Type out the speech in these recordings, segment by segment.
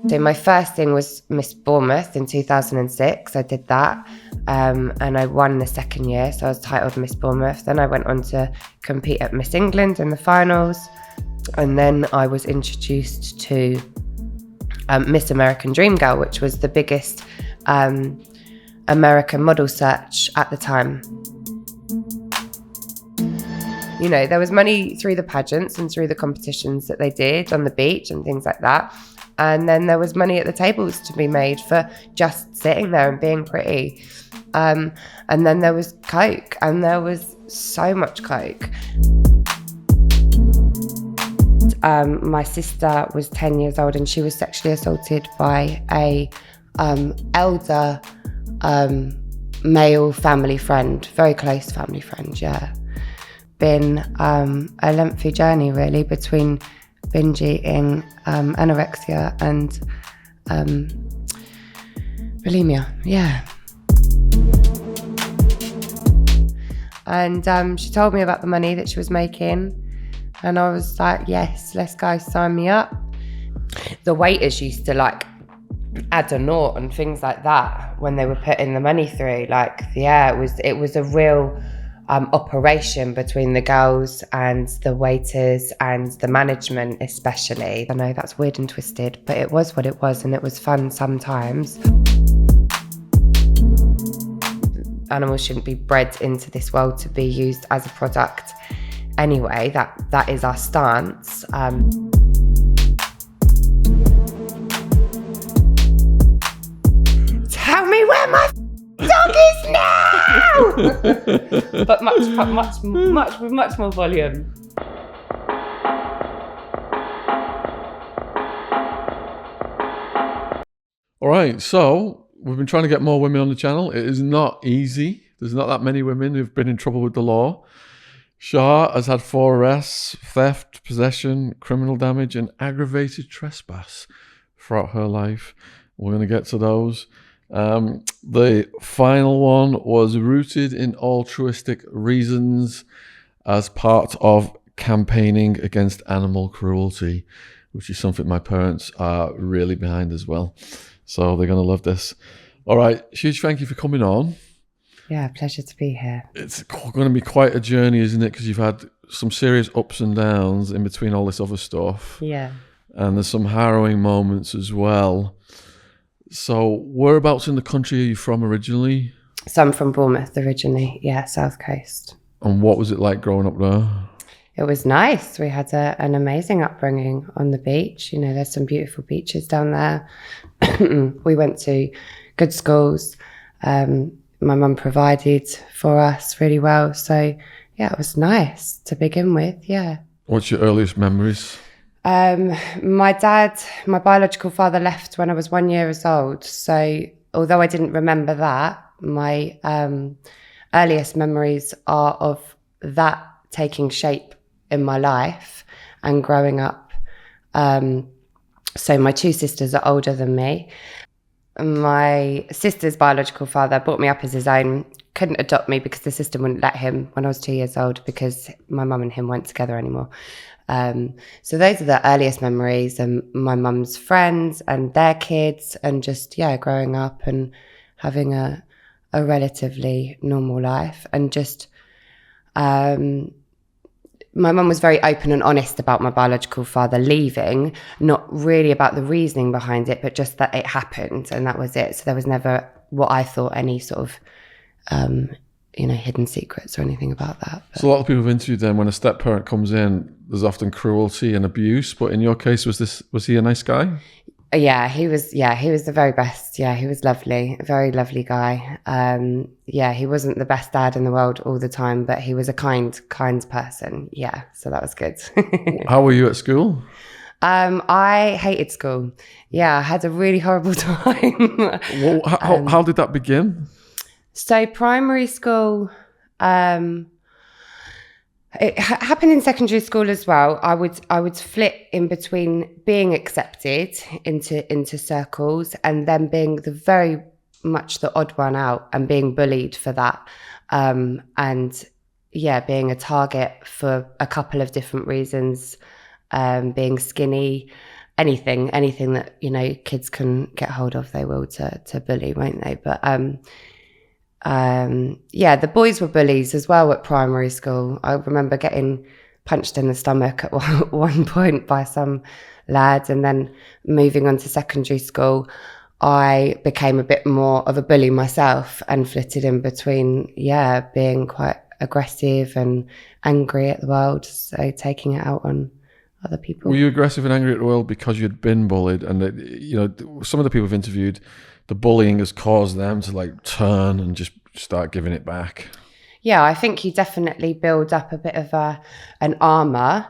So my first thing was Miss Bournemouth in 2006. I did that, and I won the second year, so I was titled Miss Bournemouth. Then I went on to compete at Miss England in the finals, and then I was introduced to Miss American Dream Girl, which was the biggest American model search at the time. You know, there was money through the pageants and through the competitions that they did on the beach and things like that. And then there was money at the tables to be made for just sitting there and being pretty. And then there was coke, and there was so much coke. My sister was 10 years old and she was sexually assaulted by a elder male family friend, very close family friend, yeah. Been a lengthy journey really between binge eating, anorexia and bulimia, yeah. And she told me about the money that she was making, and I was like, yes, let's go, sign me up. The waiters used to like add a nought and things like that when they were putting the money through. Like, yeah, it was a real operation between the girls and the waiters and the management especially. I know that's weird and twisted, but it was what it was, and it was fun sometimes. Animals shouldn't be bred into this world to be used as a product anyway. That is our stance. Tell me where my dog is now! But with much more volume. All right, so we've been trying to get more women on the channel. It is not easy. There's not that many women who've been in trouble with the law. Char has had 4 arrests, theft, possession, criminal damage, and aggravated trespass throughout her life. We're going to get to those. The final one was rooted in altruistic reasons as part of campaigning against animal cruelty, which is something my parents are really behind as well. So they're going to love this. All right, huge thank you for coming on. Yeah, pleasure to be here. It's going to be quite a journey, isn't it? Because you've had some serious ups and downs in between all this other stuff. Yeah. And there's some harrowing moments as well. So whereabouts in the country are you from originally? So I'm from Bournemouth originally, yeah, South Coast. And what was it like growing up there? It was nice. We had an amazing upbringing on the beach. You know, there's some beautiful beaches down there. We went to good schools. My mum provided for us really well. So, yeah, it was nice to begin with, yeah. What's your earliest memories? My dad, my biological father, left when I was 1 year old. So although I didn't remember that, my earliest memories are of that taking shape in my life and growing up. So my 2 sisters are older than me. My sister's biological father brought me up as his own, couldn't adopt me because the system wouldn't let him when I was 2 years old because my mum and him weren't together anymore. So those are the earliest memories, and my mum's friends and their kids, and just, yeah, growing up and having a relatively normal life. And just, my mum was very open and honest about my biological father leaving, not really about the reasoning behind it, but just that it happened and that was it. So there was never what I thought any sort of, hidden secrets or anything about that. But. So a lot of people have interviewed them, when a step parent comes in, there's often cruelty and abuse. But in your case, was he a nice guy? Yeah, he was the very best. Yeah, he was lovely, a very lovely guy. He wasn't the best dad in the world all the time, but he was a kind person. Yeah, so that was good. How were you at school? I hated school. Yeah, I had a really horrible time. Well, how did that begin? So primary school, it happened in secondary school as well. I would flip in between being accepted into circles and then being the very much the odd one out and being bullied for that. And yeah, being a target for a couple of different reasons. being skinny, anything that, you know, kids can get hold of, they will to bully, won't they? But yeah, the boys were bullies as well at primary school. I remember getting punched in the stomach at one point by some lads, and then moving on to secondary school, I became a bit more of a bully myself and flitted in between, being quite aggressive and angry at the world, so taking it out on other people. Were you aggressive and angry at the world because you'd been bullied? And that, you know, some of the people I've interviewed, the bullying has caused them to like turn and just start giving it back. Yeah, I think you definitely build up a bit of an armour,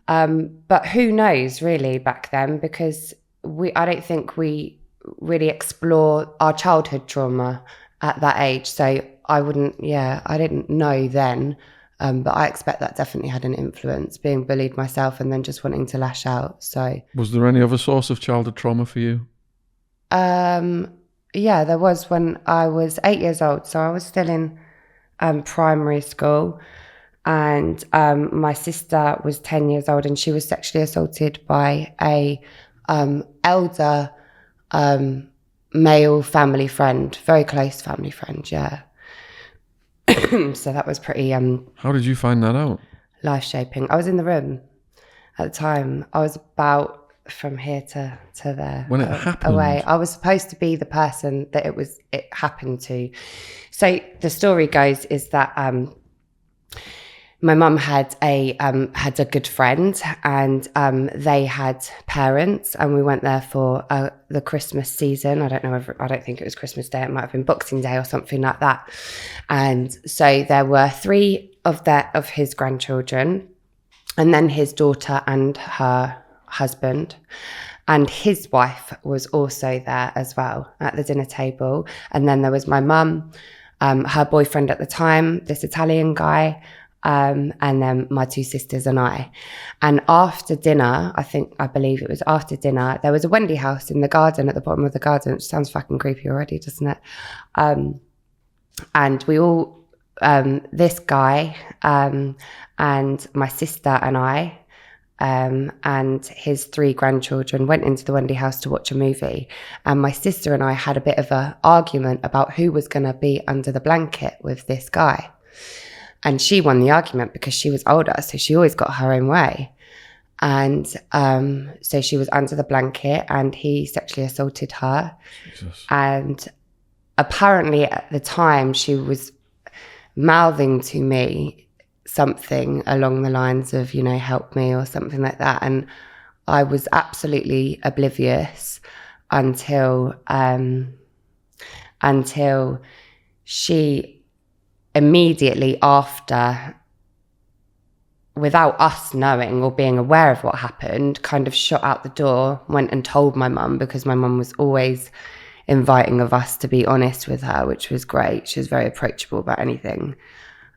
but who knows really back then, because I don't think we really explore our childhood trauma at that age. So I didn't know then, but I expect that definitely had an influence, being bullied myself and then just wanting to lash out. So was there any other source of childhood trauma for you? Yeah, there was when I was 8 years old. So I was still in primary school, and my sister was 10 years old, and she was sexually assaulted by a elder male family friend, very close family friend, yeah. So that was pretty How did you find that out? life-shaping. I was in the room at the time. I was about from here to there. When it happened? Away. I was supposed to be the person that it happened to. So the story goes is that my mum had a good friend, and they had parents, and we went there for the Christmas season. I don't think it was Christmas Day. It might have been Boxing Day or something like that. And so there were 3 of his grandchildren, and then his daughter and her husband, and his wife was also there as well at the dinner table. And then there was my mum, her boyfriend at the time, this Italian guy, and then my 2 sisters and I. And after dinner, I believe it was after dinner, there was a Wendy house in the garden, at the bottom of the garden, which sounds fucking creepy already, doesn't it? And we all, this guy, and my sister and I, and his 3 grandchildren went into the Wendy house to watch a movie. And my sister and I had a bit of an argument about who was going to be under the blanket with this guy. And she won the argument because she was older, so she always got her own way. And so she was under the blanket, and he sexually assaulted her. Jesus. And apparently at the time she was mouthing to me something along the lines of, you know, help me or something like that. And I was absolutely oblivious until she immediately after, without us knowing or being aware of what happened, kind of shot out the door, went and told my mum, because my mum was always inviting of us to be honest with her, which was great. She was very approachable about anything.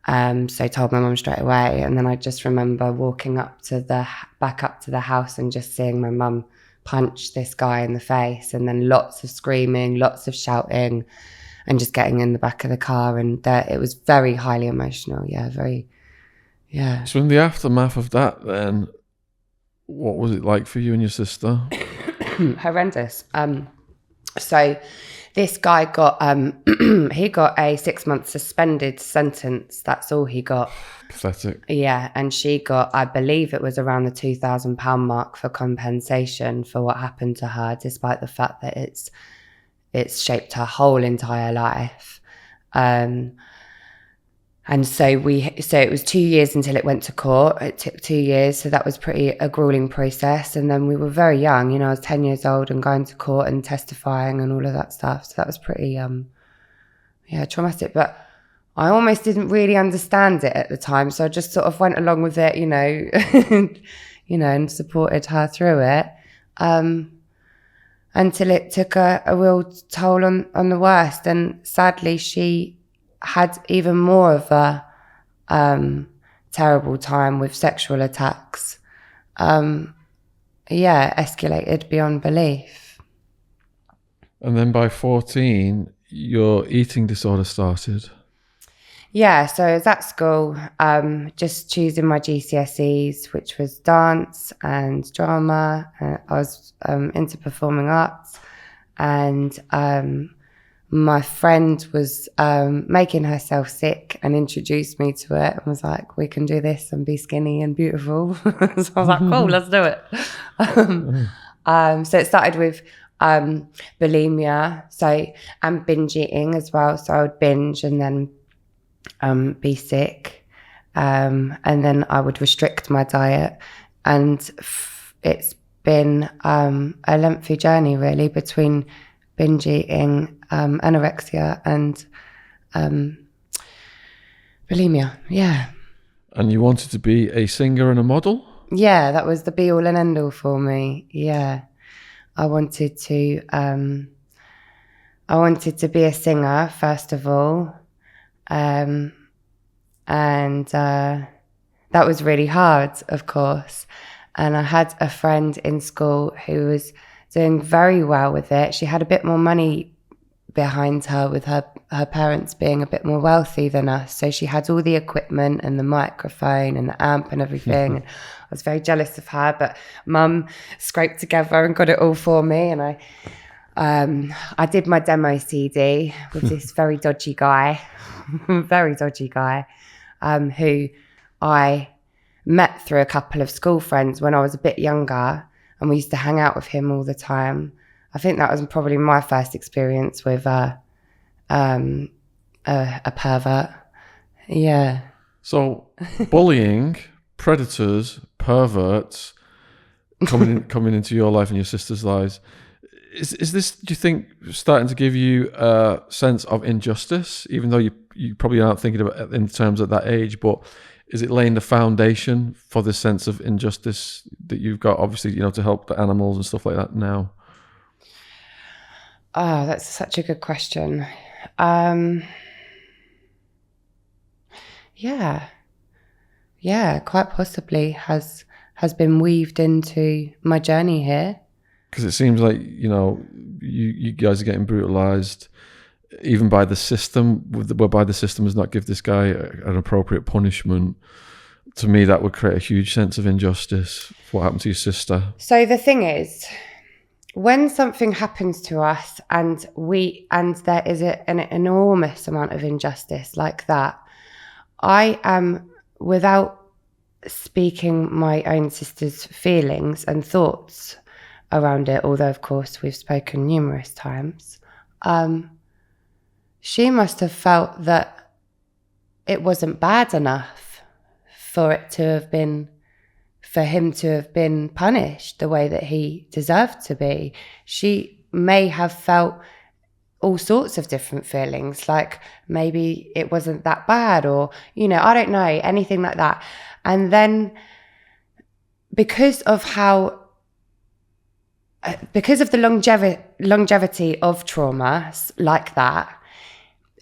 So I told my mum straight away. And then I just remember walking back up to the house and just seeing my mum punch this guy in the face, and then lots of screaming, lots of shouting, and just getting in the back of the car. And it was very highly emotional. Yeah. So in the aftermath of that then, what was it like for you and your sister? Horrendous. So this guy got he got a 6-month suspended sentence. That's all he got. Pathetic. Yeah, and she got, I believe it was around the £2,000 mark for compensation for what happened to her, despite the fact that it's shaped her whole entire life. And so it was 2 years until it went to court. It took 2 years, so that was a grueling process. And then we were very young, you know, I was 10 years old and going to court and testifying and all of that stuff. So that was pretty, traumatic. But I almost didn't really understand it at the time. So I just sort of went along with it, you know, and supported her through it. Until it took a real toll on the worst. And sadly, she had even more of a terrible time with sexual attacks. Escalated beyond belief. And then by 14, your eating disorder started. Yeah, so I was at school, just choosing my GCSEs, which was dance and drama. I was into performing arts, and my friend was making herself sick and introduced me to it and was like, we can do this and be skinny and beautiful. So I was like, cool, let's do it. So it started with bulimia, and binge eating as well. So I would binge and then be sick, and then I would restrict my diet, and it's been a lengthy journey really between binge eating, anorexia and bulimia. Yeah. And you wanted to be a singer and a model? Yeah, that was the be all and end all for me. Yeah, I wanted to be a singer first of all. And that was really hard, of course. And I had a friend in school who was doing very well with it. She had a bit more money behind her, with her parents being a bit more wealthy than us. So she had all the equipment and the microphone and the amp and everything. And I was very jealous of her, but Mum scraped together and got it all for me. And I did my demo CD with this very dodgy guy, who I met through a couple of school friends when I was a bit younger, and we used to hang out with him all the time. I think that was probably my first experience with a pervert. Yeah. So bullying, predators, perverts coming into your life and your sister's lives. Is this, do you think, starting to give you a sense of injustice, even though you probably aren't thinking of it in terms at that age, but is it laying the foundation for this sense of injustice that you've got, obviously, to help the animals and stuff like that now? Oh, that's such a good question. Yeah, quite possibly has been weaved into my journey here. Because it seems like, you guys are getting brutalized even by the system, whereby the system does not give this guy an appropriate punishment. To me, that would create a huge sense of injustice for what happened to your sister. So the thing is, when something happens to us and there is an enormous amount of injustice like that, I am, without speaking my own sister's feelings and thoughts around it, although of course we've spoken numerous times, she must have felt that it wasn't bad enough for him to have been punished the way that he deserved to be. She may have felt all sorts of different feelings, like maybe it wasn't that bad, or, I don't know, anything like that. And then because of the longevity of trauma like that,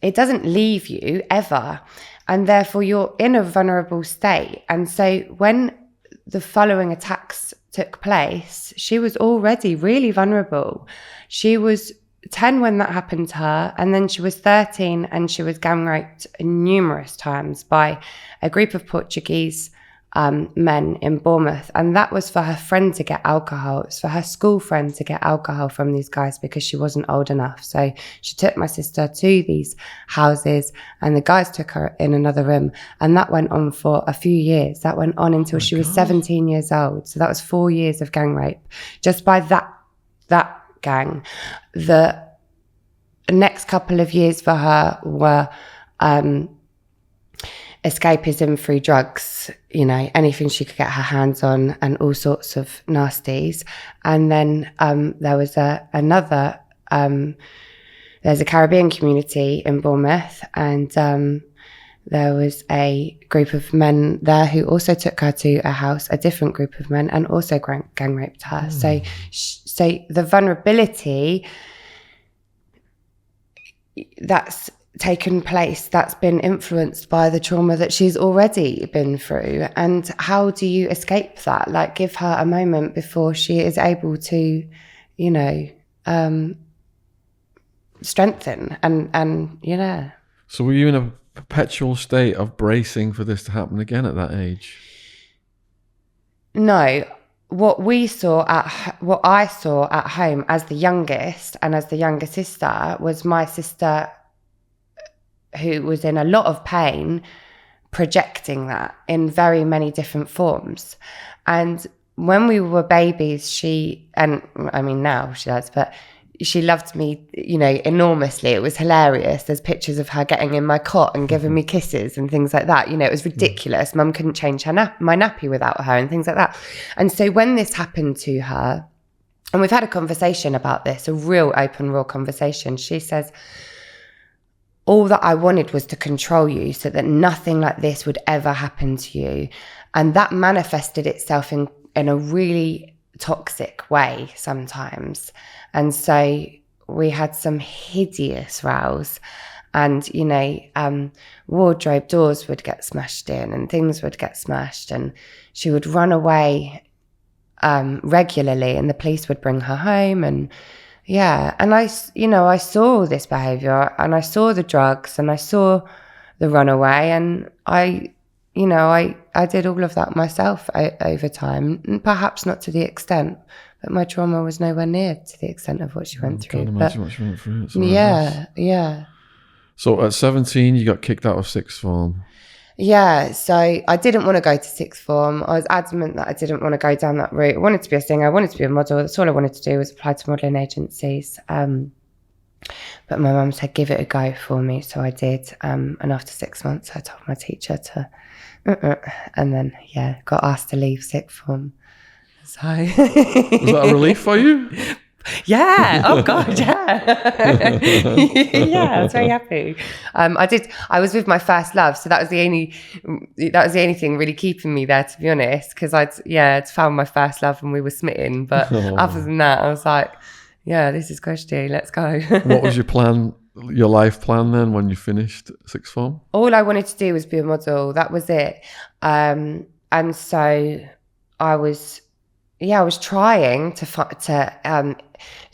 it doesn't leave you ever. And therefore you're in a vulnerable state. And so when the following attacks took place, she was already really vulnerable. She was 10 when that happened to her, and then she was 13 and she was gang raped numerous times by a group of Portuguese men in Bournemouth. And that was for her friend to get alcohol. It was for her school friend to get alcohol from these guys because she wasn't old enough. So she took my sister to these houses and the guys took her in another room. And that went on for a few years. That went on until she was 17 years old. So that was 4 years of gang rape just by that gang. The next couple of years for her were escapism through drugs, anything she could get her hands on, and all sorts of nasties. And then there was there's a Caribbean community in Bournemouth, and there was a group of men there who also took her to a house, a different group of men, and also gang raped her. So the vulnerability that's taken place, that's been influenced by the trauma that she's already been through. And how do you escape that? Like, give her a moment before she is able to, strengthen and. So were you in a perpetual state of bracing for this to happen again at that age? No. What I saw at home as the youngest and as the younger sister was my sister, who was in a lot of pain, projecting that in very many different forms. And when we were babies, now she does, but she loved me, enormously. It was hilarious. There's pictures of her getting in my cot and giving me kisses and things like that. It was ridiculous. Mum couldn't change my nappy without her and things like that. And so when this happened to her, and we've had a conversation about this, a real open, raw conversation, she says, all that I wanted was to control you so that nothing like this would ever happen to you. And that manifested itself in a really toxic way sometimes. And so we had some hideous rows, and, wardrobe doors would get smashed in and things would get smashed, and she would run away regularly, and the police would bring her home. And and I saw this behavior, and I saw the drugs, and I saw the runaway, and I did all of that myself over time, and perhaps not to the extent, but my trauma was nowhere near to the extent of what she went through. I can't imagine what she went through. Yeah. So at 17, you got kicked out of sixth form. Yeah, so I didn't want to go to sixth form. I was adamant that I didn't want to go down that route. I wanted to be a singer. I wanted to be a model. That's all I wanted to do, was apply to modelling agencies. But my mum said, give it a go for me. So I did. And after 6 months, I told my teacher to, and then, got asked to leave sixth form. So was that a relief for you? Yeah. Oh God. Yeah. Yeah. I was very happy. I was with my first love, so that was the only thing really keeping me there, to be honest. Because I'd found my first love and we were smitten. But other than that, I was like, yeah, this is cushy. Let's go. What was your plan? Your life plan then when you finished sixth form? All I wanted to do was be a model. That was it. And so I was trying to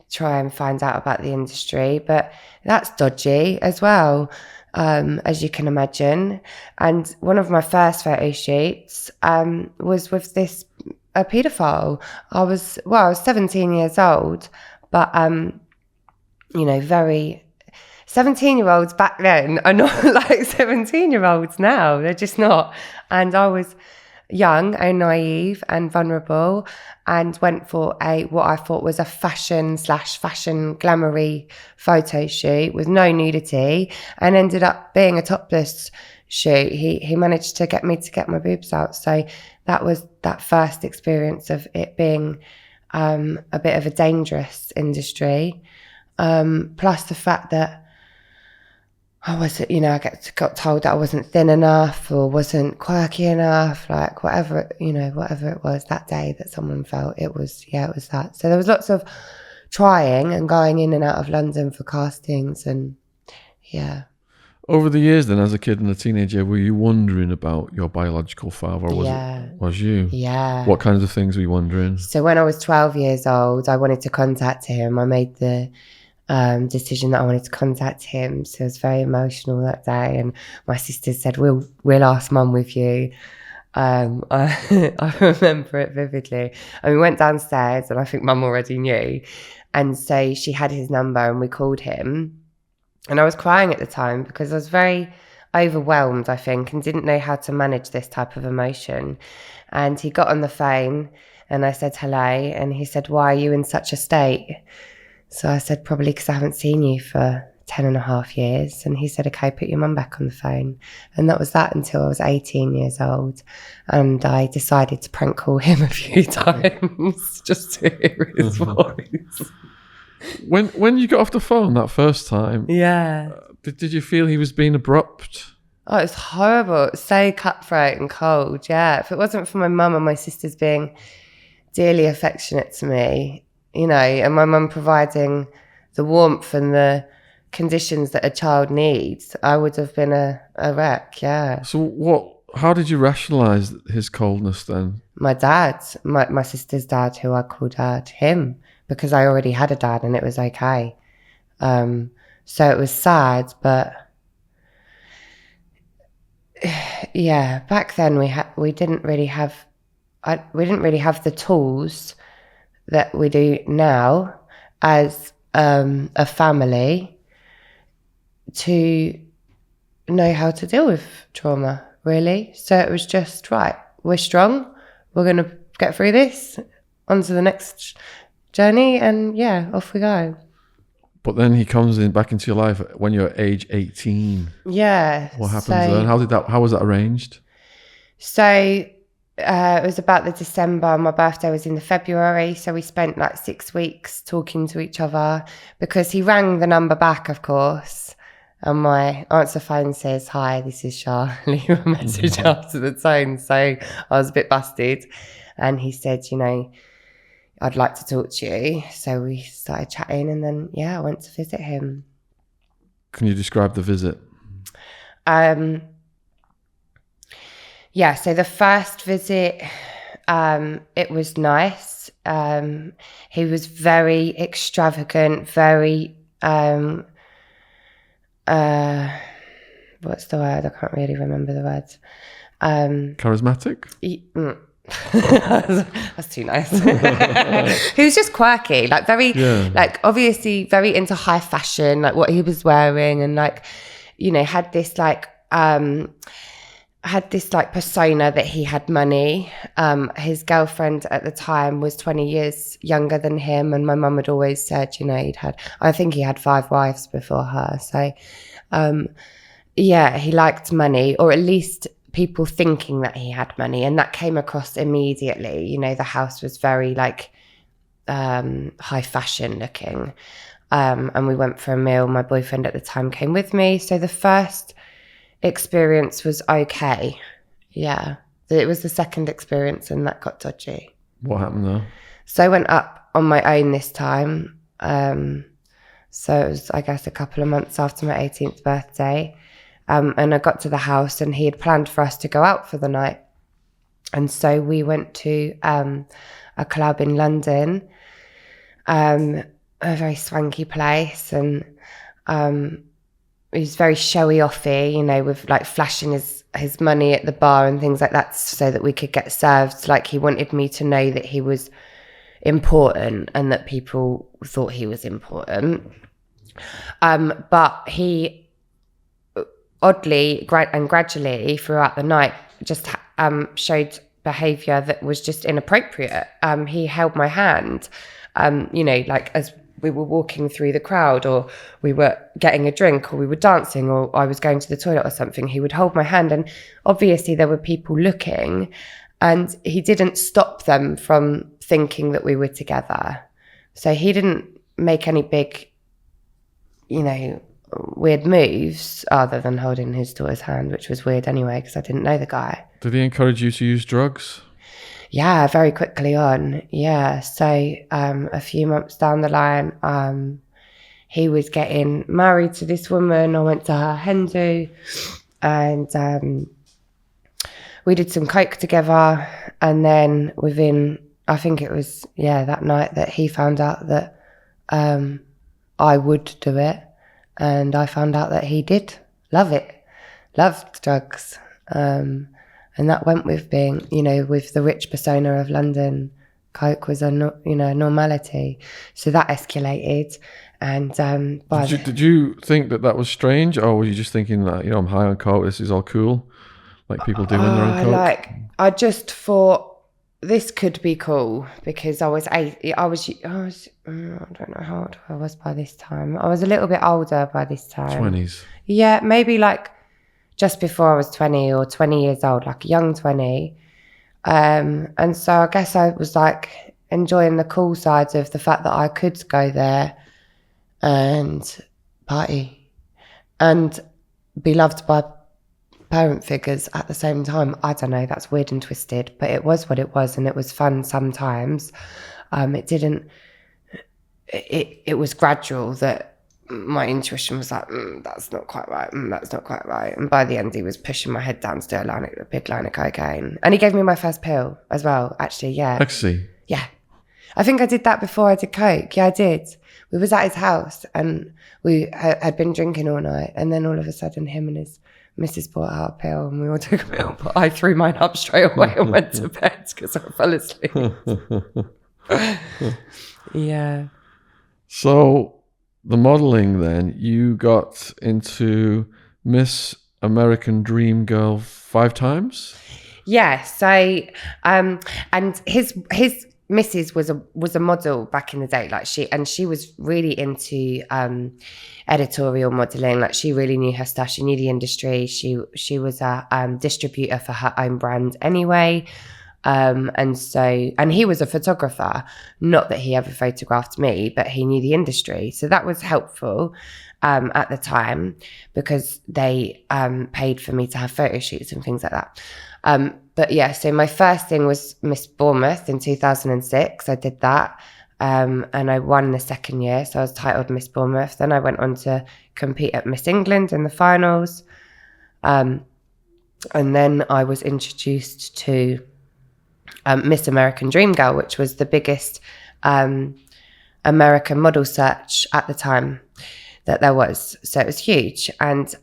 try and find out about the industry, but that's dodgy as well, as you can imagine. And one of my first photo shoots was with a paedophile. I was 17 years old, but 17-year-olds back then are not like 17-year-olds now. They're just not. And I was young and naive and vulnerable, and went for what I thought was a fashion glamoury photo shoot with no nudity, and ended up being a topless shoot. He managed to get me to get my boobs out. So that was that first experience of it being a bit of a dangerous industry, plus the fact that I wasn't, I got told that I wasn't thin enough or wasn't quirky enough, like whatever it was that day that someone felt, it was that. So there was lots of trying and going in and out of London for castings, and Over the years then, as a kid and a teenager, were you wondering about your biological father? Was you? Yeah. What kinds of things were you wondering? So when I was 12 years old, I wanted to contact him. I made the decision that I wanted to contact him. So I was very emotional that day, and my sister said, we'll ask Mum with you. I remember it vividly. And we went downstairs, and I think Mum already knew, and so she had his number and we called him. And I was crying at the time because I was very overwhelmed, I think, and didn't know how to manage this type of emotion. And he got on the phone and I said hello, and he said, why are you in such a state? So I said, probably because I haven't seen you for 10 and a half years. And he said, okay, put your mum back on the phone. And that was that until I was 18 years old. And I decided to prank call him a few times just to hear his voice. When you got off the phone that first time, did you feel he was being abrupt? Oh, it was horrible. It was so cutthroat and cold, yeah. If it wasn't for my mum and my sisters being dearly affectionate to me, and my mum providing the warmth and the conditions that a child needs, I would have been a wreck, yeah. So how did you rationalise his coldness then? My dad, my sister's dad, who I called dad, him, because I already had a dad and it was okay. So it was sad, but Yeah, back then we didn't really have the tools that we do now as a family to know how to deal with trauma, really. So it was just, right, we're strong, we're going to get through this, on to the next journey, and yeah, off we go. But then he comes back into your life when you're age 18. Yeah. What happens then? How was that arranged? So it was about the December. My birthday was in the February. So we spent like 6 weeks talking to each other, because he rang the number back, of course. And my answer phone says, "Hi, this is Char. Leave a message after the tone." So I was a bit busted. And he said, "I'd like to talk to you." So we started chatting, and then, I went to visit him. Can you describe the visit? So the first visit, it was nice. He was very extravagant, very, what's the word? I can't really remember the words. Charismatic? That's too nice. He was just quirky, like very, like obviously very into high fashion, like what he was wearing, and like, had this like persona that he had money. His girlfriend at the time was 20 years younger than him, and my mum had always said, I think he had 5 wives before her. So, he liked money, or at least people thinking that he had money, and that came across immediately. The house was very like high fashion looking, and we went for a meal. My boyfriend at the time came with me, so the first experience was okay. It was the second experience, and that got dodgy. What happened though? So I went up on my own this time. So it was, I guess, a couple of months after my 18th birthday. And I got to the house, and he had planned for us to go out for the night. And so we went to a club in London, a very swanky place. And he was very showy offy, with like flashing his money at the bar and things like that, so that we could get served. Like, he wanted me to know that he was important and that people thought he was important. But he oddly and gradually throughout the night just showed behaviour that was just inappropriate. He held my hand, like as we were walking through the crowd, or we were getting a drink, or we were dancing, or I was going to the toilet or something. He would hold my hand, and obviously there were people looking, and he didn't stop them from thinking that we were together. So he didn't make any big, weird moves other than holding his daughter's hand, which was weird anyway, because I didn't know the guy. Did he encourage you to use drugs? Yeah, very quickly on. Yeah. So a few months down the line, he was getting married to this woman. I went to her hen do, and we did some coke together. And then within, I think it was, that night, that he found out that I would do it. And I found out that he did loved drugs. And that went with being, with the rich persona of London. Coke was a normality. So that escalated. And did you think that was strange, or were you just thinking that, I'm high on coke, this is all cool, like people do when they're on coke? I just thought this could be cool, because I was I don't know how old I was by this time. I was a little bit older by this time. 20s. Yeah, maybe like just before I was 20 or 20 years old, like a young 20. And so I guess I was like enjoying the cool sides of the fact that I could go there and party and be loved by parent figures at the same time. I don't know, that's weird and twisted, but it was what it was, and it was fun sometimes. It was gradual that my intuition was like, that's not quite right, that's not quite right. And by the end, he was pushing my head down to do a big line of cocaine. And he gave me my first pill as well, actually, yeah. Ecstasy? Yeah. I think I did that before I did coke. Yeah, I did. We was at his house, and we had been drinking all night, and then all of a sudden him and his Mrs. brought out a pill and we all took a pill, but I threw mine up straight away and went to bed because I fell asleep. Yeah. So the modeling then, you got into Miss American Dream Girl 5 times? Yeah. So, and his Mrs. was a model back in the day. Like she was really into editorial modeling. Like she really knew her stuff. She knew the industry. She was a distributor for her own brand anyway. And he was a photographer. Not that he ever photographed me, but he knew the industry. So that was helpful at the time because they paid for me to have photo shoots and things like that. But yeah, so my first thing was Miss Bournemouth in 2006. I did that. And I won the second year. So I was titled Miss Bournemouth. Then I went on to compete at Miss England in the finals. And then I was introduced to Miss American Dream Girl, which was the biggest American model search at the time that there was. So it was huge. And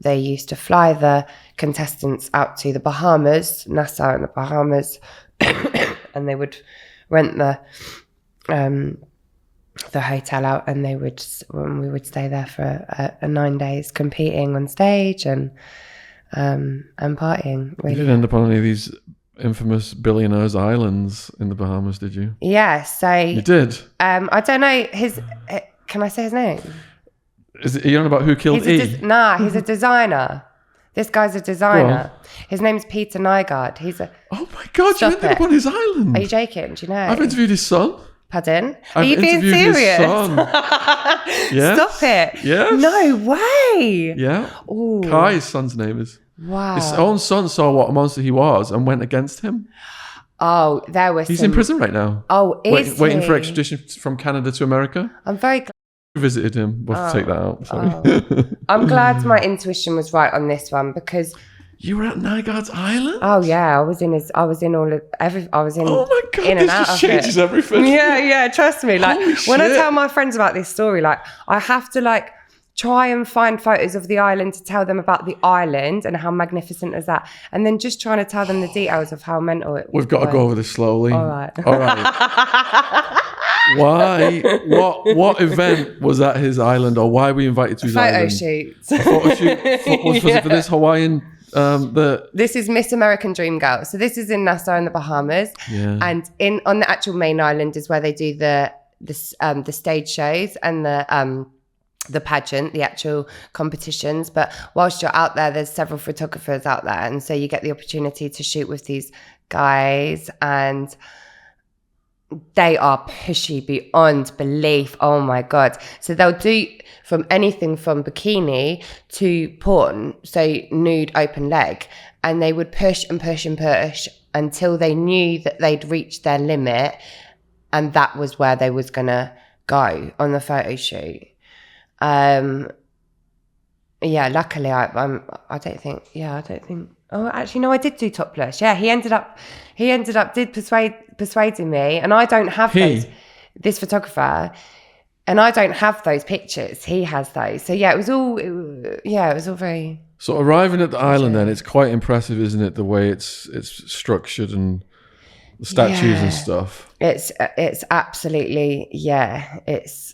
they used to fly the contestants out to the Bahamas, Nassau in the Bahamas, and they would rent the hotel out, and we would stay there for 9 days competing on stage and partying. Really. You didn't end up on any of these infamous billionaires' islands in the Bahamas, did you? Yeah, so you did. I don't know his. Can I say his name? Are you on about who killed E? He's a designer. This guy's a designer. His name's Peter Nygard. Oh my God, you ended up on his island. Are you joking? Do you know? I've interviewed his son. Pardon? Are you being serious? His son. Yes. Stop it. Yes. No way. Yeah. Ooh. Kai, his son's name is. Wow. His own son saw what a monster he was and went against him. Oh, there was He's in prison right now. Oh, is he? Waiting for extradition from Canada to America. I'm very glad. Visited him. We'll have to take that out. Sorry. I'm glad my intuition was right on this one because you were at Nygard's island. Oh yeah, I was in. Oh my God, in and this out just of changes it. everything. Yeah. Trust me. Like Holy when shit. I tell my friends about this story, like I have to like try and find photos of the island to tell them about the island and how magnificent is that, and then just trying to tell them the details of how mental it was. We've got to go over this slowly. All right. Why? What event was at his island, or why were we invited to his island? Shoots. A photo shoot. Was it for this Hawaiian? This is Miss American Dream Girl. So this is in Nassau in the Bahamas, and on the actual main island is where they do the stage shows and the pageant, the actual competitions. But whilst you're out there's several photographers out there, and so you get the opportunity to shoot with these guys, and they are pushy beyond belief. Oh my God. So they'll do from anything from bikini to porn, so nude open leg, and they would push and push and push until they knew that they'd reached their limit, and that was where they was gonna go on the photo shoot. Luckily I don't think. Oh, actually, no, I did do topless. Yeah, he ended up persuading me, and I don't have this photographer, and I don't have those pictures. He has those. So yeah, it was all very. So arriving at the island, then it's quite impressive, isn't it? The way it's structured and the statues and stuff. It's absolutely it's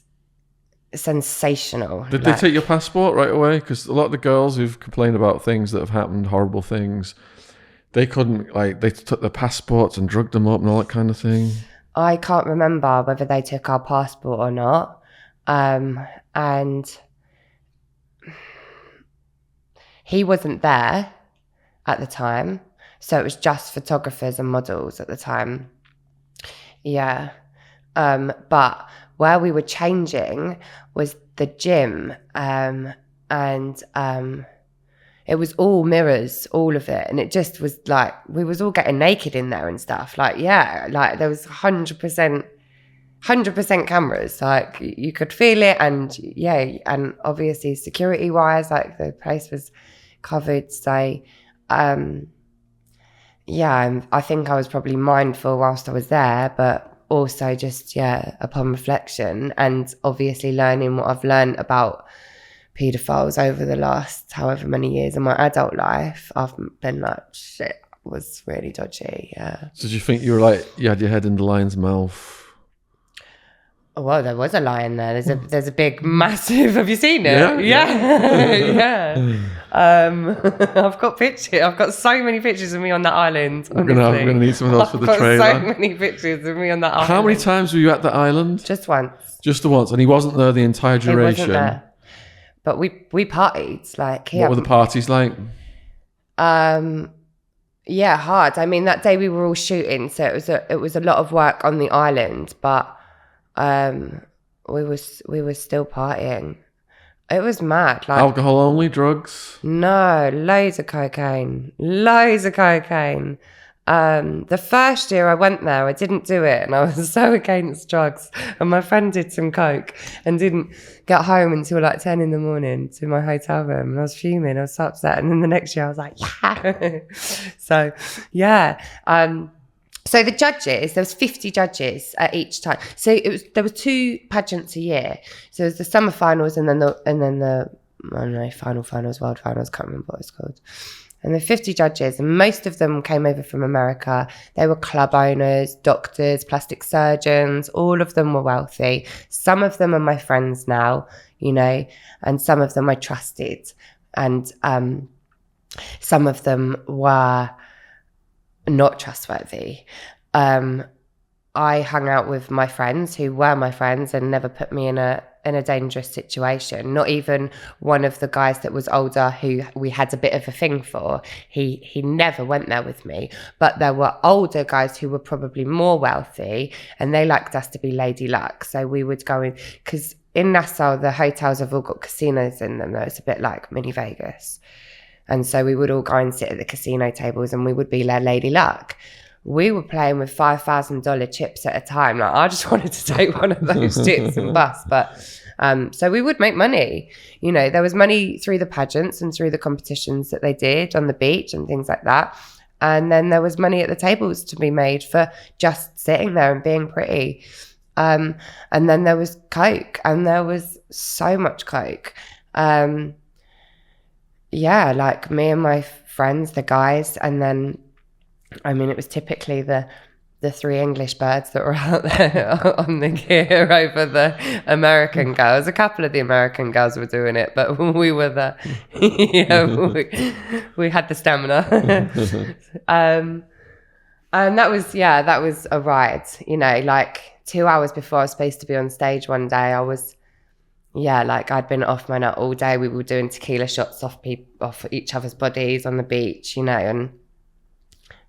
sensational. Did they take your passport right away? Because a lot of the girls who've complained about things that have happened, horrible things, they couldn't, they took their passports and drugged them up and all that kind of thing. I can't remember whether they took our passport or not. And he wasn't there at the time. So it was just photographers and models at the time. Yeah. But where we were changing was the gym, and it was all mirrors, all of it, and it just was like we was all getting naked in there and stuff. There was 100% cameras, like you could feel it, and obviously security wise, like the place was covered. So I think I was probably mindful whilst I was there, but also just upon reflection and obviously learning what I've learned about paedophiles over the last however many years of my adult life, I've been like, shit, was really dodgy. Yeah. So did you think you were like, you had your head in the lion's mouth? Well, there was a lion there. There's a big, massive. Have you seen it? Yeah. I've got pictures. I've got so many pictures of me on that island. We're gonna need some of those for the trailer. I've got so many pictures of me on that island. How many times were you at the island? Just once. Just the once, and he wasn't there the entire duration. He wasn't there. But we partied. Like, what were the parties like? Yeah, hard. I mean, that day we were all shooting, so it was a lot of work on the island, but we were still partying. It was mad. Like, alcohol only, drugs? No, loads of cocaine. The first year I went there, I didn't do it, and I was so against drugs. And my friend did some coke and didn't get home until like 10 in the morning to my hotel room, and I was fuming. I was so upset. And then the next year I was like, yeah. So yeah. So the judges, there was 50 judges at each time. So there were 2 pageants a year. So there was the summer finals and then the I don't know, finals, world finals, can't remember what it's called. And there were 50 judges, and most of them came over from America. They were club owners, doctors, plastic surgeons. All of them were wealthy. Some of them are my friends now, you know, and some of them I trusted. And some of them were not trustworthy. I hung out with my friends who were my friends and never put me in a dangerous situation. Not even one of the guys that was older who we had a bit of a thing for. He never went there with me. But there were older guys who were probably more wealthy, and they liked us to be Lady Luck. So we would go in, because in Nassau, the hotels have all got casinos in them. It's a bit like mini Vegas. And so we would all go and sit at the casino tables, and we would be their Lady Luck. We were playing with $5,000 chips at a time. Like, I just wanted to take one of those chips and bust. But so we would make money. You know, there was money through the pageants and through the competitions that they did on the beach and things like that. And then there was money at the tables to be made for just sitting there and being pretty. And then there was coke, and there was so much coke. Yeah, like me and my friends, the guys, and then, I mean, it was typically the 3 English birds that were out there on the gear over the American girls. A couple of the American girls were doing it, but we were we had the stamina. And that was a ride, you know, like 2 hours before I was supposed to be on stage one day, I was, like I'd been off my nut all day. We were doing tequila shots off each other's bodies on the beach, you know, and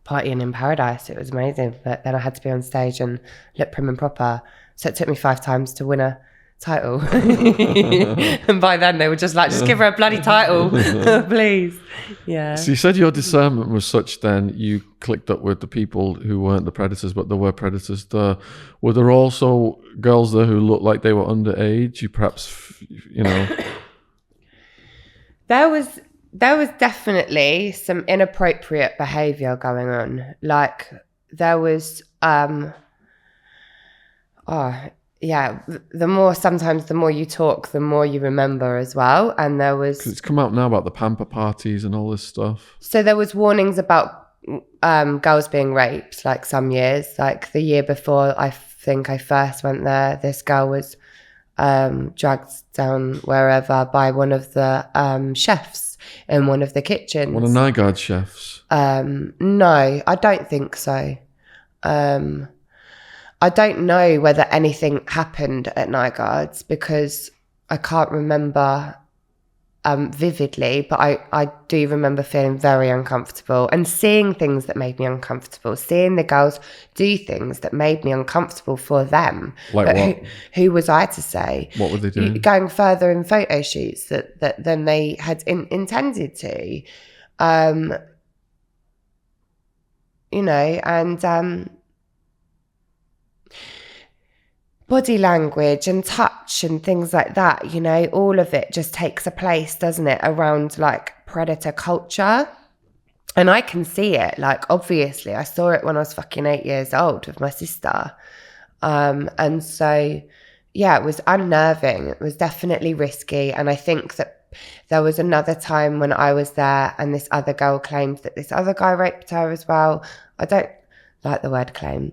partying in paradise. It was amazing. But then I had to be on stage and look prim and proper. So it took me 5 times to win a title. And by then they were just like, just give her a bloody title, please. Yeah. So you said your discernment was such then you clicked up with the people who weren't the predators, but there were predators there. Were there also girls there who looked like they were underage? You perhaps, you know. There was definitely some inappropriate behaviour going on. Like there was, sometimes the more you talk, the more you remember as well. And there was... 'Cause it's come out now about the pamper parties and all this stuff. So there was warnings about girls being raped, like some years. Like the year before I think I first went there, this girl was dragged down wherever by one of the chefs in one of the kitchens. One of Nygard chefs? No, I don't think so. I don't know whether anything happened at Nygard's because I can't remember vividly, but I do remember feeling very uncomfortable and seeing things that made me uncomfortable, seeing the girls do things that made me uncomfortable for them. Like but what? Who was I to say? What were they doing? Going further in photo shoots that than they had intended to. You know, and... body language and touch and things like that, you know, all of it just takes a place, doesn't it, around like predator culture. And I can see it, like obviously I saw it when I was fucking 8 years old with my sister. And so, yeah, it was unnerving. It was definitely risky. And I think that There was another time when I was there and this other girl claimed that this other guy raped her as well. I don't like the word claim.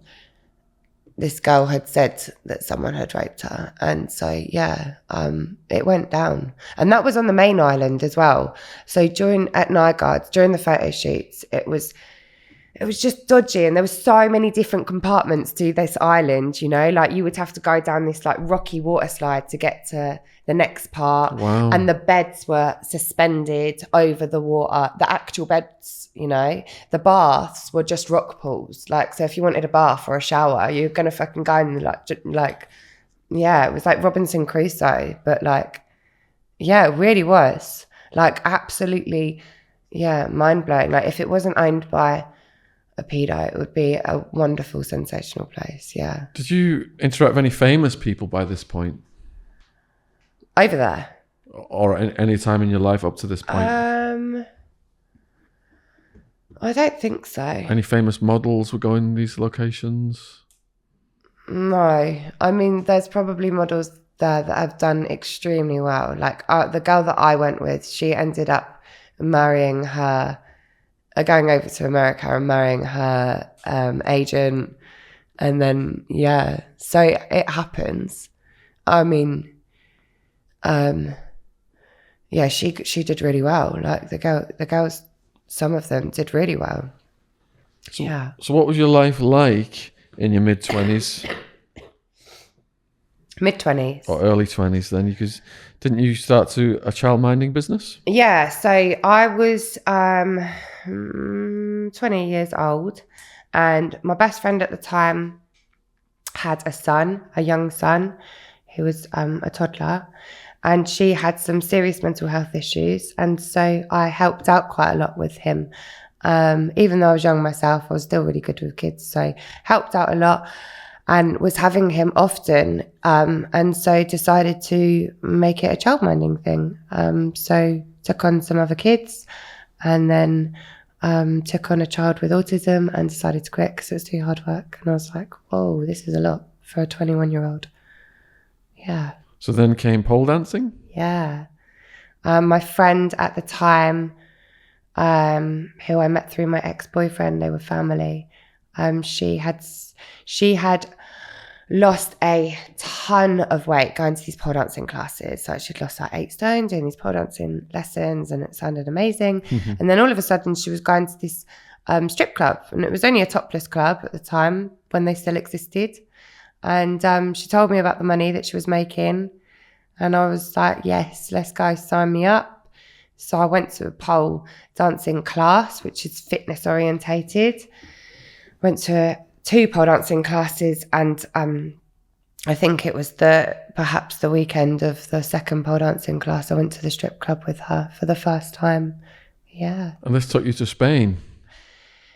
This girl had said that someone had raped her. And so, it went down. And that was on the main island as well. So at Nygard, during the photo shoots, it was just dodgy, and there were so many different compartments to this island, you know, like you would have to go down this like rocky water slide to get to the next part. Wow. And the beds were suspended over the water, the actual beds, you know. The baths were just rock pools. Like, so if you wanted a bath or a shower, you're going to fucking go in like, yeah, it was like Robinson Crusoe, but like, yeah, it really was like absolutely, yeah, mind blowing. Like if it wasn't owned by a pedo, it would be a wonderful, sensational place. Yeah. Did you interact with any famous people by this point? Over there? Or any time in your life up to this point? I don't think so. Any famous models were going to these locations? No. I mean, there's probably models there that have done extremely well. Like the girl that I went with, she ended up marrying her, going over to America and marrying her agent. And then, yeah, so it happens. I mean, yeah, she did really well. Like the girls, some of them did really well. So, yeah. So what was your life like in your mid-20s? Mid-20s. Or early 20s then? Because didn't you start a child minding business? Yeah, so I was 20 years old, and my best friend at the time had a young son, who was a toddler, and she had some serious mental health issues. And so I helped out quite a lot with him. Even though I was young myself, I was still really good with kids. So helped out a lot and was having him often. And so decided to make it a childminding thing. So took on some other kids, and then took on a child with autism and decided to quit because it was too hard work. And I was like, whoa, this is a lot for a 21-year-old. Yeah. So then came pole dancing? Yeah. My friend at the time, who I met through my ex-boyfriend, they were family. She had lost a ton of weight going to these pole dancing classes. So she'd lost like 8 stone doing these pole dancing lessons, and it sounded amazing. Mm-hmm. And then all of a sudden she was going to this strip club, and it was only a topless club at the time when they still existed. And she told me about the money that she was making, and I was like, yes, let's go, sign me up. So I went to a pole dancing class, which is fitness orientated. Went to 2 pole dancing classes, and I think it was perhaps the weekend of the second pole dancing class, I went to the strip club with her for the first time. Yeah. And this took you to Spain?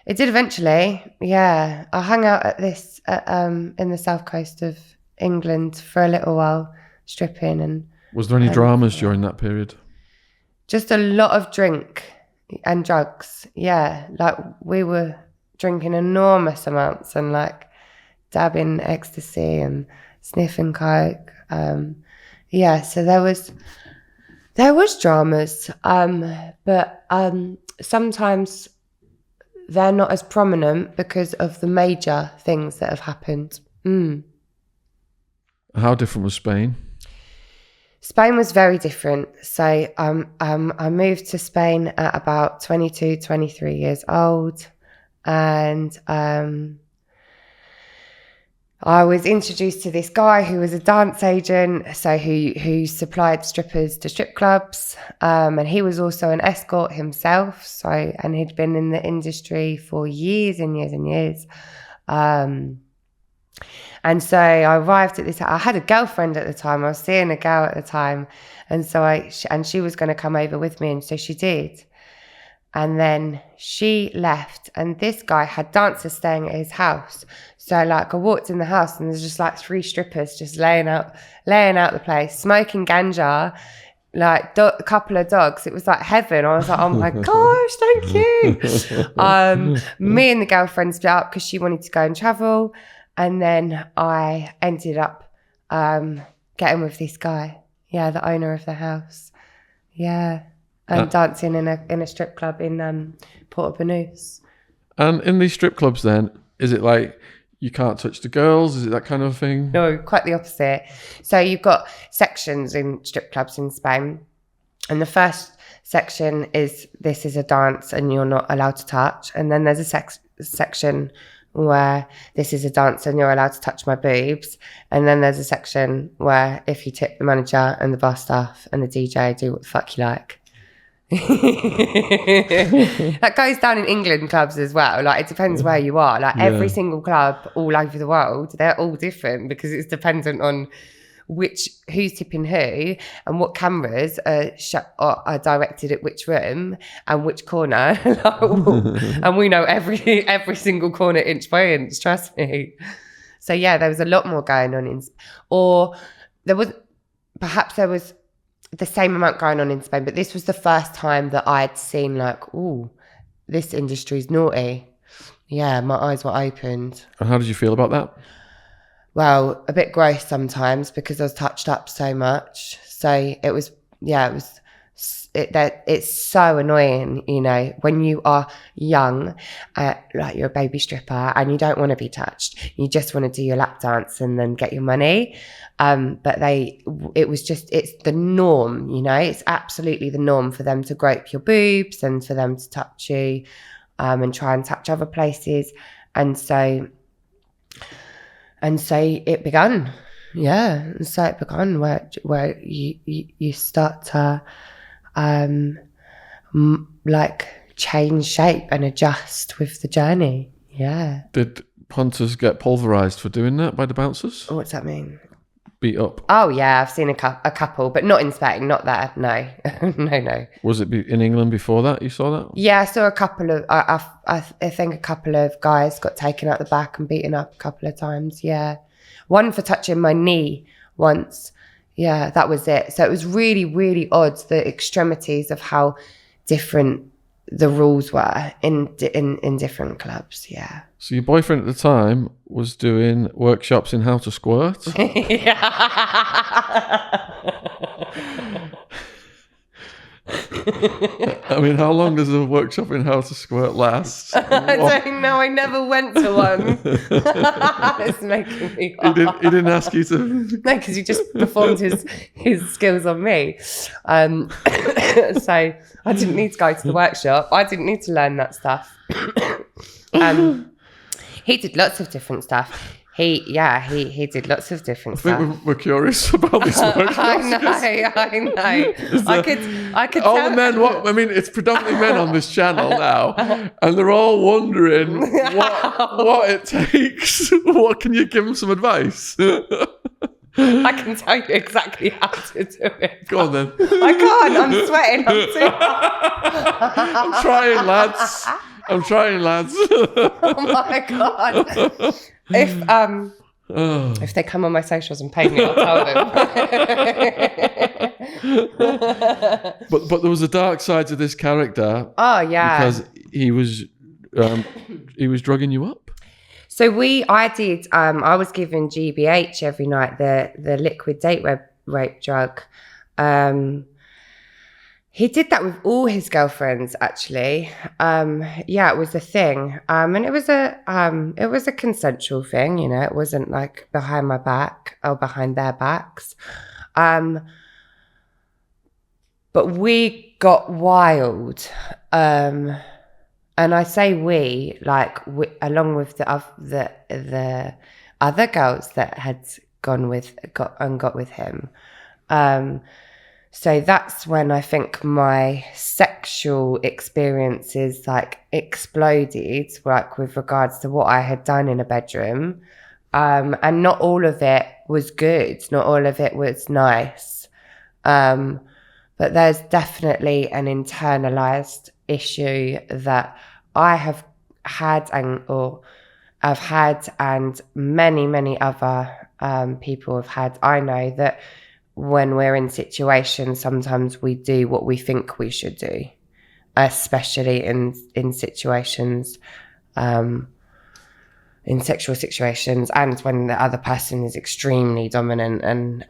It did eventually, yeah. I hung out at this in the south coast of England for a little while, stripping. And was there any dramas during that period? Just a lot of drink and drugs, yeah. Like we were drinking enormous amounts and like dabbing ecstasy and sniffing coke. Yeah, so there was dramas, but sometimes they're not as prominent because of the major things that have happened. How different was Spain? Spain was very different. So I moved to Spain at about 22, 23 years old. And I was introduced to this guy who was a dance agent, so who supplied strippers to strip clubs, and he was also an escort himself. So, and he'd been in the industry for years and years and years. And so I arrived at this. I had a girlfriend at the time. I was seeing a girl at the time, and so she was going to come over with me, and so she did. And then she left, and this guy had dancers staying at his house. So like I walked in the house, and there's just like 3 strippers just laying out the place, smoking ganja, like a couple of dogs. It was like heaven. I was like, oh my gosh, thank you. Me and the girlfriend split up because she wanted to go and travel, and then I ended up getting with this guy. Yeah, the owner of the house. Yeah. And dancing in a strip club in Port Banús. And in these strip clubs then, is it like you can't touch the girls? Is it that kind of thing? No, quite the opposite. So you've got sections in strip clubs in Spain. And the first section is, this is a dance and you're not allowed to touch. And then there's a section where this is a dance and you're allowed to touch my boobs. And then there's a section where if you tip the manager and the bar staff and the DJ, do what the fuck you like. That goes down in England clubs as well. Like, it depends where you are. Like, every single club all over the world, they're all different because it's dependent on who's tipping who and what cameras are directed at which room and which corner. And we know every single corner inch by inch, trust me. So yeah, there was a lot more going on there was the same amount going on in Spain, but this was the first time that I'd seen like, ooh, this industry's naughty. Yeah, my eyes were opened. And how did you feel about that? Well, a bit gross sometimes because I was touched up so much. So it's so annoying, you know, when you are young, like you're a baby stripper and you don't want to be touched. You just want to do your lap dance and then get your money. But it's the norm, you know, it's absolutely the norm for them to grope your boobs and for them to touch you, and try and touch other places. And so it began. Yeah. And so it began where you start to, like change shape and adjust with the journey. Yeah. Did punters get pulverized for doing that by the bouncers? What's that mean? Beat up? Oh yeah, I've seen a couple, but not in Spain, not there. No, no. Was it in England before that? You saw that? Yeah, I saw a couple of. I think a couple of guys got taken out the back and beaten up a couple of times. Yeah, one for touching my knee once. Yeah, that was it. So it was really, really odd, the extremities of how different the rules were in different clubs. Yeah. So your boyfriend at the time was doing workshops in how to squirt? Yeah. I mean, how long does a workshop in how to squirt last? I don't know. I never went to one. It's making me He didn't ask you to... No, because he just performed his skills on me. So I didn't need to go to the workshop. I didn't need to learn that stuff. He did lots of different stuff. He did lots of different stuff. I think we're curious about this workshop. I know. I could all tell. the men, I mean, it's predominantly men on this channel now, and they're all wondering what it takes. What, can you give them some advice? I can tell you exactly how to do it. Go on then. I can't. I'm sweating. I'm trying, lads. Oh my God. If they come on my socials and pay me, I'll tell them. But there was a dark side to this character. Oh yeah. Because he was drugging you up. So I was given GBH every night, the liquid date rape drug. He did that with all his girlfriends, actually. Yeah, it was a thing. And it was a consensual thing, you know, it wasn't like behind my back or behind their backs. But we got wild. And I say we, like, along with the other girls that had got with him. So that's when I think my sexual experiences like exploded, like with regards to what I had done in a bedroom. And not all of it was good. Not all of it was nice. But there's definitely an internalized issue that I have had and many, many other people have had. I know that when we're in situations, sometimes we do what we think we should do, especially in situations, in sexual situations, and when the other person is extremely dominant and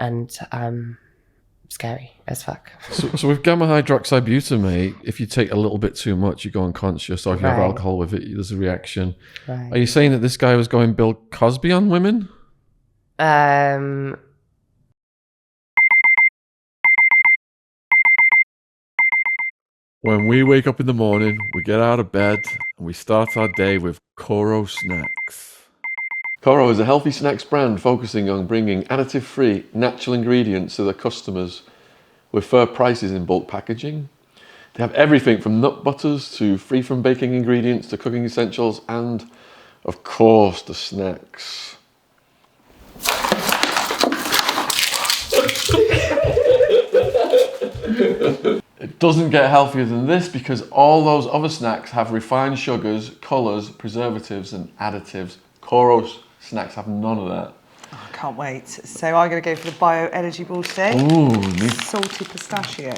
scary as fuck. So with gamma hydroxybutamate, if you take a little bit too much, you go unconscious, or if you have Right. alcohol with it, there's a reaction. Right. Are you saying that this guy was going Bill Cosby on women? When we wake up in the morning, we get out of bed and we start our day with Coro snacks. Coro is a healthy snacks brand focusing on bringing additive-free, natural ingredients to their customers with fair prices in bulk packaging. They have everything from nut butters to free from baking ingredients to cooking essentials and, of course, the snacks. It doesn't get healthier than this because all those other snacks have refined sugars, colours, preservatives and additives. Coro snacks have none of that. Oh, I can't wait. So I'm going to go for the Bio Energy Ball stick. Ooh, Salty pistachio.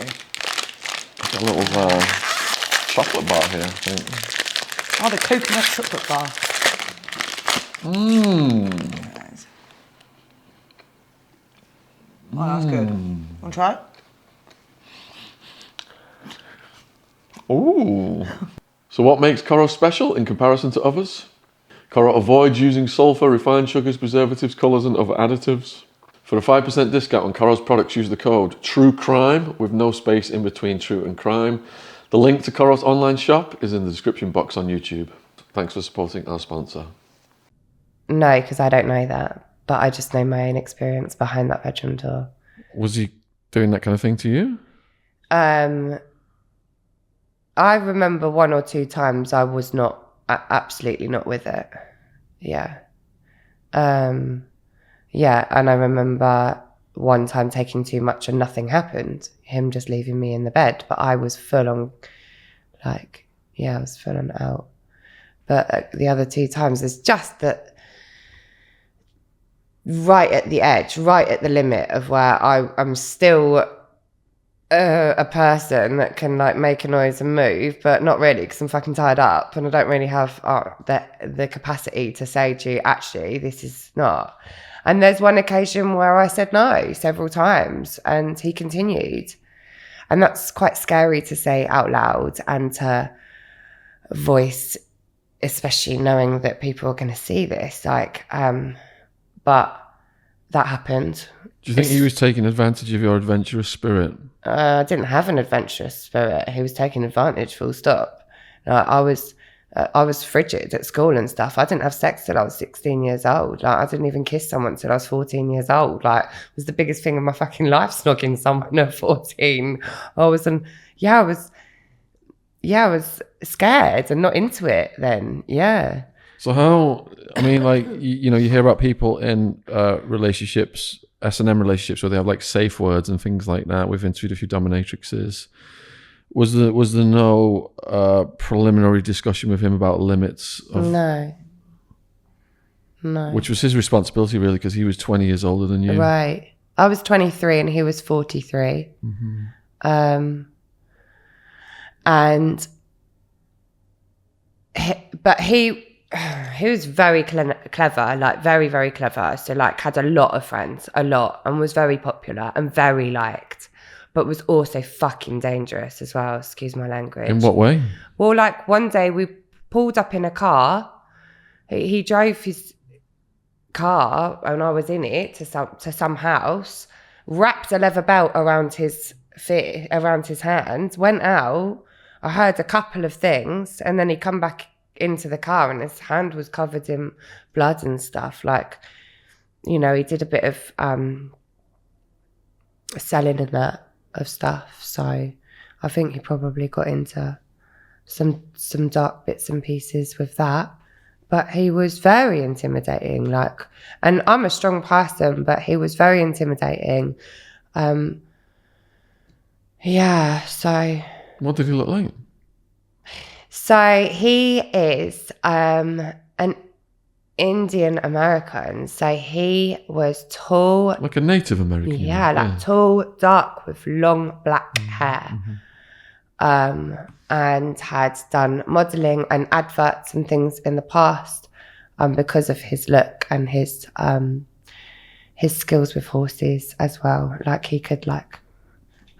got a little chocolate bar here, I think. Oh, the coconut chocolate bar. Mmm. Oh, that's good. Want to try it? Ooh. So what makes Coro special in comparison to others? Coro avoids using sulfur, refined sugars, preservatives, colours and other additives. For a 5% discount on Coro's products, use the code TRUECRIME with no space in between true and crime. The link to Coro's online shop is in the description box on YouTube. Thanks for supporting our sponsor. No, because I don't know that. But I just know my own experience behind that bedroom door. Was he doing that kind of thing to you? I remember 1 or 2 times I was absolutely not with it. Yeah. Yeah, and I remember one time taking too much and nothing happened. Him just leaving me in the bed, but I was full on, I was full on out. But the other 2 times, it's just that right at the edge, right at the limit of where I'm still a person that can make a noise and move, but not really because I'm fucking tied up and I don't really have the capacity to say to you, actually, this is not. And there's one occasion where I said no several times and he continued. And that's quite scary to say out loud and to voice, especially knowing that people are going to see this. But that happened. Do you think he was taking advantage of your adventurous spirit? I didn't have an adventurous spirit. He was taking advantage, full stop. I was frigid at school and stuff. I didn't have sex till I was 16 years old. I didn't even kiss someone till I was 14 years old. It was the biggest thing in my fucking life, snogging someone at 14. I was scared and not into it then. Yeah. So how, you hear about people in relationships, S&M relationships, where they have safe words and things like that. We've interviewed a few dominatrixes. Was there no preliminary discussion with him about limits? No. Which was his responsibility, really, because he was 20 years older than you. Right. I was 23 and he was 43. Mm-hmm. But he was very clever, very, very clever. So had a lot of friends, and was very popular and very liked, but was also fucking dangerous as well. Excuse my language. In what way? Well, one day we pulled up in a car. He drove his car and I was in it to some house, wrapped a leather belt around his hand, went out. I heard a couple of things and then he come back into the car and his hand was covered in blood and stuff. He did a bit of selling and that of stuff. So I think he probably got into some dark bits and pieces with that. But he was very intimidating. And I'm a strong person, but he was very intimidating. Yeah, so... What did he look like? So he is an Indian American. So he was tall. Like a Native American? Yeah, tall, dark, with long black hair. And had done modelling and adverts and things in the past because of his look and his skills with horses as well. He could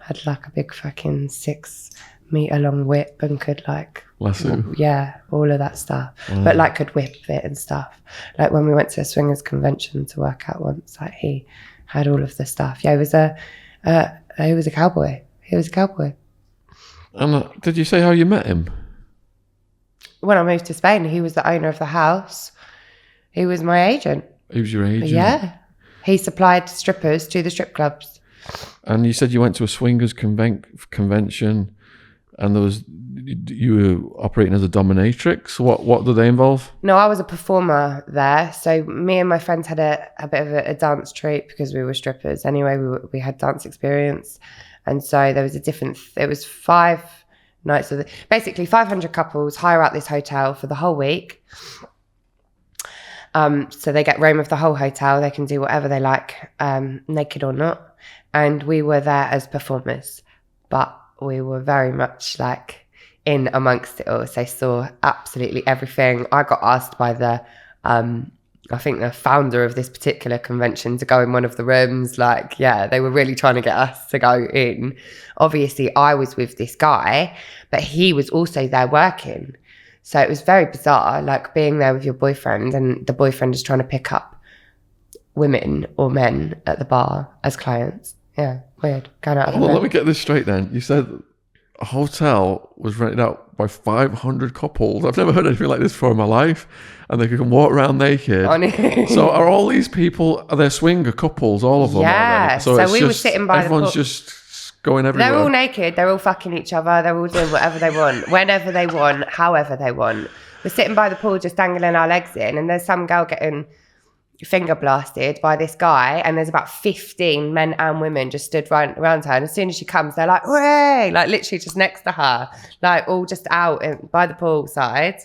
had like a big fucking 6-meter long whip and could like Lasso. Yeah, all of that stuff. But like could whip it and stuff. Like when we went to a swingers convention to work out once, like he had all of the stuff. Yeah, he was a cowboy. He was a cowboy. And did you say how you met him? When I moved to Spain, he was the owner of the house. He was my agent. He was your agent? Yeah. He supplied strippers to the strip clubs. And you said you went to a swingers convention and you were operating as a dominatrix. What do they involve? No, I was a performer there. So me and my friends had a bit of a dance troupe because we were strippers. Anyway, we had dance experience. And so there was it was 5 nights of basically 500 couples hire out this hotel for the whole week. So they get room of the whole hotel. They can do whatever they like, naked or not. And we were there as performers, but we were very much like in amongst it all. So saw absolutely everything. I got asked by I think the founder of this particular convention to go in one of the rooms. Like, yeah, they were really trying to get us to go in. Obviously, I was with this guy, but he was also there working. So it was very bizarre, like being there with your boyfriend and the boyfriend is trying to pick up women or men at the bar as clients. Yeah, weird. Going out of the Let me get this straight then. You said a hotel was rented out by 500 couples. I've never heard anything like this before in my life. And they can walk around naked. So are all these people, are they swinger couples, all of them? Yeah. So we were sitting by the pool. Everyone's just going everywhere. They're all naked. They're all fucking each other. They're all doing whatever they want, whenever they want, however they want. We're sitting by the pool just dangling our legs in, and there's some girl getting finger blasted by this guy, and there's about 15 men and women just stood right around her, and as soon as she comes they're like, "Hooray!" like literally just next to her, like all just out by the pool side.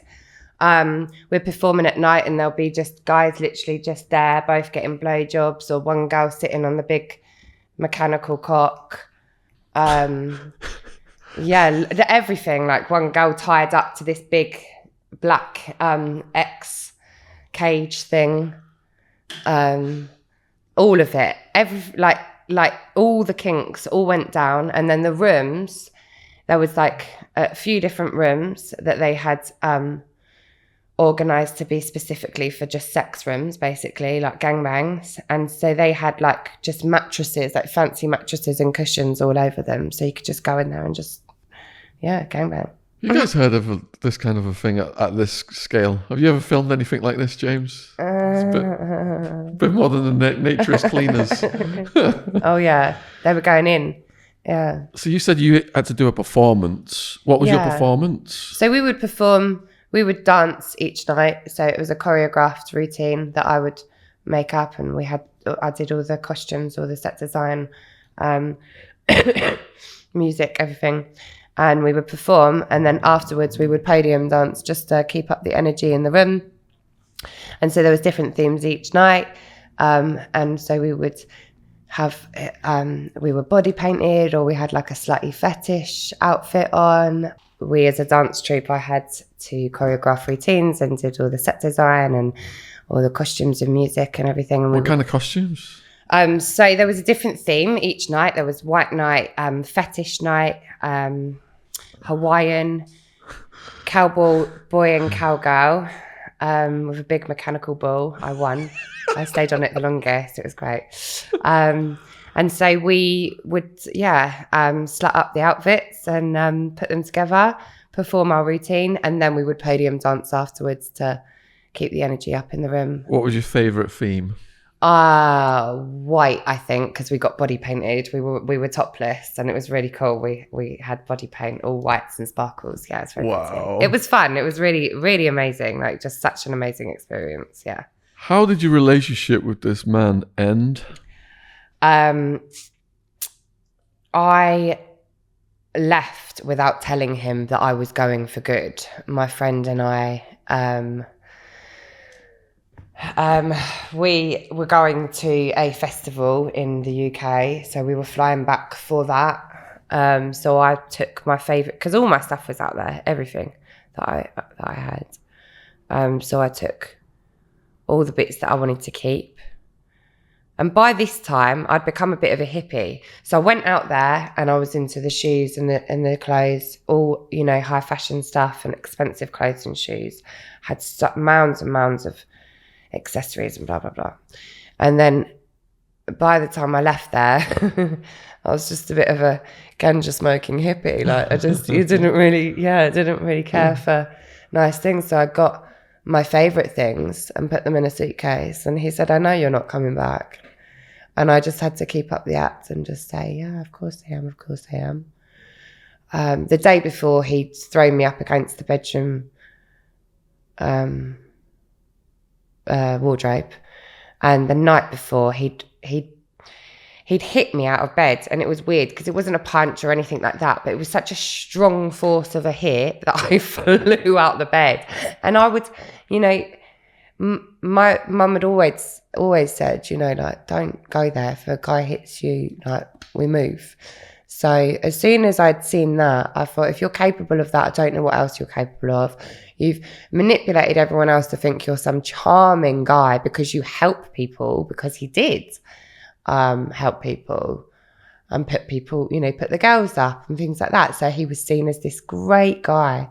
We're performing at night and there'll be just guys literally just there, both getting blowjobs, or one girl sitting on the big mechanical cock. Everything, like one girl tied up to this big black X cage thing. All of it, like all the kinks all went down. And then the rooms, there was like a few different rooms that they had organized to be specifically for just sex rooms, basically like gangbangs. And so they had like just mattresses, like fancy mattresses and cushions all over them, so you could just go in there and just gangbang. You guys heard of this kind of a thing at this scale? Have you ever filmed anything like this, James? It's a bit more than the naturist cleaners. Oh yeah, they were going in. Yeah. So you said you had to do a performance. What was your performance? So we would dance each night. So it was a choreographed routine that I would make up, and I did all the costumes, all the set design, music, everything. And we would perform, and then afterwards we would podium dance just to keep up the energy in the room. And so there was different themes each night. And so we would have, we were body painted, or we had like a slutty fetish outfit on. We as a dance troupe, I had to choreograph routines and did all the set design and all the costumes and music and everything. And what kind of costumes? So there was a different theme each night. There was white night, fetish night, Hawaiian, cowboy boy and cowgirl, with a big mechanical bull. I won. I stayed on it the longest. It was great. And so we would, slut up the outfits and put them together, perform our routine, and then we would podium dance afterwards to keep the energy up in the room. What was your favourite theme? White, I think, because we got body painted. We were topless, and it was really cool. We had body paint, all whites and sparkles. Yeah, it's very wow. It was fun. It was really, really amazing. Like just such an amazing experience. Yeah. How did your relationship with this man end? I left without telling him that I was going for good. My friend and I, we were going to a festival in the UK, so we were flying back for that. So I took my favourite, because all my stuff was out there, everything that I had. So I took all the bits that I wanted to keep, And by this time, I'd become a bit of a hippie. So I went out there and I was into the shoes and the clothes, all, you know, high fashion stuff and expensive clothes and shoes. Had mounds and mounds of accessories and blah, blah, blah. And then by the time I left there, I was just a bit of a ganja smoking hippie. Like I didn't really care for nice things. So I got my favorite things and put them in a suitcase. And he said, I know you're not coming back. And I just had to keep up the act and just say, yeah, of course I am. Of course I am. The day before, he'd thrown me up against the bedroom wardrobe. And the night before, he'd hit me out of bed, and it was weird because it wasn't a punch or anything like that, but it was such a strong force of a hit that I flew out the bed. And I would, you know, my mum had always said, you know, like, don't go there. If a guy hits you, like, we move. So as soon as I'd seen that, I thought, if you're capable of that, I don't know what else you're capable of. You've manipulated everyone else to think you're some charming guy because you help people, because he did help people and put people, you know, put the girls up and things like that. So he was seen as this great guy.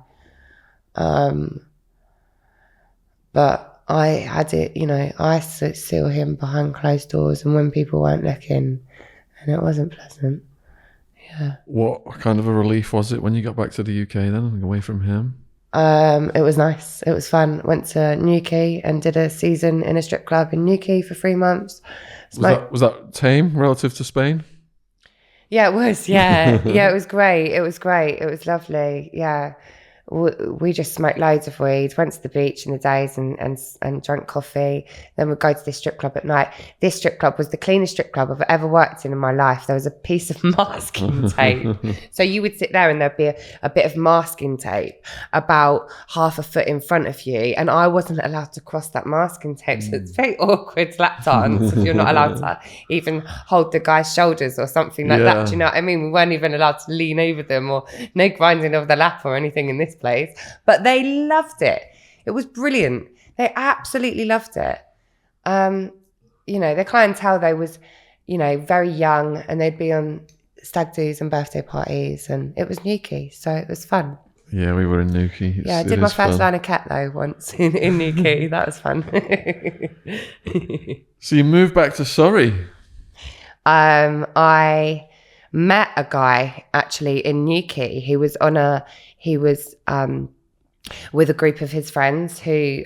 But I had it, you know, I saw him behind closed doors and when people weren't looking, and it wasn't pleasant. Yeah. What kind of a relief was it when you got back to the UK then and away from him? It was nice. It was fun. Went to Newquay and did a season in a strip club in Newquay for 3 months. Was that tame relative to Spain? Yeah, it was. Yeah. Yeah, it was great. It was great. It was lovely. Yeah. We just smoked loads of weed, went to the beach in the days and drank coffee. Then we'd go to this strip club at night. This strip club was the cleanest strip club I've ever worked in my life. There was a piece of masking tape. So you would sit there and there'd be a bit of masking tape about half a foot in front of you. And I wasn't allowed to cross that masking tape. So it's very awkward lap dance if you're not allowed to even hold the guy's shoulders or something like that. Do you know what I mean? We weren't even allowed to lean over them, or no grinding of the lap or anything in this place. But they loved it. It was brilliant. They absolutely loved it. You know, the clientele, they was, you know, very young, and they'd be on stag do's and birthday parties, and it was Newquay, so it was fun. Yeah, we were in Newquay. I did my first line of cat though once in Newquay. That was fun. So you moved back to Surrey? I met a guy actually in Newquay. He was with a group of his friends who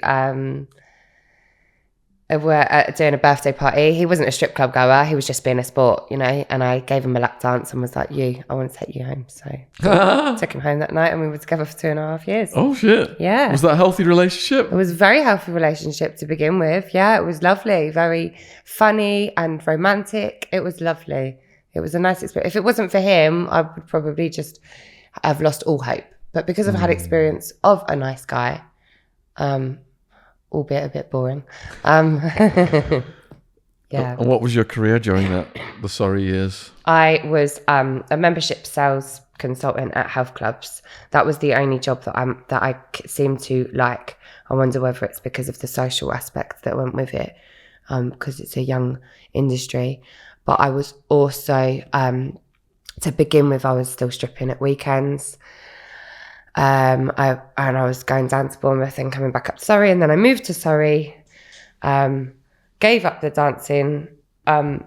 were doing a birthday party. He wasn't a strip club goer. He was just being a sport, you know, and I gave him a lap dance and was like, I want to take you home. So took him home that night, and we were together for 2.5 years. Oh, shit. Yeah. Was that a healthy relationship? It was a very healthy relationship to begin with. Yeah, it was lovely. Very funny and romantic. It was lovely. It was a nice experience. If it wasn't for him, I would probably just have lost all hope. But because I've had experience of a nice guy, albeit a bit boring. Yeah. And what was your career during the Surrey years? I was a membership sales consultant at health clubs. That was the only job that I seemed to like. I wonder whether it's because of the social aspect that went with it, because it's a young industry. But I was also, to begin with, I was still stripping at weekends. I was going down to Bournemouth and coming back up to Surrey, and then I moved to Surrey, gave up the dancing, and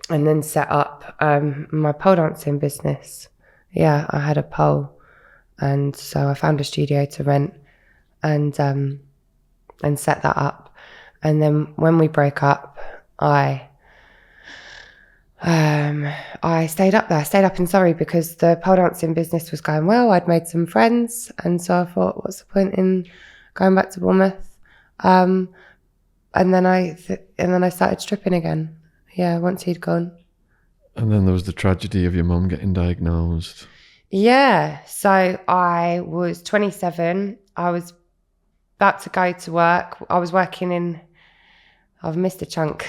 then set up my pole dancing business. Yeah, I had a pole, and so I found a studio to rent and set that up. And then when we broke up, I stayed up there. I stayed up in Surrey because the pole dancing business was going well. I'd made some friends, and so I thought, what's the point in going back to Bournemouth? And then I started stripping again. Yeah, once he'd gone. And then there was the tragedy of your mum getting diagnosed. Yeah, so I was 27. I was about to go to work. I was working in. I've missed a chunk.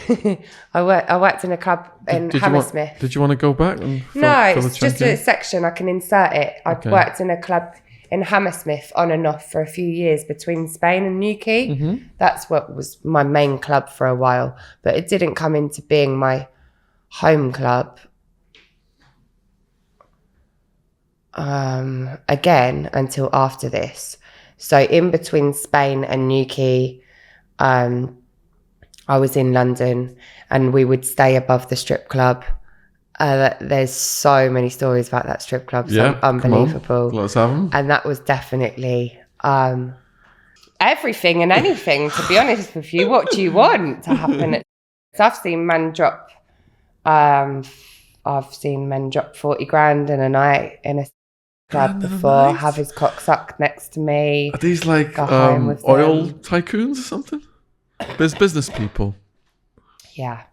I worked in a club in Hammersmith. Did you want to go back? No, it's just a section. I can insert it. I worked in a club in Hammersmith on and off for a few years between Spain and Newquay. That's what was my main club for a while, but it didn't come into being my home club again until after this. So in between Spain and Newquay, I was in London and we would stay above the strip club. There's so many stories about that strip club. So unbelievable. Let's have them. And that was definitely everything and anything, to be honest with you. What do you want to happen? So I've seen men drop 40 grand in a night in a club before, have his cock sucked next to me. Are these like oil tycoons or something? There's business people. Yeah,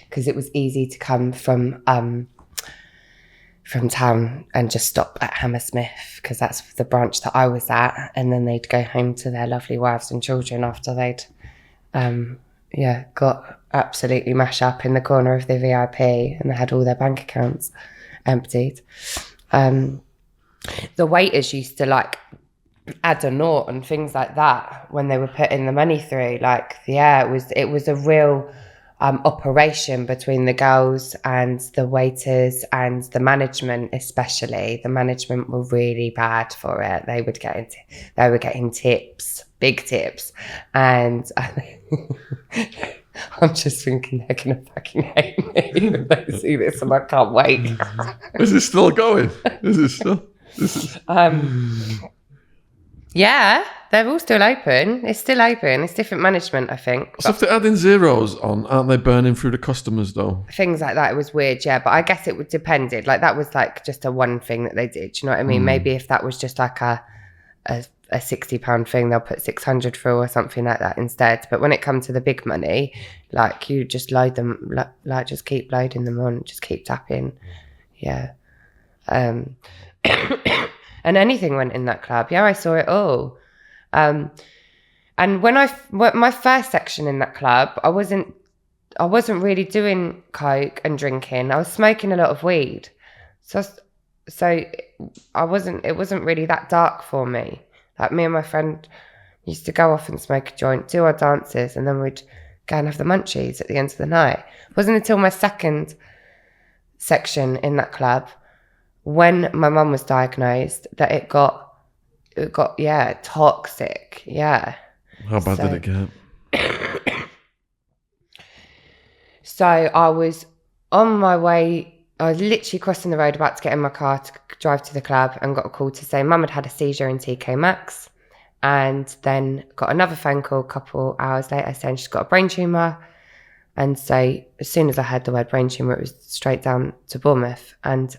because it was easy to come from town and just stop at Hammersmith, because that's the branch that I was at, and then they'd go home to their lovely wives and children after they'd got absolutely mashed up in the corner of the VIP and they had all their bank accounts emptied. The waiters used to like add a nought and things like that when they were putting the money through. It was a real operation between the girls and the waiters and the management, especially. The management were really bad for it. They were getting tips, big tips, and I'm just thinking they're gonna fucking hate me when they see this, and I can't wait. Is it still going? Yeah, they're all still open. It's still open. It's different management, I think. So if they're adding zeros on, aren't they burning through the customers though? Things like that, it was weird, yeah. But I guess it would depended. Like that was like just a one thing that they did. Do you know what I mean? Maybe if that was just like a £60 thing, they'll put 600 through or something like that instead. But when it comes to the big money, like you just load them, like just keep loading them on, just keep tapping. Yeah. And anything went in that club. Yeah, I saw it all. And when my first section in that club, I wasn't really doing coke and drinking. I was smoking a lot of weed. So it wasn't really that dark for me. Like me and my friend used to go off and smoke a joint, do our dances, and then we'd go and have the munchies at the end of the night. It wasn't until my second section in that club, when my mum was diagnosed, that it got toxic. Yeah. How bad did it get? So I was on my way. I was literally crossing the road, about to get in my car to drive to the club, and got a call to say mum had a seizure in TK Maxx, and then got another phone call a couple hours later saying she's got a brain tumour. And so as soon as I heard the word brain tumour, it was straight down to Bournemouth. And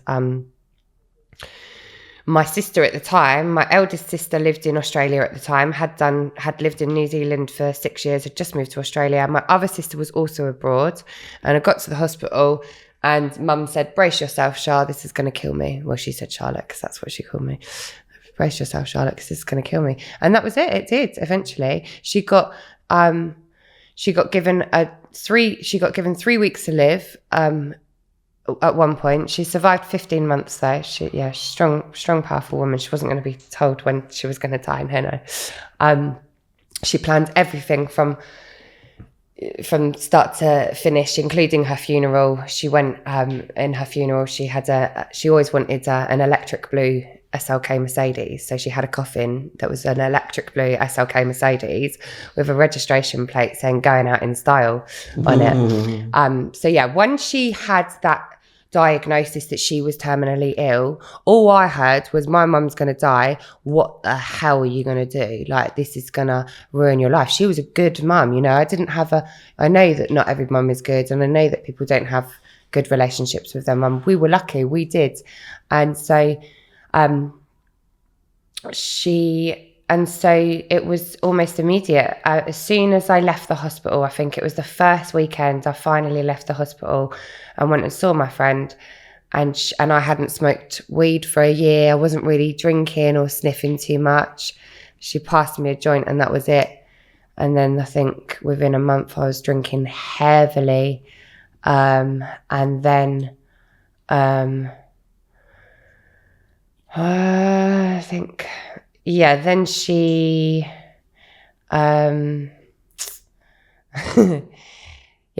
my sister at the time, my eldest sister, lived in Australia at the time, had lived in New Zealand for 6 years, had just moved to Australia. My other sister was also abroad, and I got to the hospital and mum said, brace yourself, Char, this is going to kill me. Well, she said Charlotte, because that's what she called me. Brace yourself, Charlotte, because this is going to kill me. And that was it. It did, eventually. She got given 3 weeks to live. At one point, she survived 15 months though. She's strong, powerful woman. She wasn't going to be told when she was going to die. No. She planned everything from start to finish, including her funeral. She went in her funeral. She always wanted an electric blue SLK Mercedes. So she had a coffin that was an electric blue SLK Mercedes with a registration plate saying "Going Out in Style" on it. So yeah, once she had that diagnosis that she was terminally ill, all I heard was, my mum's going to die. What the hell are you going to do? Like, this is going to ruin your life. She was a good mum, you know. I know that not every mum is good, and I know that people don't have good relationships with their mum. We were lucky, we did. And so it was almost immediate. As soon as I left the hospital, I think it was the first weekend, I finally left the hospital and went and saw my friend. And I hadn't smoked weed for a year. I wasn't really drinking or sniffing too much. She passed me a joint and that was it. And then I think within a month I was drinking heavily. And then I think yeah, then she, yeah,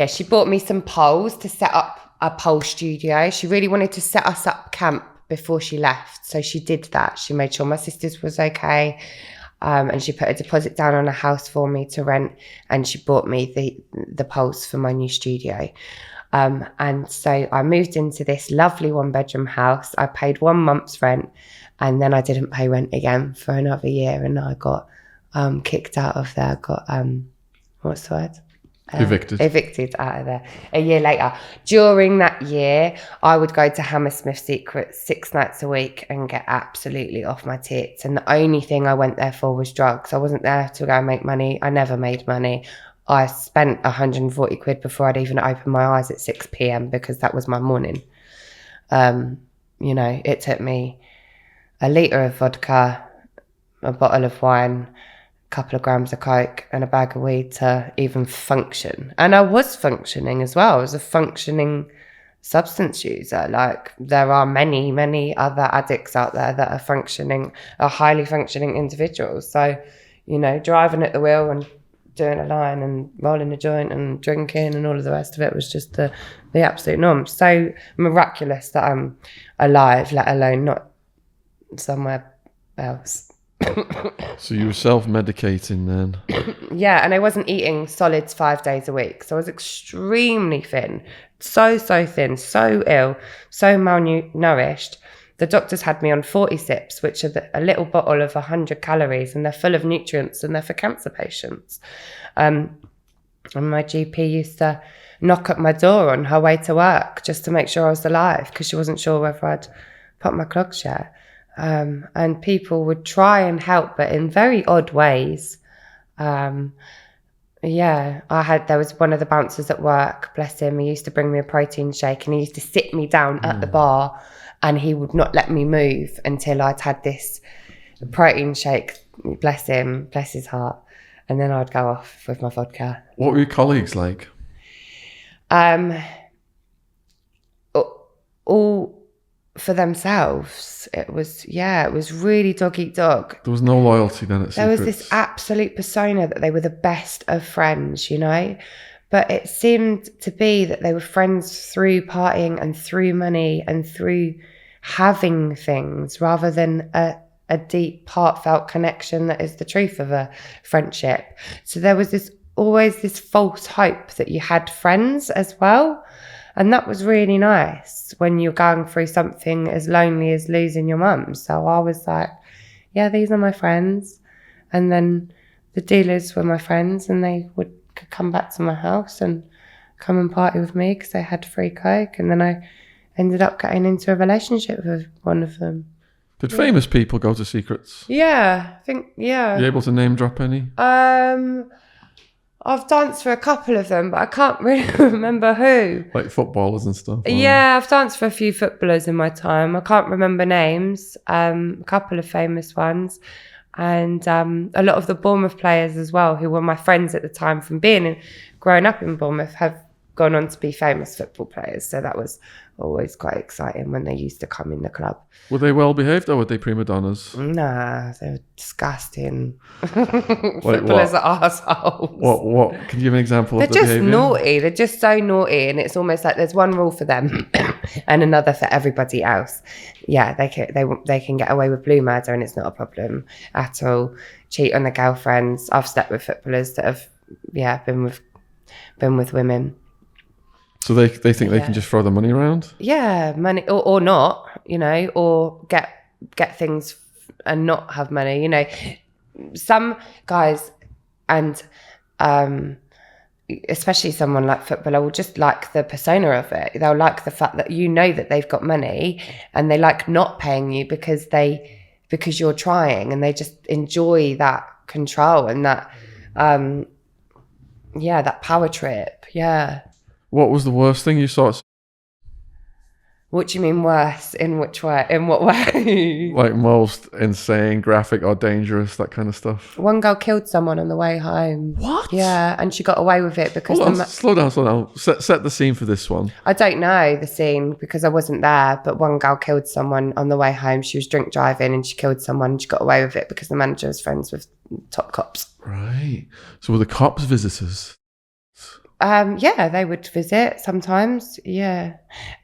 she bought me some poles to set up a pole studio. She really wanted to set us up camp before she left. So she did that. She made sure my sisters was okay. And she put a deposit down on a house for me to rent. And she bought me the poles for my new studio. And so I moved into this lovely 1-bedroom house. I paid 1 month's rent, and then I didn't pay rent again for another year. And I got kicked out of there. Got, what's the word? Evicted out of there a year later. During that year, I would go to Hammersmith Secret 6 nights a week and get absolutely off my tits. And the only thing I went there for was drugs. I wasn't there to go and make money. I never made money. I spent 140 quid before I'd even opened my eyes at 6 p.m. because that was my morning. It took me a litre of vodka, a bottle of wine, couple of grams of coke and a bag of weed to even function. And I was functioning as well. I was a functioning substance user. Like, there are many, many other addicts out there that are highly functioning individuals. So, driving at the wheel and doing a line and rolling a joint and drinking and all of the rest of it was just the absolute norm. So miraculous that I'm alive, let alone not somewhere else. So you were self-medicating then? Yeah, and I wasn't eating solids 5 days a week. So I was extremely thin, so thin, so ill, so malnourished. The doctors had me on 40 sips, which are a little bottle of 100 calories, and they're full of nutrients, and they're for cancer patients. And my GP used to knock at my door on her way to work just to make sure I was alive, because she wasn't sure whether I'd put my clogs yet. And people would try and help, but in very odd ways. There was one of the bouncers at work, bless him, he used to bring me a protein shake, and he used to sit me down at the bar, and he would not let me move until I'd had this protein shake, bless him, bless his heart. And then I'd go off with my vodka. What were your colleagues like? All for themselves. It was really dog eat dog. There was no loyalty then at Secrets. There was this absolute persona that they were the best of friends, But it seemed to be that they were friends through partying and through money and through having things, rather than a deep, heartfelt connection that is the truth of a friendship. So there was always this false hope that you had friends as well. And that was really nice when you're going through something as lonely as losing your mum. So I was like, yeah, these are my friends. And then the dealers were my friends, and they could come back to my house and come and party with me because they had free coke. And then I ended up getting into a relationship with one of them. Did famous people go to Secrets? Yeah, I think, yeah. Are you able to name drop any? I've danced for a couple of them, but I can't really remember who. Like footballers and stuff? Or... Yeah, I've danced for a few footballers in my time. I can't remember names. A couple of famous ones. And a lot of the Bournemouth players as well, who were my friends at the time from growing up in Bournemouth, have gone on to be famous football players. So that was always quite exciting when they used to come in the club. Were they well behaved, or were they prima donnas? Nah, they were disgusting. Like footballers are assholes. What? Can you give an example of the behaviour? They're just naughty. They're just so naughty, and it's almost like there's one rule for them and another for everybody else. Yeah, they can get away with blue murder, and it's not a problem at all. Cheat on their girlfriends. I've slept with footballers that have been with women. So they think they can just throw the money around? Yeah, money or not, or get things and not have money. Some guys, and especially someone like footballer, will just like the persona of it. They'll like the fact that that they've got money, and they like not paying you because you're trying, and they just enjoy that control and that that power trip. Yeah. What was the worst thing you saw? What do you mean worse? In which way? In what way? Like most insane, graphic, or dangerous, that kind of stuff. One girl killed someone on the way home. What? Yeah, and she got away with it because Hold on, slow down. Set the scene for this one. I don't know the scene because I wasn't there, but one girl killed someone on the way home. She was drink driving and she killed someone and she got away with it because the manager was friends with top cops. Right. So were the cops visitors? Yeah, they would visit sometimes. Yeah,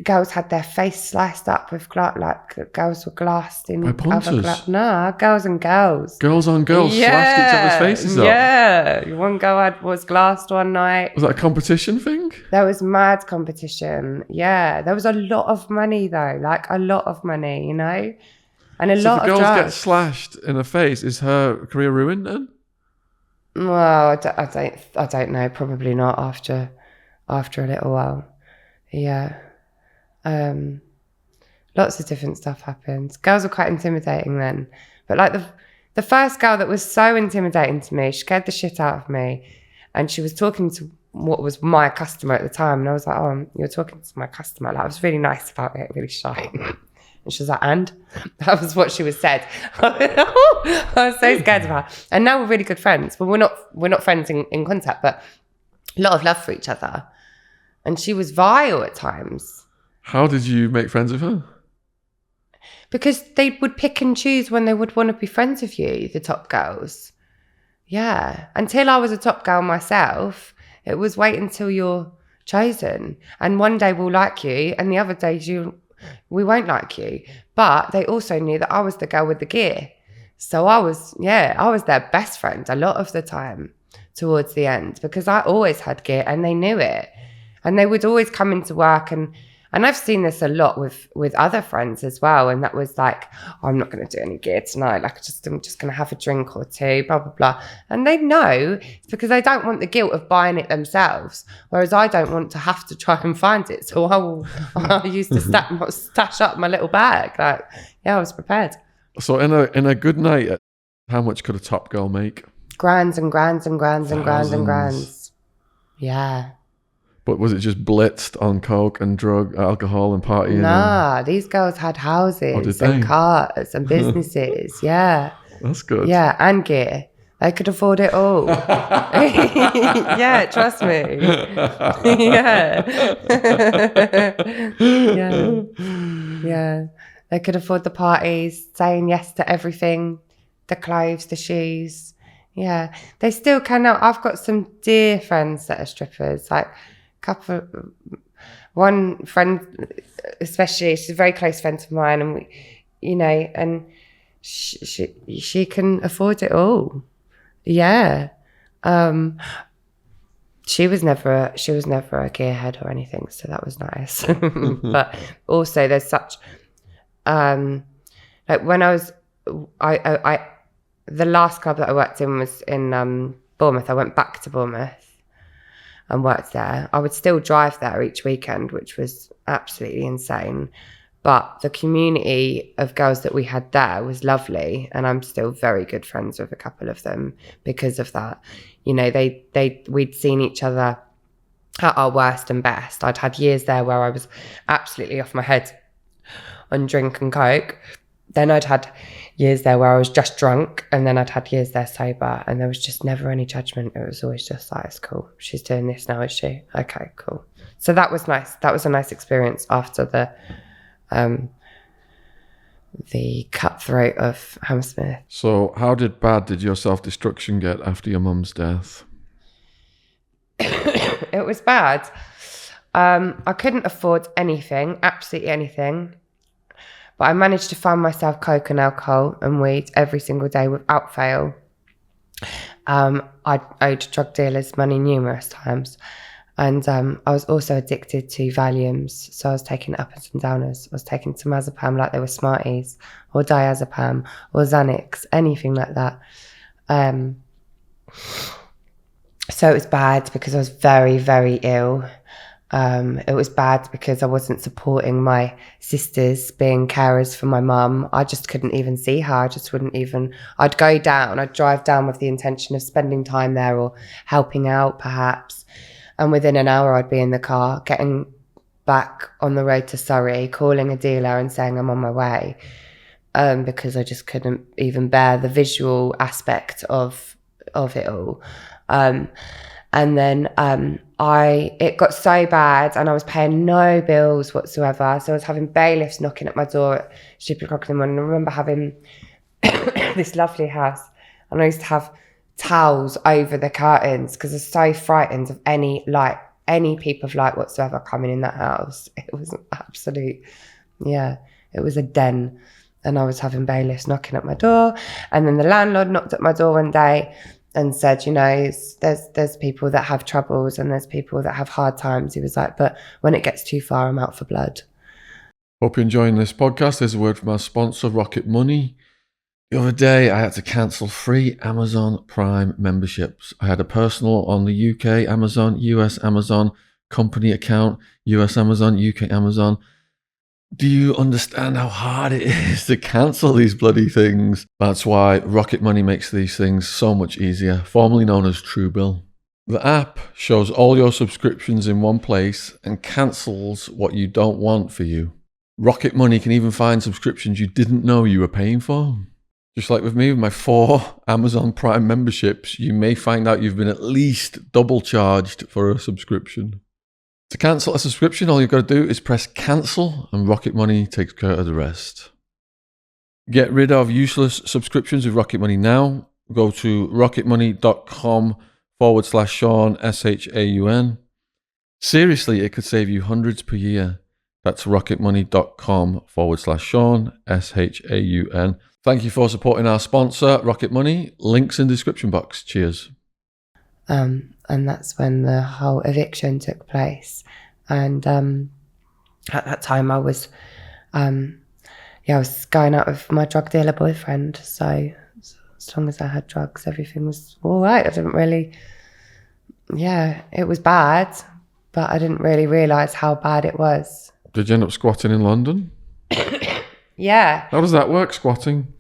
girls had their face sliced up with like girls were glassed in by punters. Nah, girls and girls. Girls on girls slashed each other's faces up. Yeah, one girl was glassed one night. Was that a competition thing? There was mad competition. Yeah, there was a lot of money though, like a lot of money, you know, and a lot of drugs. So if girls get slashed in the face, is her career ruined then? Well, I don't know. Probably not after a little while. Yeah. Lots of different stuff happens. Girls were quite intimidating then. But like the first girl that was so intimidating to me, she scared the shit out of me. And she was talking to what was my customer at the time. And I was like, oh, you're talking to my customer. Like, I was really nice about it, really shy. And she was like, and? That was what she was said. I was so scared of her. And now we're really good friends. Well, we're not friends in contact, but a lot of love for each other. And she was vile at times. How did you make friends with her? Because they would pick and choose when they would want to be friends with you, the top girls. Yeah. Until I was a top girl myself, it was wait until you're chosen. And one day we'll like you, and the other days we won't like you. But they also knew that I was the girl with the gear. So I was their best friend a lot of the time towards the end because I always had gear and they knew it. And they would always come into work and I've seen this a lot with other friends as well. And that was like, oh, I'm not going to do any gear tonight. Like, I'm just going to have a drink or two, blah, blah, blah. And they know it's because they don't want the guilt of buying it themselves. Whereas I don't want to have to try and find it. So I used to stash up my little bag. Like, yeah, I was prepared. So in a good night, how much could a top girl make? Grands and grands and grands and grands and grands. Yeah. But was it just blitzed on coke and alcohol and partying? Nah, these girls had houses and cars and businesses. Yeah. That's good. Yeah, and gear. They could afford it all. Yeah, trust me. Yeah. Yeah. Yeah. They could afford the parties, saying yes to everything, the clothes, the shoes. Yeah. They still can now. I've got some dear friends that are strippers, like one friend especially, she's a very close friend of mine, and and she can afford it all. Yeah. She was never a gearhead or anything, so that was nice. But also there's such like when I was the last club that I worked in was in Bournemouth. I went back to Bournemouth and worked there. I would still drive there each weekend, which was absolutely insane. But the community of girls that we had there was lovely, and I'm still very good friends with a couple of them because of that. We'd seen each other at our worst and best. I'd had years there where I was absolutely off my head on drink and coke. Then I'd had years there where I was just drunk, and then I'd had years there sober, and there was just never any judgment. It was always just like, it's cool. She's doing this now, is she? Okay, cool. So that was nice. That was a nice experience after the cutthroat of Hammersmith. So how bad did your self-destruction get after your mum's death? It was bad. I couldn't afford anything, absolutely anything. But I managed to find myself coke and alcohol and weed every single day without fail. I owed drug dealers money numerous times. And I was also addicted to Valiums. So I was taking uppers and downers. I was taking temazepam like they were Smarties, or diazepam, or Xanax, anything like that. So it was bad because I was very, very ill. It was bad because I wasn't supporting my sisters being carers for my mum. I just couldn't even see her. I'd go down, I'd drive down with the intention of spending time there or helping out perhaps. And within an hour I'd be in the car getting back on the road to Surrey, calling a dealer and saying I'm on my way, because I just couldn't even bear the visual aspect of it all. And then it got so bad and I was paying no bills whatsoever. So I was having bailiffs knocking at my door at stupid o'clock in the morning. I remember having this lovely house, and I used to have towels over the curtains because I was so frightened of any peep of light whatsoever coming in that house. It was an absolute, it was a den. And I was having bailiffs knocking at my door. And then the landlord knocked at my door one day and said, there's people that have troubles and there's people that have hard times. He was like, but when it gets too far, I'm out for blood. Hope you're enjoying this podcast. There's a word from our sponsor, Rocket Money. The other day, I had to cancel 3 Amazon Prime memberships. I had a personal on the UK Amazon, US Amazon, company account, US Amazon, UK Amazon. Do you understand how hard it is to cancel these bloody things? That's why Rocket Money makes these things so much easier, formerly known as Truebill. The app shows all your subscriptions in one place and cancels what you don't want for you. Rocket Money can even find subscriptions you didn't know you were paying for. Just like with me, with my 4 Amazon Prime memberships, you may find out you've been at least double charged for a subscription. To cancel a subscription, all you've got to do is press cancel and Rocket Money takes care of the rest. Get rid of useless subscriptions with Rocket Money now. Go to rocketmoney.com/Sean, SHAUN. Seriously, it could save you hundreds per year. That's rocketmoney.com/Sean, SHAUN. Thank you for supporting our sponsor, Rocket Money. Links in the description box. Cheers. And that's when the whole eviction took place. And at that time I was going out with my drug dealer boyfriend. So as long as I had drugs, everything was all right. I didn't really, it was bad, but I didn't really realise how bad it was. Did you end up squatting in London? Yeah. How does that work, squatting?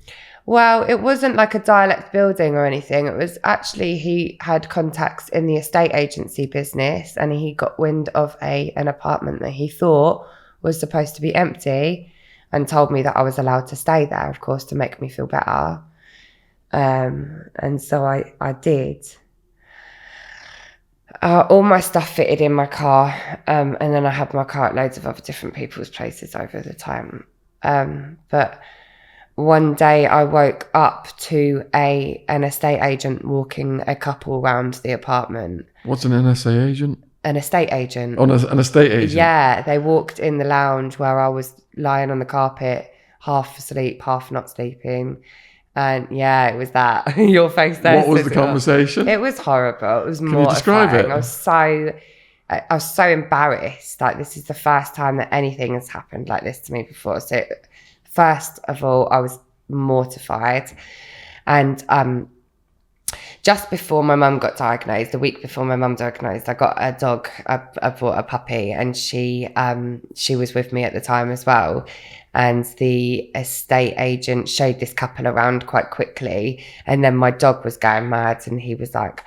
Well, it wasn't like a dialect building or anything. It was actually, he had contacts in the estate agency business and he got wind of an apartment that he thought was supposed to be empty and told me that I was allowed to stay there, of course, to make me feel better. And so I did. All my stuff fitted in my car, and then I had my car at loads of other different people's places over the time. But one day I woke up to an estate agent walking a couple around the apartment. What's an NSA agent? An estate agent. Oh, an estate agent? Yeah, they walked in the lounge where I was lying on the carpet, half asleep, half not sleeping. And it was that. Your face there. What was the conversation? It was horrible. It was mortifying. Can you describe it? I was so embarrassed. Like, this is the first time that anything has happened like this to me before. So first of all, I was mortified. And just before my mum got diagnosed, the week before my mum diagnosed, I got a dog. I bought a puppy, and she was with me at the time as well. And the estate agent showed this couple around quite quickly. And then my dog was going mad, and he was like,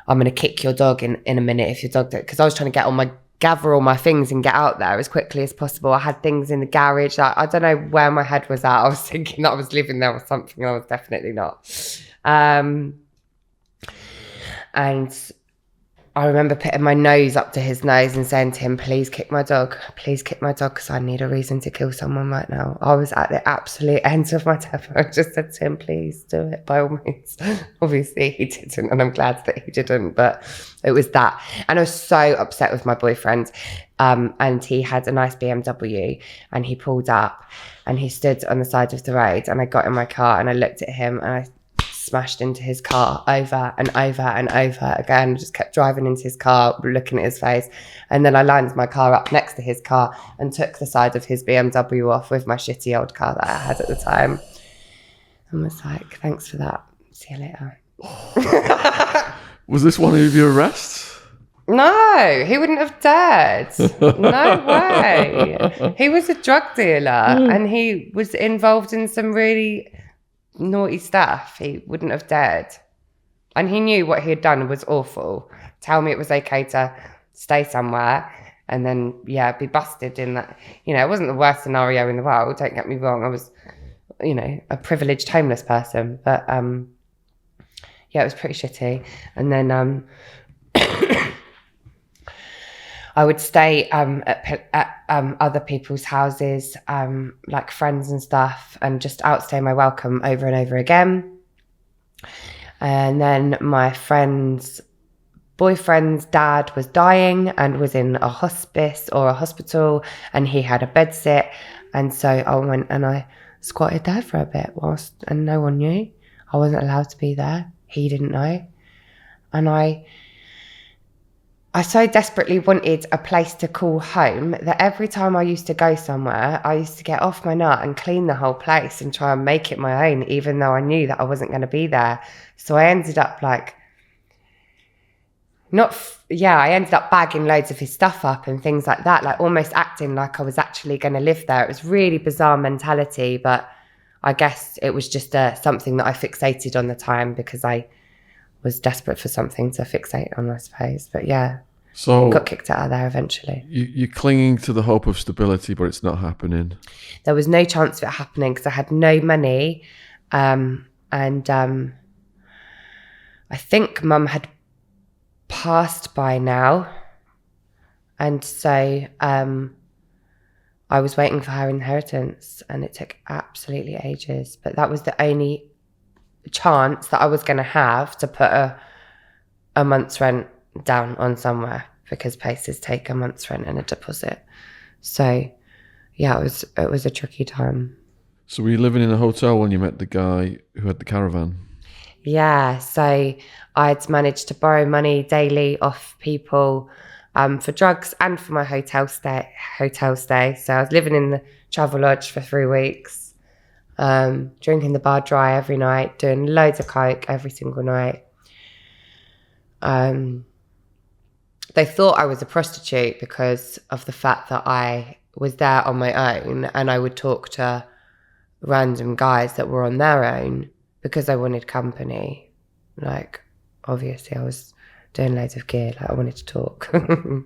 I'm going to kick your dog in a minute if your dog does. Because I was trying to gather all my things and get out there as quickly as possible. I had things in the garage. I don't know where my head was at. I was thinking that I was living there or something. I was definitely not. And I remember putting my nose up to his nose and saying to him, please kick my dog, because I need a reason to kill someone right now. I was at the absolute end of my tether. I just said to him, please do it by all means. Obviously he didn't, and I'm glad that he didn't, but it was that. And I was so upset with my boyfriend, and he had a nice BMW, and he pulled up and he stood on the side of the road, and I got in my car and I looked at him and I smashed into his car over and over and over again. Just kept driving into his car, looking at his face. And then I lined my car up next to his car and took the side of his BMW off with my shitty old car that I had at the time. And was like, thanks for that. See you later. Was this one of your arrests? No, he wouldn't have dared. No way. He was a drug dealer and he was involved in some really naughty stuff. He wouldn't have dared. And he knew what he had done was awful. Tell me it was okay to stay somewhere and then be busted in that. It wasn't the worst scenario in the world, don't get me wrong. I was a privileged homeless person, but it was pretty shitty. And then I would stay at other people's houses, like friends and stuff, and just outstay my welcome over and over again. And then my friend's boyfriend's dad was dying and was in a hospice or a hospital, and he had a bed sit. And so I went and I squatted there for a bit and no one knew. I wasn't allowed to be there. He didn't know. And I so desperately wanted a place to call home that every time I used to go somewhere, I used to get off my nut and clean the whole place and try and make it my own, even though I knew that I wasn't going to be there. So I ended up I ended up bagging loads of his stuff up and things like that, like almost acting like I was actually going to live there. It was really bizarre mentality, but I guess it was just something that I fixated on the time because I was desperate for something to fixate on, I suppose. But so got kicked out of there eventually. You're clinging to the hope of stability, but it's not happening. There was no chance of it happening because I had no money, and I think Mum had passed by now, and so I was waiting for her inheritance, and it took absolutely ages. But that was the only chance that I was going to have to put a month's rent down on somewhere, because places take a month's rent and a deposit. So it was a tricky time. So were you living in a hotel when you met the guy who had the caravan? So I'd managed to borrow money daily off people for drugs and for my hotel stay. So I was living in the travel lodge for 3 weeks, drinking the bar dry every night, doing loads of coke every single night. They thought I was a prostitute because of the fact that I was there on my own and I would talk to random guys that were on their own because I wanted company. Like, obviously I was doing loads of gear, like I wanted to talk.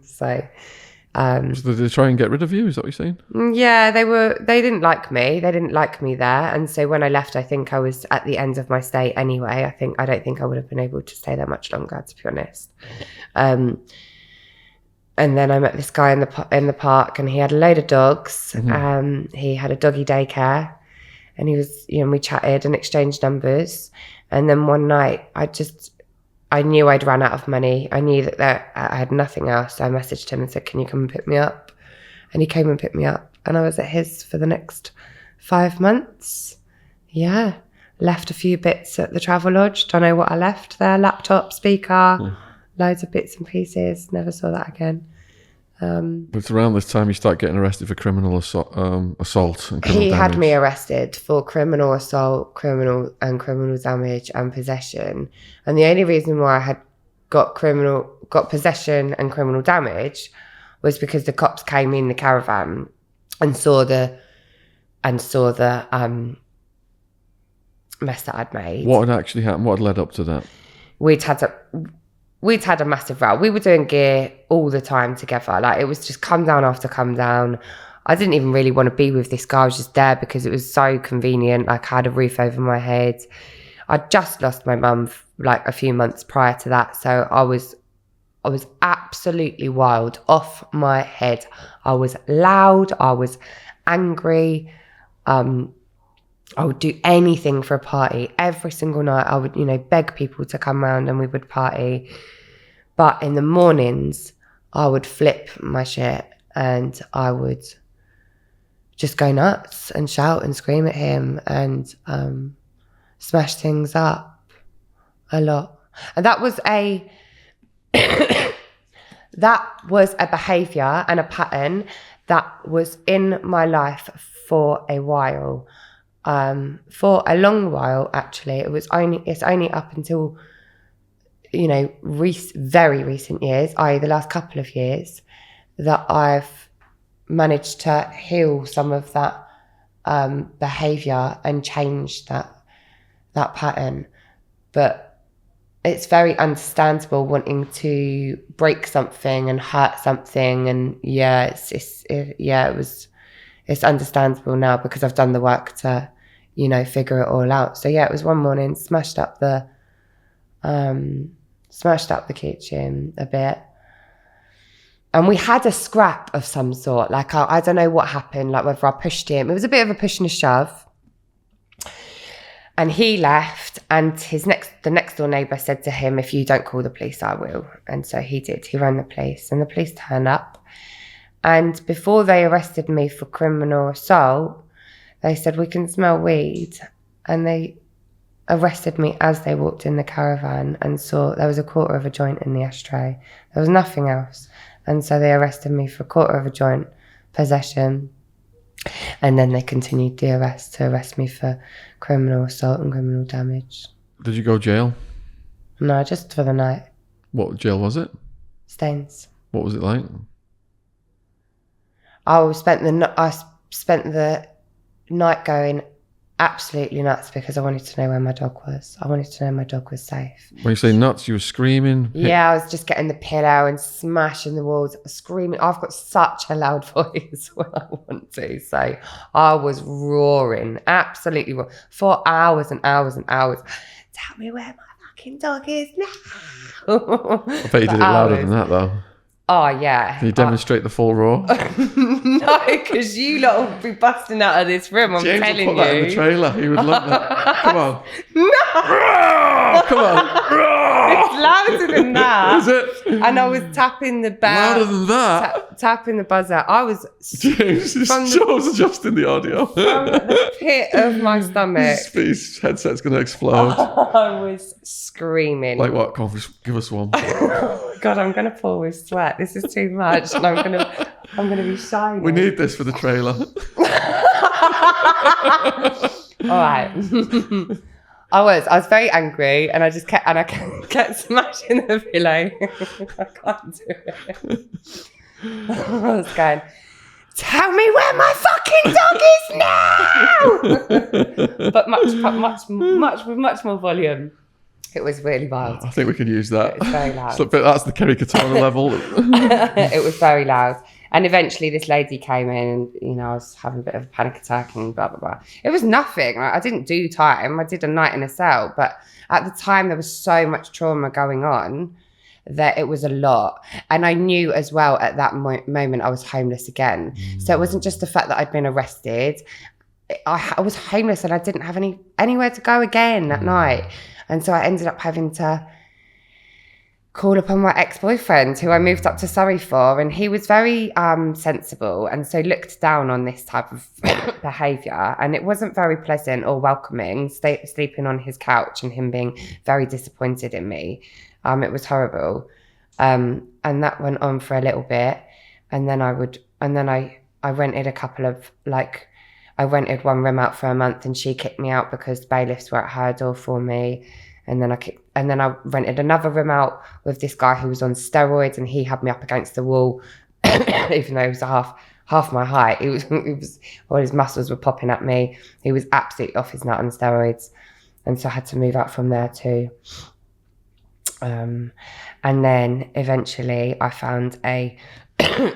So did they try and get rid of you? Is that what you're saying? Yeah, they didn't like me. They didn't like me there. And so when I left, I think I was at the end of my stay anyway. I don't think I would have been able to stay there much longer, to be honest. And then I met this guy in the park, and he had a load of dogs. Mm-hmm. He had a doggy daycare, and he was, we chatted and exchanged numbers. And then one night, I knew I'd run out of money. I knew that I had nothing else. So I messaged him and said, "Can you come and pick me up?" And he came and picked me up, and I was at his for the next 5 months. Yeah, left a few bits at the travel lodge. Don't know what I left there. Laptop, speaker, loads of bits and pieces. Never saw that again. But it's around this time you start getting arrested for criminal assault and criminal He damage. had me arrested for criminal assault, criminal damage and possession. And the only reason why I had got possession and criminal damage was because the cops came in the caravan and saw the mess that I'd made. What had actually happened? What had led up to that? We'd had a massive row. We were doing gear all the time together. Like, it was just come down after come down. I didn't even really want to be with this guy. I was just there because it was so convenient. Like, I had a roof over my head. I'd just lost my mum like a few months prior to that. So I was absolutely wild, off my head. I was loud. I was angry. I would do anything for a party. Every single night I would, beg people to come round and we would party. But in the mornings, I would flip my shit and I would just go nuts and shout and scream at him and smash things up a lot. And that was a behaviour and a pattern that was in my life for a while. For a long while, actually. It's only up until, very recent years, i.e. the last couple of years, that I've managed to heal some of that behaviour and change that pattern. But it's very understandable wanting to break something and hurt something, and it's understandable now because I've done the work to, figure it all out. So yeah, it was one morning, smashed up the kitchen a bit, and we had a scrap of some sort. Like I don't know what happened, like whether I pushed him. It was a bit of a push and a shove. And he left, and the next door neighbour said to him, if you don't call the police, I will. And so he did. He rang the police, and the police turned up. And before they arrested me for criminal assault, they said, we can smell weed. And they arrested me as they walked in the caravan and saw there was a quarter of a joint in the ashtray. There was nothing else. And so they arrested me for a quarter of a joint, possession. And then they continued the arrest to arrest me for criminal assault and criminal damage. Did you go jail? No, just for the night. What jail was it? Staines. What was it like? I spent the night going absolutely nuts because I wanted to know where my dog was. I wanted to know my dog was safe. When you say nuts, you were screaming? Yeah, I was just getting the pillow and smashing the walls, screaming. I've got such a loud voice when I want to. So I was roaring, absolutely roaring, for hours and hours and hours. Tell me where my fucking dog is now. I bet you did it louder than that, though. Oh, yeah. Can you demonstrate the full roar? No, because you lot will be busting out of this room, I'm James telling will put that in the trailer. He would love that. Come on. No! Come on. It's louder than that. Is it? And I was tapping the bell. Louder than that? Tapping the buzzer. I was... James, Joe's adjusting the audio. From the pit of my stomach. His headset's going to explode. I was screaming. Like what? Come on, give us one. God, I'm going to pour with sweat. This is too much. And I'm going to be shining. We need this for the trailer. All right. I was very angry, and I kept smashing the pillow. I can't do it. I was going, tell me where my fucking dog is now. But with much more volume. It was really wild. I think we could use that. It was very loud. So, but that's the Kerry Katona level. It was very loud. And eventually this lady came in and, I was having a bit of a panic attack and blah, blah, blah. It was nothing. I didn't do time. I did a night in a cell. But at the time, there was so much trauma going on that it was a lot. And I knew as well at that moment I was homeless again. So it wasn't just the fact that I'd been arrested. I was homeless and I didn't have anywhere to go again that night. And so I ended up having to call upon my ex-boyfriend, who I moved up to Surrey for, and he was very sensible and so looked down on this type of behaviour, and it wasn't very pleasant or welcoming, sleeping on his couch and him being very disappointed in me. It was horrible. And that went on for a little bit, and then I rented a couple of, I rented one room out for a month and she kicked me out because bailiffs were at her door for me. And then I rented another room out with this guy who was on steroids, and he had me up against the wall, even though he was half my height. He was all his muscles were popping at me. He was absolutely off his nut on steroids. And so I had to move out from there too. And then eventually I found a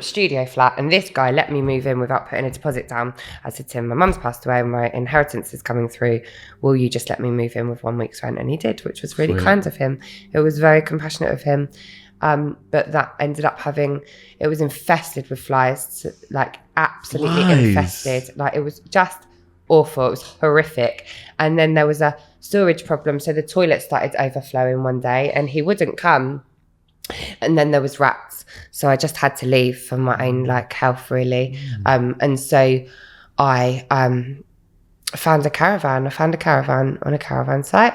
studio flat, and this guy let me move in without putting a deposit down. I said to him, my mum's passed away and my inheritance is coming through, will you just let me move in with 1 week's rent? And he did, which was really kind of him. It was very compassionate of him. But that ended up it was infested with flies, absolutely infested. It was just awful. It was horrific. And then there was a storage problem, so the toilet started overflowing one day and he wouldn't come. And then there was rats, so I just had to leave for my own health, really. And so I found a caravan. I found a caravan on a caravan site,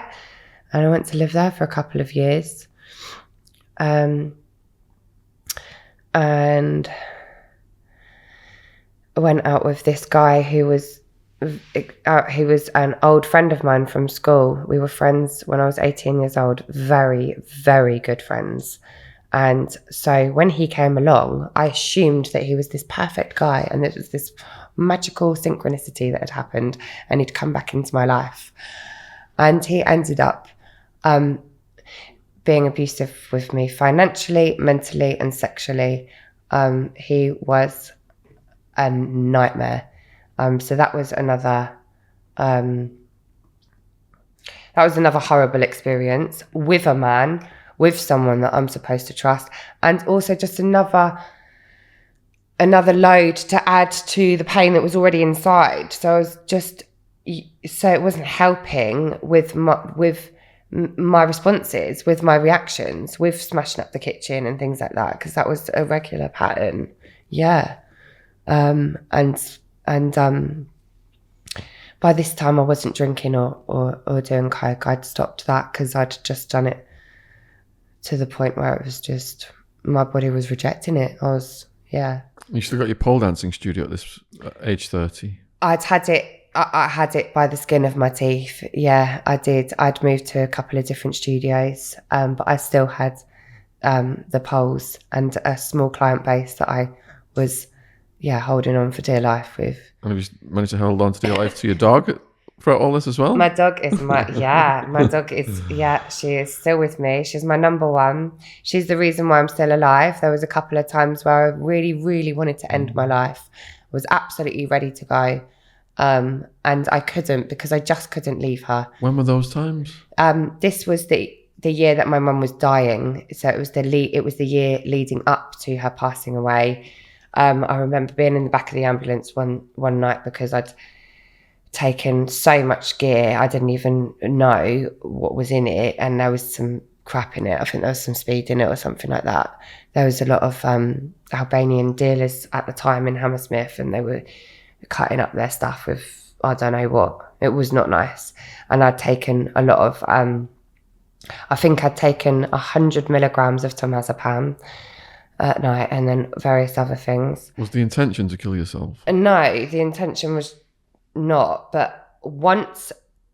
and I went to live there for a couple of years. And I went out with this guy who was an old friend of mine from school. We were friends when I was 18 years old, very, very good friends. And so when he came along, I assumed that he was this perfect guy and it was this magical synchronicity that had happened and he'd come back into my life. And he ended up being abusive with me financially, mentally, and sexually. He was a nightmare. So that was another horrible experience with a man, with someone that I'm supposed to trust, and also just another load to add to the pain that was already inside. So it wasn't helping with my responses, with my reactions, with smashing up the kitchen and things like that, because that was a regular pattern. Yeah. And by this time I wasn't drinking or doing coke. I'd stopped that because I'd just done it to the point where it was just, my body was rejecting it. You still got your pole dancing studio at this age 30? I had it by the skin of my teeth. Yeah, I did. I'd moved to a couple of different studios, but I still had the poles and a small client base that I was, holding on for dear life with. And have you managed to hold on to dear life to your dog throughout all this as well? My dog is she is still with me. She's my number one. She's the reason why I'm still alive. There was a couple of times where I really, really wanted to end my life. I was absolutely ready to go. And I couldn't, because I just couldn't leave her. When were those times? This was the year that my mum was dying. So it was the year leading up to her passing away. I remember being in the back of the ambulance one night because I'd taken so much gear I didn't even know what was in it, and there was some crap in it. I think there was some speed in it or something like that. There was a lot of Albanian dealers at the time in Hammersmith, and they were cutting up their stuff with I don't know what. It was not nice. And I'd taken a lot of I think I'd taken 100 milligrams of tomazepam at night, and then various other things. Was the intention to kill yourself? No, the intention was not. But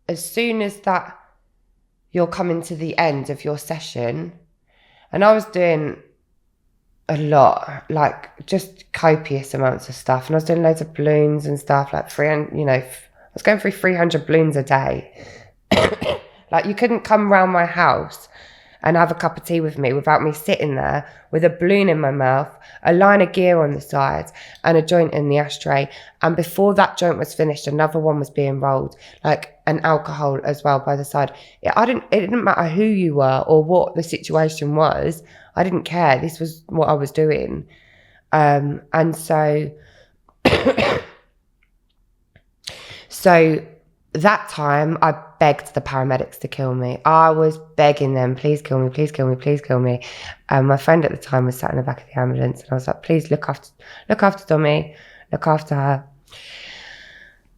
as soon as that, you're coming to the end of your session, and I was doing a lot, just copious amounts of stuff, and I was doing loads of balloons and stuff, like 300, I was going through 300 balloons a day. Like, you couldn't come round my house and have a cup of tea with me without me sitting there with a balloon in my mouth, a line of gear on the sides, and a joint in the ashtray. And before that joint was finished, another one was being rolled, like an alcohol as well by the side. It didn't matter who you were or what the situation was. I didn't care. This was what I was doing. And so that time I begged the paramedics to kill me. I was begging them, please kill me, please kill me, please kill me. And my friend at the time was sat in the back of the ambulance, and I was like, please look after Tommy, look after her.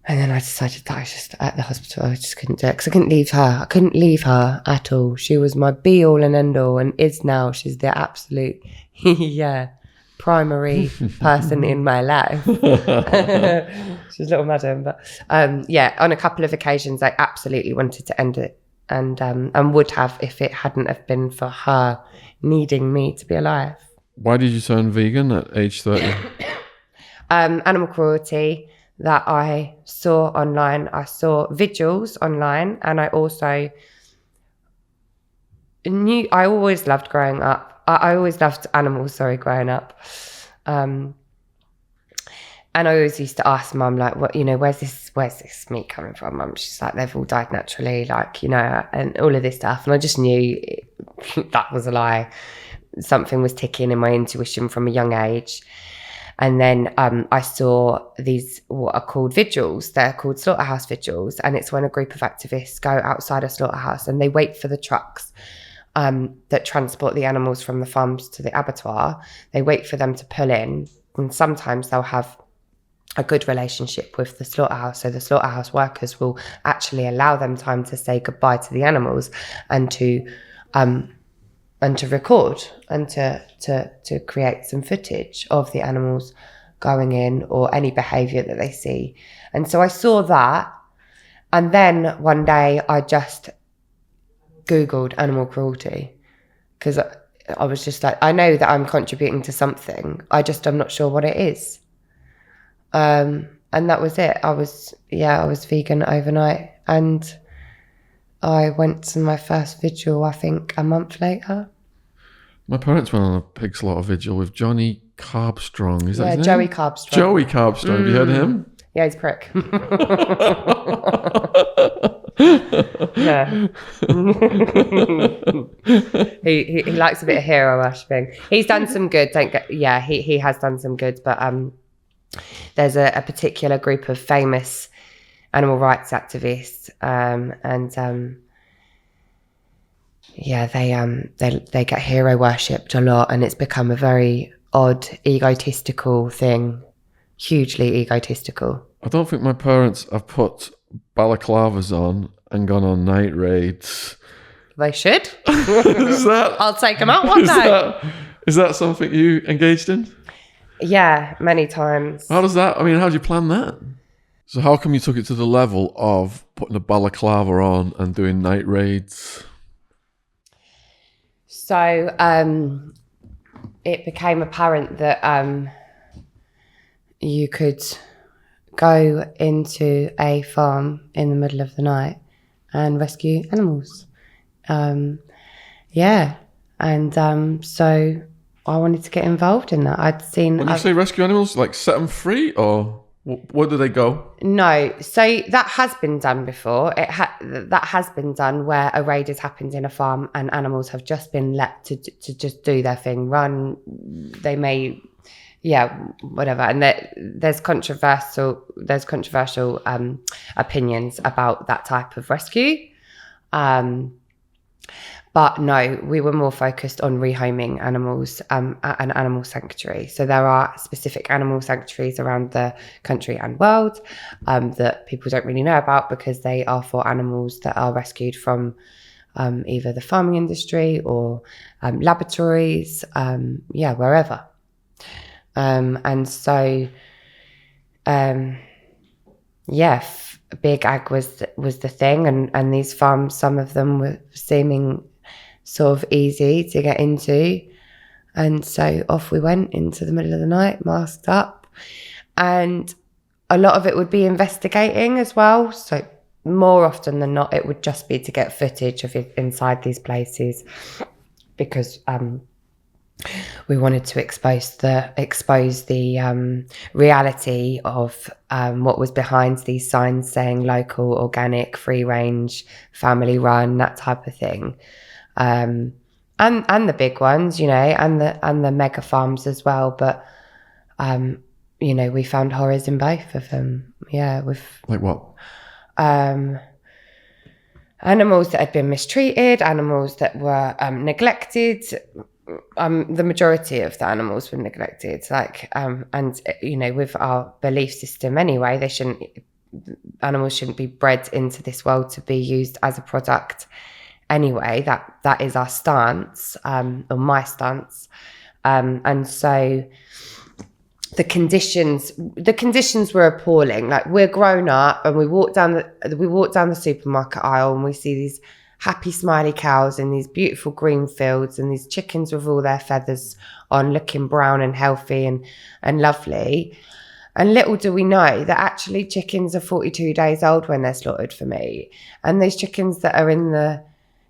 And then I decided that I was just at the hospital. I just couldn't do it because I couldn't leave her. I couldn't leave her at all. She was my be all and end all, and is now. She's the absolute, primary person in my life. She's a little madam, but on a couple of occasions I absolutely wanted to end it, and would have if it hadn't have been for her needing me to be alive. Why did you turn vegan at age 30? Animal cruelty that I saw online. I saw vigils online, and I also I always loved growing up. I always loved animals, growing up. And I always used to ask Mum, like, what, where's this meat coming from, Mum? She's like, they've all died naturally, and all of this stuff. And I just knew that was a lie. Something was ticking in my intuition from a young age. And then I saw these, what are called vigils. They're called slaughterhouse vigils. And it's when a group of activists go outside a slaughterhouse and they wait for the trucks that transport the animals from the farms to the abattoir. They wait for them to pull in, and sometimes they'll have a good relationship with the slaughterhouse, so the slaughterhouse workers will actually allow them time to say goodbye to the animals and to record and to create some footage of the animals going in or any behaviour that they see. And so I saw that, and then one day I just Googled animal cruelty, because I was just like, I know that I'm contributing to something, I'm not sure what it is. And that was it. I was vegan overnight, and I went to my first vigil, I think, a month later. My parents went on a pig slaughter vigil with Johnny Carbstrong. Is that his Joey name? Carbstrong. Joey Carbstrong. Have you heard of him? Yeah, he's a prick. Yeah. he likes a bit of hero worshipping. He's done some good. He has done some good, but there's a particular group of famous animal rights activists, they get hero worshipped a lot, and it's become a very odd, egotistical thing. Hugely egotistical. I don't think my parents have put balaclavas on and gone on night raids. They should. Is that, I'll take them out one day. Is that something you engaged in? Yeah, many times. How do you plan that? So how come you took it to the level of putting a balaclava on and doing night raids? So it became apparent that you could go into a farm in the middle of the night and rescue animals. So I wanted to get involved in that. I'd seen... When you say rescue animals, like set them free, or where do they go? No, so that has been done before. That has been done where a raid has happened in a farm and animals have just been let to just do their thing, run. They may... whatever. And there's controversial opinions about that type of rescue. But no, we were more focused on rehoming animals at an animal sanctuary. So there are specific animal sanctuaries around the country and world that people don't really know about because they are for animals that are rescued from either the farming industry or laboratories, wherever. Big ag was the thing, and these farms, some of them were seeming sort of easy to get into, and so off we went into the middle of the night, masked up, and a lot of it would be investigating as well. So more often than not, it would just be to get footage of it inside these places, because we wanted to expose the reality of what was behind these signs saying local, organic, free range, family run, that type of thing, and the big ones, and the mega farms as well. But we found horrors in both of them. Yeah, with like what? Animals that had been mistreated, animals that were neglected. The majority of the animals were neglected, with our belief system anyway, animals shouldn't be bred into this world to be used as a product anyway. That is our stance, or my stance, and so the conditions were appalling. Like, we're grown up and we walk down the supermarket aisle and we see these happy smiley cows in these beautiful green fields and these chickens with all their feathers on, looking brown and healthy and lovely. And little do we know that actually chickens are 42 days old when they're slaughtered for meat. And these chickens that are in the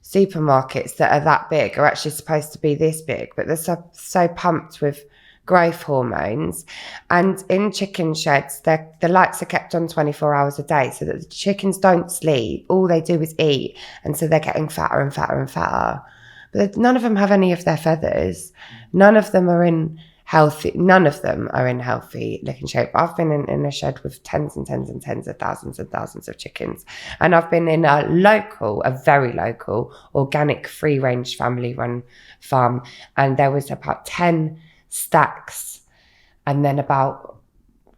supermarkets that are that big are actually supposed to be this big, but they're so pumped with growth hormones. And in chicken sheds, the lights are kept on 24 hours a day so that the chickens don't sleep. All they do is eat. And so they're getting fatter and fatter and fatter. But none of them have any of their feathers. None of them are in healthy looking shape. I've been in a shed with tens and tens and tens of thousands and thousands of chickens. And I've been in a very local, organic, free range family run farm. And there was about 10 stacks and then about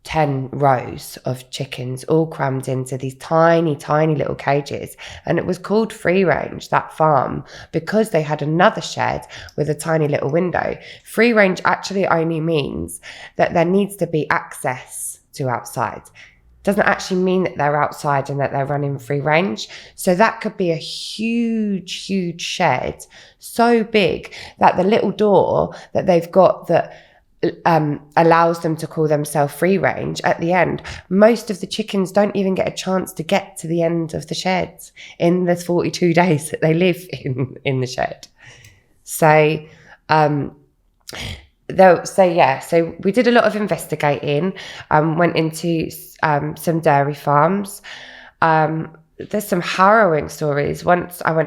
10 rows of chickens all crammed into these tiny little cages. And it was called free range, that farm, because they had another shed with a tiny little window. Free range actually only means that there needs to be access to outside. Doesn't actually mean that they're outside and that they're running free range. So that could be a huge shed, so big that the little door that they've got that allows them to call themselves free range at the end. Most of the chickens don't even get a chance to get to the end of the sheds in the 42 days that they live in the shed. So, so we did a lot of investigating, went into some dairy farms. There's some harrowing stories. Once I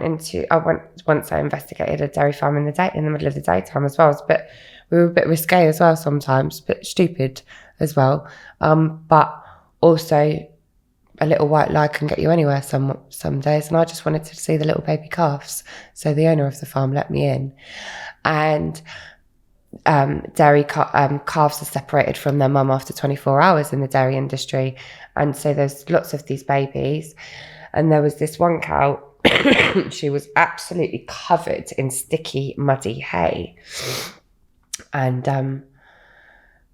investigated a dairy farm in the middle of the daytime as well. But we were a bit risque as well sometimes, a bit stupid as well. But also a little white lie can get you anywhere some days. And I just wanted to see the little baby calves. So the owner of the farm let me in. And dairy calves are separated from their mum after 24 hours in the dairy industry. And so there's lots of these babies. And there was this one cow, she was absolutely covered in sticky, muddy hay. And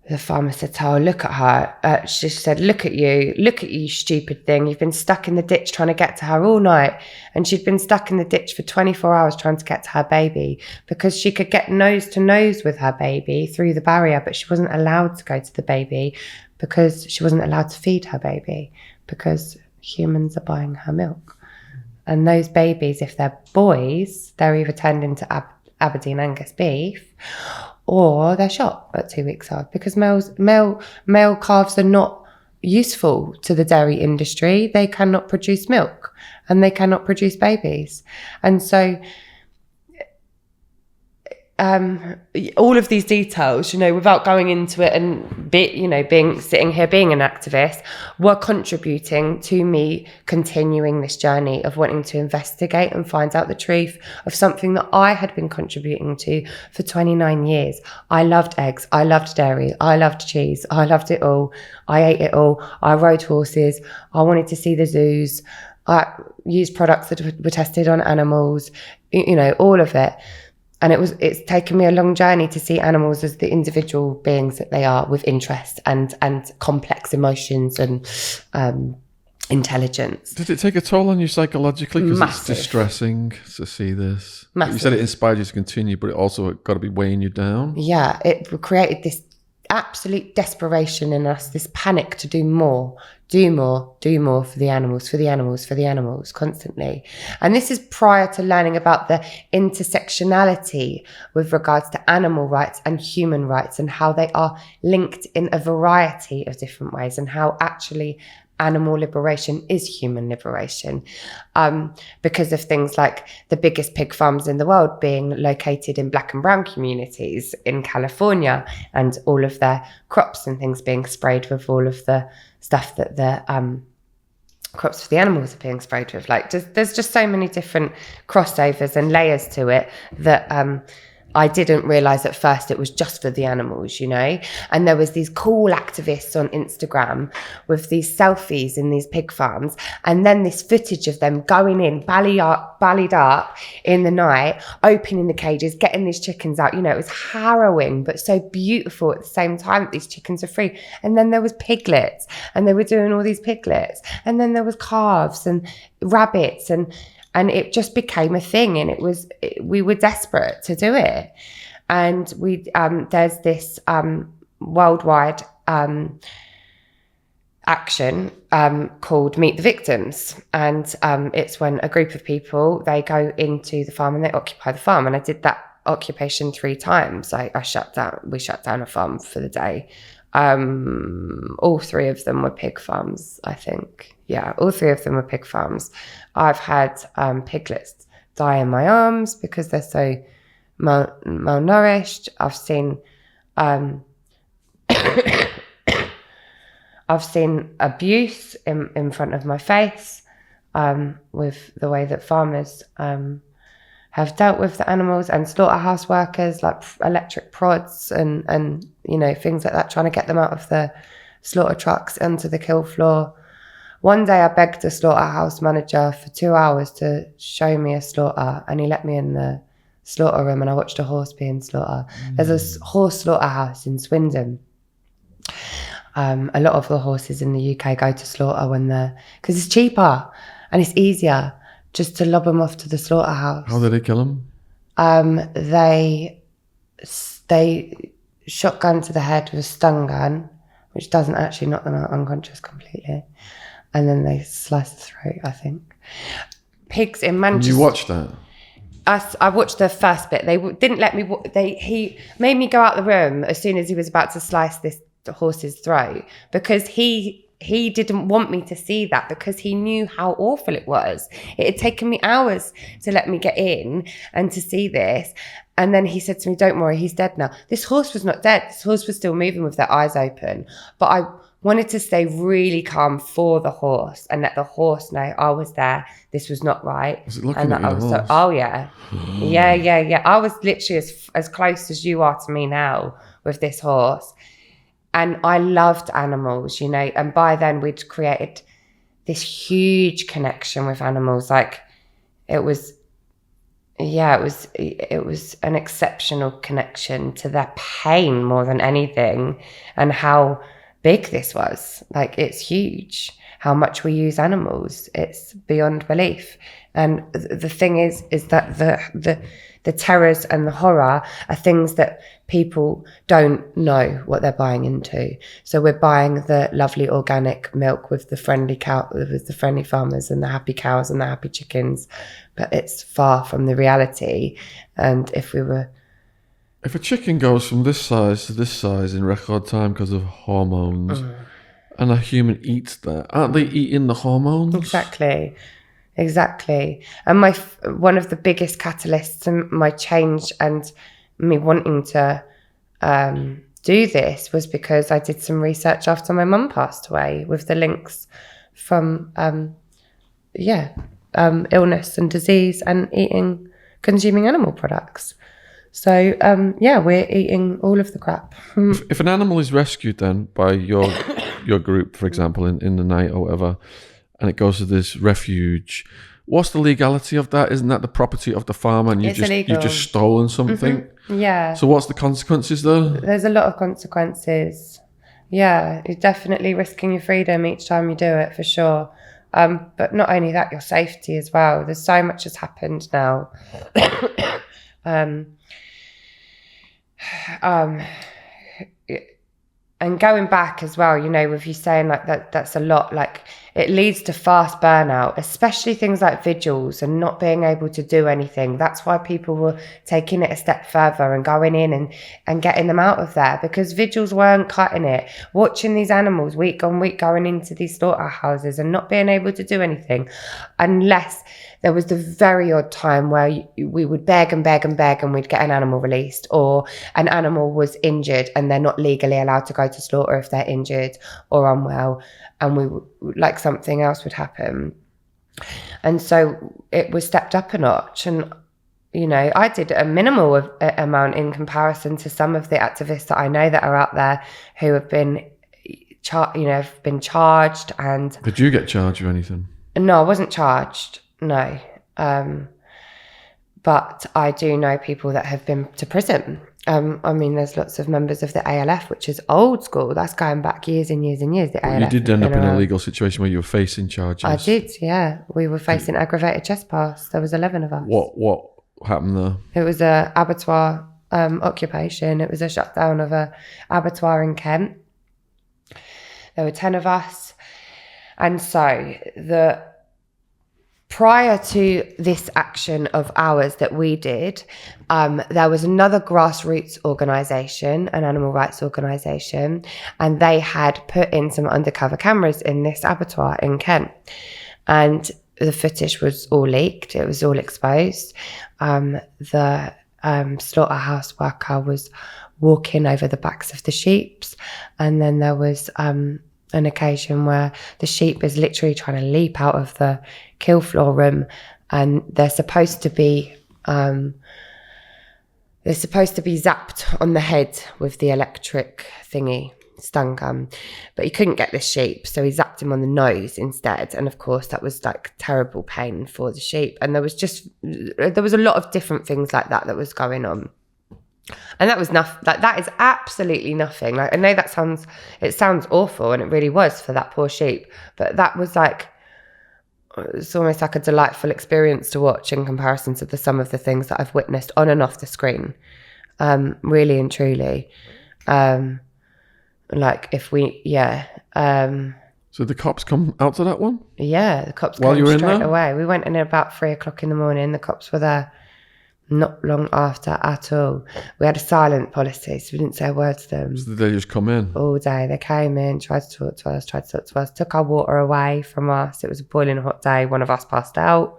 the farmer said to her, look at her. She said, look at you, stupid thing. You've been stuck in the ditch trying to get to her all night. And she'd been stuck in the ditch for 24 hours trying to get to her baby because she could get nose to nose with her baby through the barrier, but she wasn't allowed to go to the baby because she wasn't allowed to feed her baby because humans are buying her milk. And those babies, if they're boys, they're either turned into Aberdeen Angus beef or they're shot at 2 weeks old because male calves are not useful to the dairy industry. They cannot produce milk and they cannot produce babies. And so all of these details, without going into it and sitting here being an activist, were contributing to me continuing this journey of wanting to investigate and find out the truth of something that I had been contributing to for 29 years. I loved eggs. I loved dairy. I loved cheese. I loved it all. I ate it all. I rode horses. I wanted to see the zoos. I used products that were tested on animals, all of it. And it's taken me a long journey to see animals as the individual beings that they are, with interest and complex emotions and intelligence. Did it take a toll on you psychologically? Because it's distressing to see this. Massive. You said it inspired you to continue, but it also got to be weighing you down. Yeah, it created this absolute desperation in us, this panic to do more for the animals constantly. And this is prior to learning about the intersectionality with regards to animal rights and human rights and how they are linked in a variety of different ways and how actually animal liberation is human liberation, because of things like the biggest pig farms in the world being located in Black and brown communities in California, and all of their crops and things being sprayed with all of the stuff that the crops for the animals are being sprayed with. Like, there's just so many different crossovers and layers to it that I didn't realise at first it was just for the animals, And there was these cool activists on Instagram with these selfies in these pig farms, and then this footage of them going in, ballied up in the night, opening the cages, getting these chickens out. It was harrowing, but so beautiful at the same time that these chickens are free. And then there was piglets, and they were doing all these piglets. And then there was calves and rabbits, and it just became a thing, and we were desperate to do it. And there's this worldwide action called Meet the Victims, and it's when a group of people, they go into the farm and they occupy the farm. And I did that occupation 3 times. We shut down a farm for the day. All 3 of them were pig farms, I think. Yeah, all 3 of them were pig farms. I've had piglets die in my arms because they're so malnourished. I've seen abuse in front of my face with the way that farmers have dealt with the animals, and slaughterhouse workers, like electric prods and things like that, trying to get them out of the slaughter trucks onto the kill floor. One day I begged the slaughterhouse manager for 2 hours to show me a slaughter, and he let me in the slaughter room, and I watched a horse being slaughtered. There's a horse slaughterhouse in Swindon. A lot of the horses in the UK go to slaughter because it's cheaper and it's easier just to lob them off to the slaughterhouse. How do they kill them? They shotgun to the head with a stun gun, which doesn't actually knock them out unconscious completely. And then they slice the throat, I think. Pigs in Manchester. You watched that? I watched the first bit. They didn't let me. He made me go out the room as soon as he was about to slice this horse's throat, because he didn't want me to see that, because he knew how awful it was. It had taken me hours to let me get in and to see this. And then he said to me, "Don't worry, he's dead now." This horse was not dead. This horse was still moving with their eyes open. But I wanted to stay really calm for the horse and let the horse know I was there. This was not right. Was it looking at your horse? Oh yeah. Yeah. I was literally as close as you are to me now with this horse. And I loved animals, and by then we'd created this huge connection with animals. Like it was an exceptional connection to their pain more than anything, and how big this was. Like, it's huge how much we use animals. It's beyond belief. And the thing is that the terrors and the horror are things that people don't know what they're buying into. So we're buying the lovely organic milk with the friendly cow, with the friendly farmers and the happy cows and the happy chickens, but it's far from the reality. And if a chicken goes from this size to this size in record time because of hormones, and a human eats that, aren't they eating the hormones? Exactly. And one of the biggest catalysts in my change and me wanting to do this was because I did some research after my mum passed away with the links from illness and disease and consuming animal products. So we're eating all of the crap. If an animal is rescued then by your group, for example, in the night or whatever, and it goes to this refuge, what's the legality of that? Isn't that the property of the farmer and you've just stolen something? Mm-hmm. Yeah. So what's the consequences though? There's a lot of consequences. Yeah, you're definitely risking your freedom each time you do it, for sure. But not only that, your safety as well. There's so much has happened now. And going back as well, with you saying like that's a lot, like it leads to fast burnout, especially things like vigils and not being able to do anything. That's why people were taking it a step further and going in and getting them out of there, because vigils weren't cutting it. Watching these animals week on week going into these slaughterhouses and not being able to do anything, unless there was the very odd time where we would beg and we'd get an animal released, or an animal was injured and they're not legally allowed to go to slaughter if they're injured or unwell, and something else would happen. And so it was stepped up a notch. And, I did a minimal amount in comparison to some of the activists that I know that are out there who have been, charged. And did you get charged with anything? No, I wasn't charged. No. But I do know people that have been to prison. There's lots of members of the ALF, which is old school. That's going back years and years and years. The ALF you did end up in a legal situation where you were facing charges. I did, yeah. We were facing aggravated trespass. There was 11 of us. What happened there? It was a abattoir occupation. It was a shutdown of a abattoir in Kent. There were 10 of us. And so prior to this action of ours that we did, there was another grassroots organisation, an animal rights organisation, and they had put in some undercover cameras in this abattoir in Kent. And the footage was all leaked. It was all exposed. The slaughterhouse worker was walking over the backs of the sheep. And then there was an occasion where the sheep is literally trying to leap out of the kill floor room, and they're supposed to be zapped on the head with the electric thingy, stun gun, but he couldn't get the sheep, so he zapped him on the nose instead. And of course that was like terrible pain for the sheep. And there was a lot of different things like that was going on. And that was nothing. Like, that is absolutely nothing. Like, I know it sounds awful, and it really was for that poor sheep, but that was like, it's almost like a delightful experience to watch in comparison to some of the things that I've witnessed on and off the screen, really and truly. Like if we, So the cops come out to that one? yeah, the cops While came you were in straight there? away. We went in at about 3:00 in the morning. The cops were there not long after at all. We had a silent policy, so we didn't say a word to them. So they just come in? All day. They came in, tried to talk to us, took our water away from us. It was a boiling hot day. One of us passed out.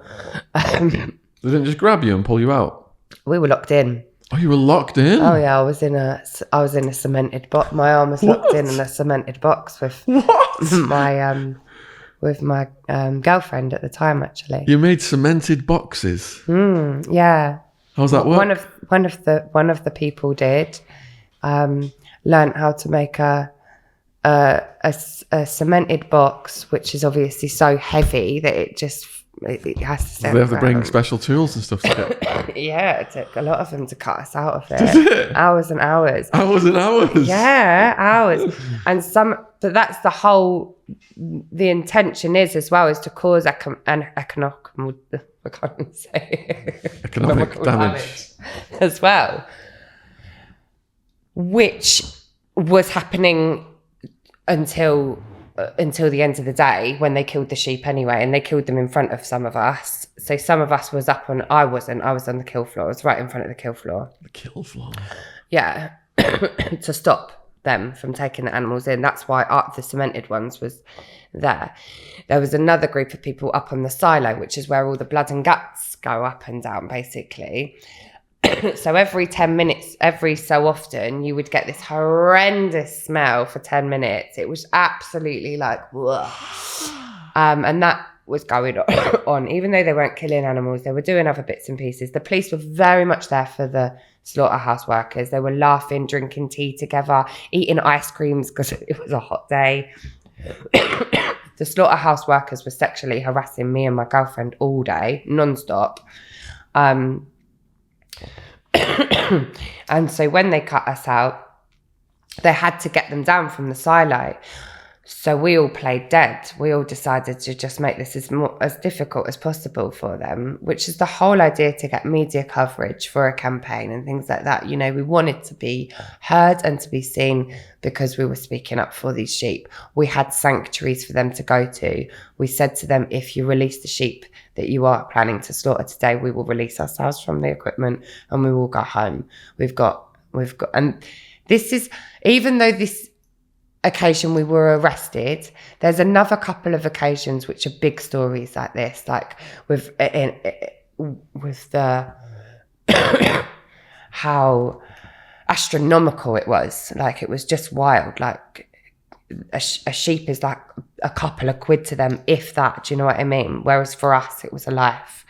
They didn't just grab you and pull you out? We were locked in. Oh, you were locked in? Oh yeah, I was in a cemented box. My arm was locked in a cemented box with my girlfriend at the time. Actually, You made cemented boxes? yeah. How's that work? One of the people did learned how to make a cemented box, which is obviously so heavy that it has to stay. They have to bring special tools and stuff to get. Yeah, it took a lot of them to cut us out of it. Hours and hours. Hours and hours? Yeah, hours. But that's the intention is as well, is to cause Economic damage as well, which was happening until the end of the day, when they killed the sheep anyway, and they killed them in front of some of us. So some of us was up on, I was on the kill floor. I was right in front of the kill floor. The kill floor? Yeah, to stop them from taking the animals in. That's why the cemented ones was there. There was another group of people up on the silo, which is where all the blood and guts go up and down, basically. So every 10 minutes, every so often, you would get this horrendous smell for 10 minutes. It was absolutely like, whoa. And that was going on. Even though they weren't killing animals, they were doing other bits and pieces. The police were very much there for the slaughterhouse workers. They were laughing, drinking tea together, eating ice creams because it was a hot day. The slaughterhouse workers were sexually harassing me and my girlfriend all day, non-stop. And so when they cut us out, they had to get them down from the silo. So we all played dead. We all decided to just make this as difficult as possible for them, which is the whole idea, to get media coverage for a campaign and things like that. You know, we wanted to be heard and to be seen because we were speaking up for these sheep. We had sanctuaries for them to go to. We said to them, if you release the sheep that you are planning to slaughter today, we will release ourselves from the equipment and we will go home. We've got, and this is, even though this occasion we were arrested, there's another couple of occasions which are big stories like this, like with the how astronomical it was. Like, it was just wild. Like a sheep is like a couple of quid to them, if that, do you know what I mean? Whereas for us it was a life.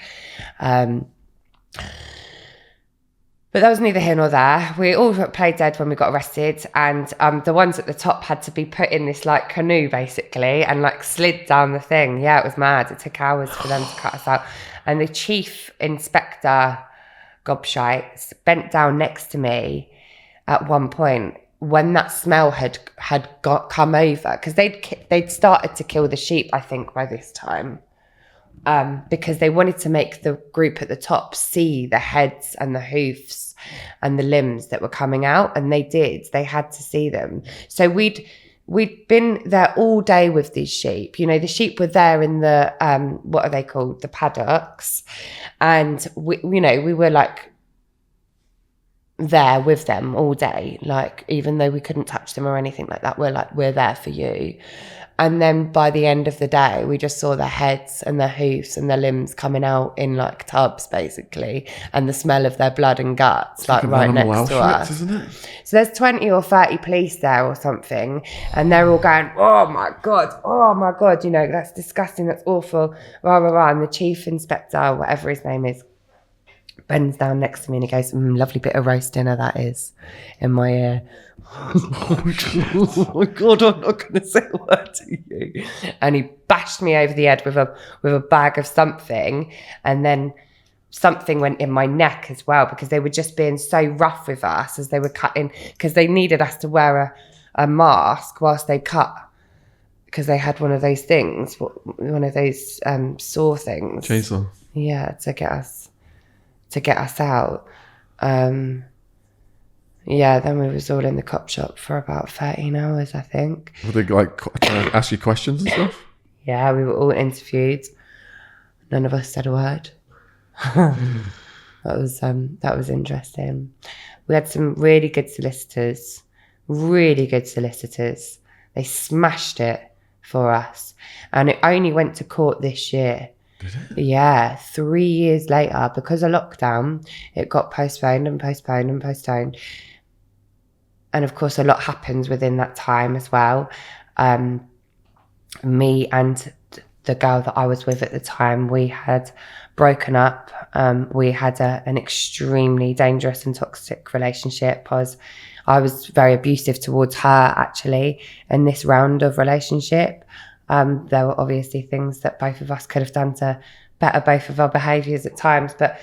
But that was neither here nor there. We all played dead when we got arrested, and the ones at the top had to be put in this like canoe basically and like slid down the thing. Yeah, it was mad. It took hours for them to cut us out. And the chief inspector, gobshite, bent down next to me at one point when that smell had come over, because they'd started to kill the sheep, I think, by this time. Because they wanted to make the group at the top see the heads and the hoofs and the limbs that were coming out, and they did. They had to see them. So we'd been there all day with these sheep. You know, the sheep were there in the what are they called? The paddocks, and we were like there with them all day. Like, even though we couldn't touch them or anything like that, we're there for you. And then by the end of the day, we just saw their heads and their hoofs and their limbs coming out in like tubs, basically, and the smell of their blood and guts, like right next to us. Isn't it? So there's 20 or 30 police there or something, and they're all going, oh my God, you know, that's disgusting, that's awful, rah, rah, rah. And the chief inspector, whatever his name is, bends down next to me and he goes, lovely bit of roast dinner that is, in my ear. Oh my God, I'm not going to say a word to you. And he bashed me over the head with a bag of something, and then something went in my neck as well, because they were just being so rough with us as they were cutting, because they needed us to wear a mask whilst they cut, because they had one of those things, one of those saw things. Chainsaw. Yeah, to get us out. Yeah, then we was all in the cop shop for about 13 hours, I think. Were they like trying to ask you questions and stuff? Yeah, we were all interviewed. None of us said a word. That was interesting. We had some really good solicitors. They smashed it for us. And it only went to court this year. Did it? Yeah, 3 years later, because of lockdown, it got postponed. And of course, a lot happens within that time as well. Me and the girl that I was with at the time, we had broken up. We had an extremely dangerous and toxic relationship. I was very abusive towards her, actually, in this round of relationship. There were obviously things that both of us could have done to better both of our behaviours at times, but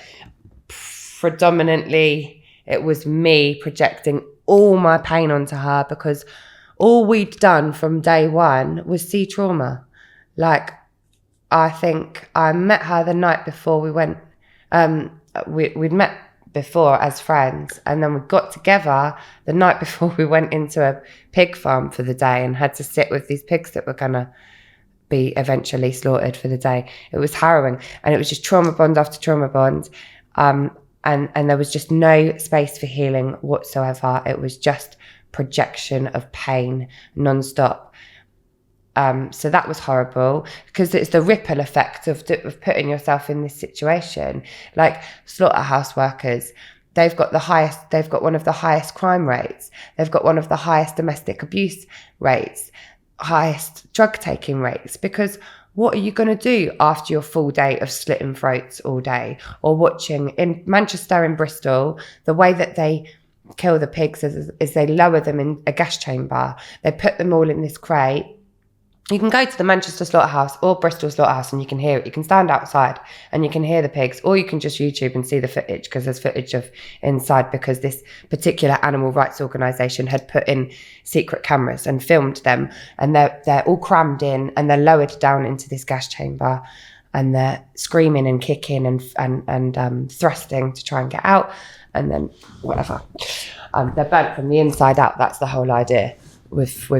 predominantly it was me projecting all my pain onto her, because all we'd done from day one was see trauma. Like, I think I met her the night before we went, we'd met before as friends, and then we got together the night before we went into a pig farm for the day and had to sit with these pigs that were gonna be eventually slaughtered for the day. It was harrowing, and it was just trauma bond after trauma bond. And there was just no space for healing whatsoever. It was just projection of pain non-stop. So that was horrible, because it's the ripple effect of putting yourself in this situation. Like slaughterhouse workers, they've got one of the highest crime rates. They've got one of the highest domestic abuse rates, highest drug taking rates, because what are you going to do after your full day of slitting throats all day, or watching in Manchester and Bristol, the way that they kill the pigs is they lower them in a gas chamber. They put them all in this crate. You can go to the Manchester slaughterhouse or Bristol slaughterhouse and you can hear it. You can stand outside and you can hear the pigs, or you can just YouTube and see the footage, because there's footage of inside, because this particular animal rights organisation had put in secret cameras and filmed them, and they're all crammed in and they're lowered down into this gas chamber, and they're screaming and kicking and thrusting to try and get out, and then whatever. They're burnt from the inside out. That's the whole idea with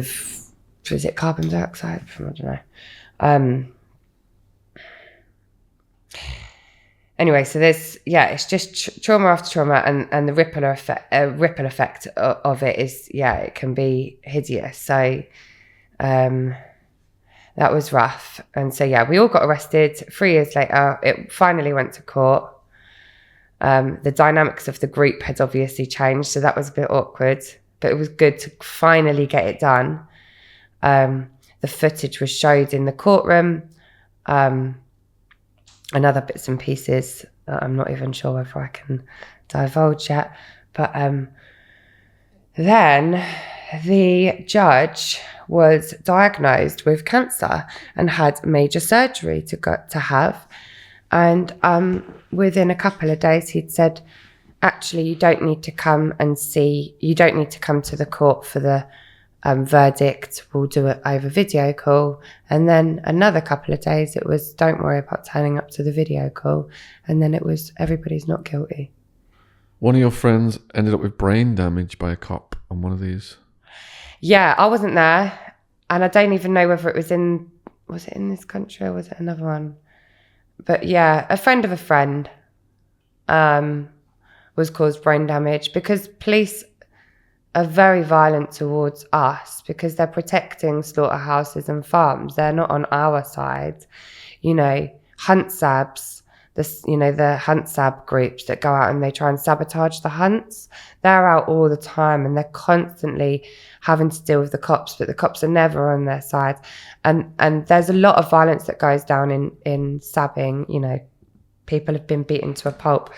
is it carbon dioxide? I don't know. Anyway, so it's just trauma after trauma, and the ripple effect of it is, it can be hideous. So that was rough. And so, we all got arrested. 3 years later, it finally went to court. The dynamics of the group had obviously changed, so that was a bit awkward, but it was good to finally get it done. The footage was showed in the courtroom, and other bits and pieces that I'm not even sure whether I can divulge yet. But then the judge was diagnosed with cancer and had major surgery to have. And within a couple of days, he'd said, actually, you don't need to come to the court for the verdict. We'll do it over video call. And then another couple of days, it was, don't worry about turning up to the video call. And then it was, everybody's not guilty. One of your friends ended up with brain damage by a cop on one of these. Yeah, I wasn't there. And I don't even know whether was it in this country or was it another one? But a friend of a friend was caused brain damage, because police are very violent towards us, because they're protecting slaughterhouses and farms. They're not on our side. Hunt sabs, the hunt sab groups that go out and they try and sabotage the hunts. They're out all the time and they're constantly having to deal with the cops, but the cops are never on their side. And there's a lot of violence that goes down in sabbing. People have been beaten to a pulp,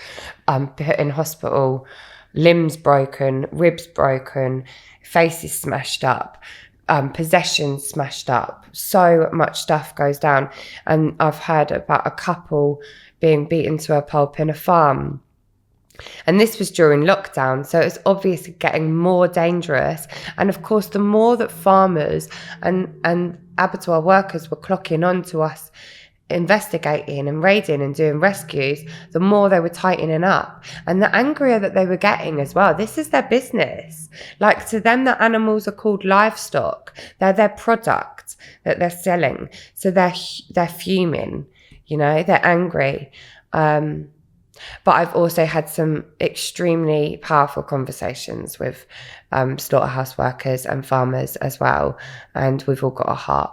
put in hospital, limbs broken, ribs broken, faces smashed up, possessions smashed up. So much stuff goes down. And I've heard about a couple being beaten to a pulp in a farm. And this was during lockdown, so it's obviously getting more dangerous. And of course, the more that farmers and abattoir workers were clocking on to us investigating and raiding and doing rescues, the more they were tightening up, and the angrier that they were getting as well. This is their business. Like, to them, the animals are called livestock. They're their product that they're selling. So they're fuming, you know, they're angry. But I've also had some extremely powerful conversations with slaughterhouse workers and farmers as well, and we've all got a heart.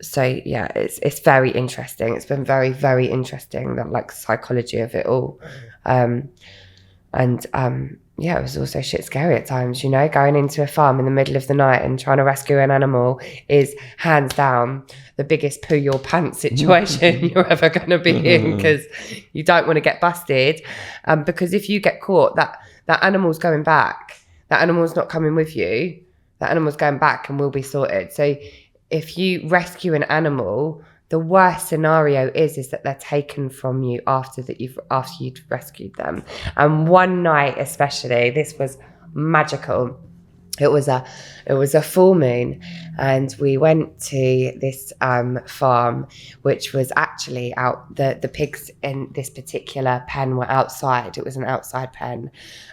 So yeah, it's very interesting. It's been very, very interesting, that like psychology of it all. Yeah, it was also shit scary at times, you know, going into a farm in the middle of the night and trying to rescue an animal is hands down the biggest poo your pants situation you're ever going to be in, because you don't want to get busted. Because if you get caught, that animal's going back. That animal's not coming with you. That animal's going back and will be sorted. So if you rescue an animal, the worst scenario is that they're taken from you after you've rescued them. And one night especially, this was magical. It was a full moon, and we went to this farm, which was actually out. The pigs in this particular pen were outside. It was an outside pen,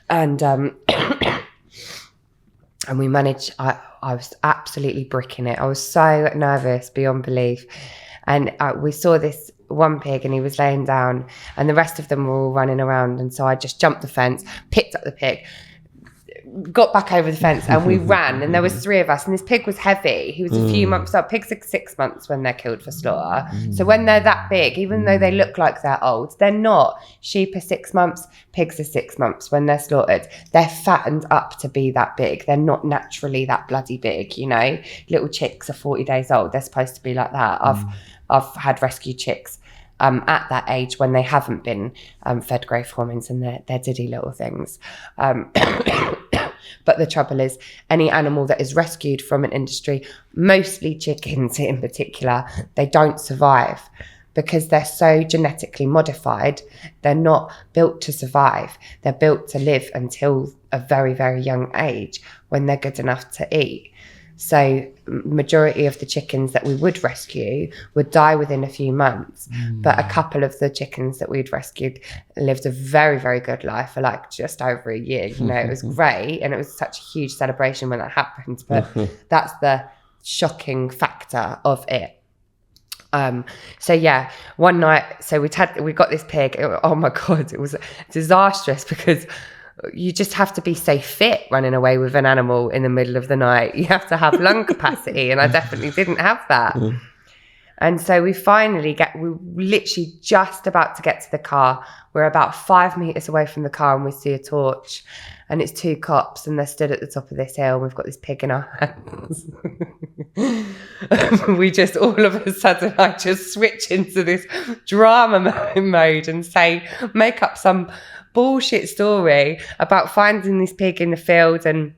and we managed. I was absolutely bricking it. I was so nervous beyond belief. And we saw this one pig, and he was laying down, and the rest of them were all running around. And so I just jumped the fence, picked up the pig, got back over the fence, and we ran. And there was 3 of us, and this pig was heavy. He was a few months old. Pigs are 6 months when they're killed for slaughter. So when they're that big, even though they look like they're old, they're not. Sheep are 6 months, pigs are 6 months when they're slaughtered. They're fattened up to be that big. They're not naturally that bloody big, you know. Little chicks are 40 days old. They're supposed to be like that. I've had rescue chicks at that age when they haven't been fed growth hormones, and they're diddy little things. But the trouble is, any animal that is rescued from an industry, mostly chickens in particular, they don't survive because they're so genetically modified. They're not built to survive. They're built to live until a very, very young age when they're good enough to eat. So majority of the chickens that we would rescue would die within a few months. But a couple of the chickens that we'd rescued lived a very, very good life for like just over a year. You know, it was great. And it was such a huge celebration when that happened. But that's the shocking factor of it. So yeah, one night, so we got this pig. Oh my God, it was disastrous because you just have to be so fit running away with an animal in the middle of the night. You have to have lung capacity, and I definitely didn't have that. And so we're literally just about to get to the car. We're about 5 meters away from the car, and we see a torch, and it's 2 cops, and they're stood at the top of this hill, and we've got this pig in our hands. We just, all of a sudden, I just switch into this drama mode and make up some bullshit story about finding this pig in the field and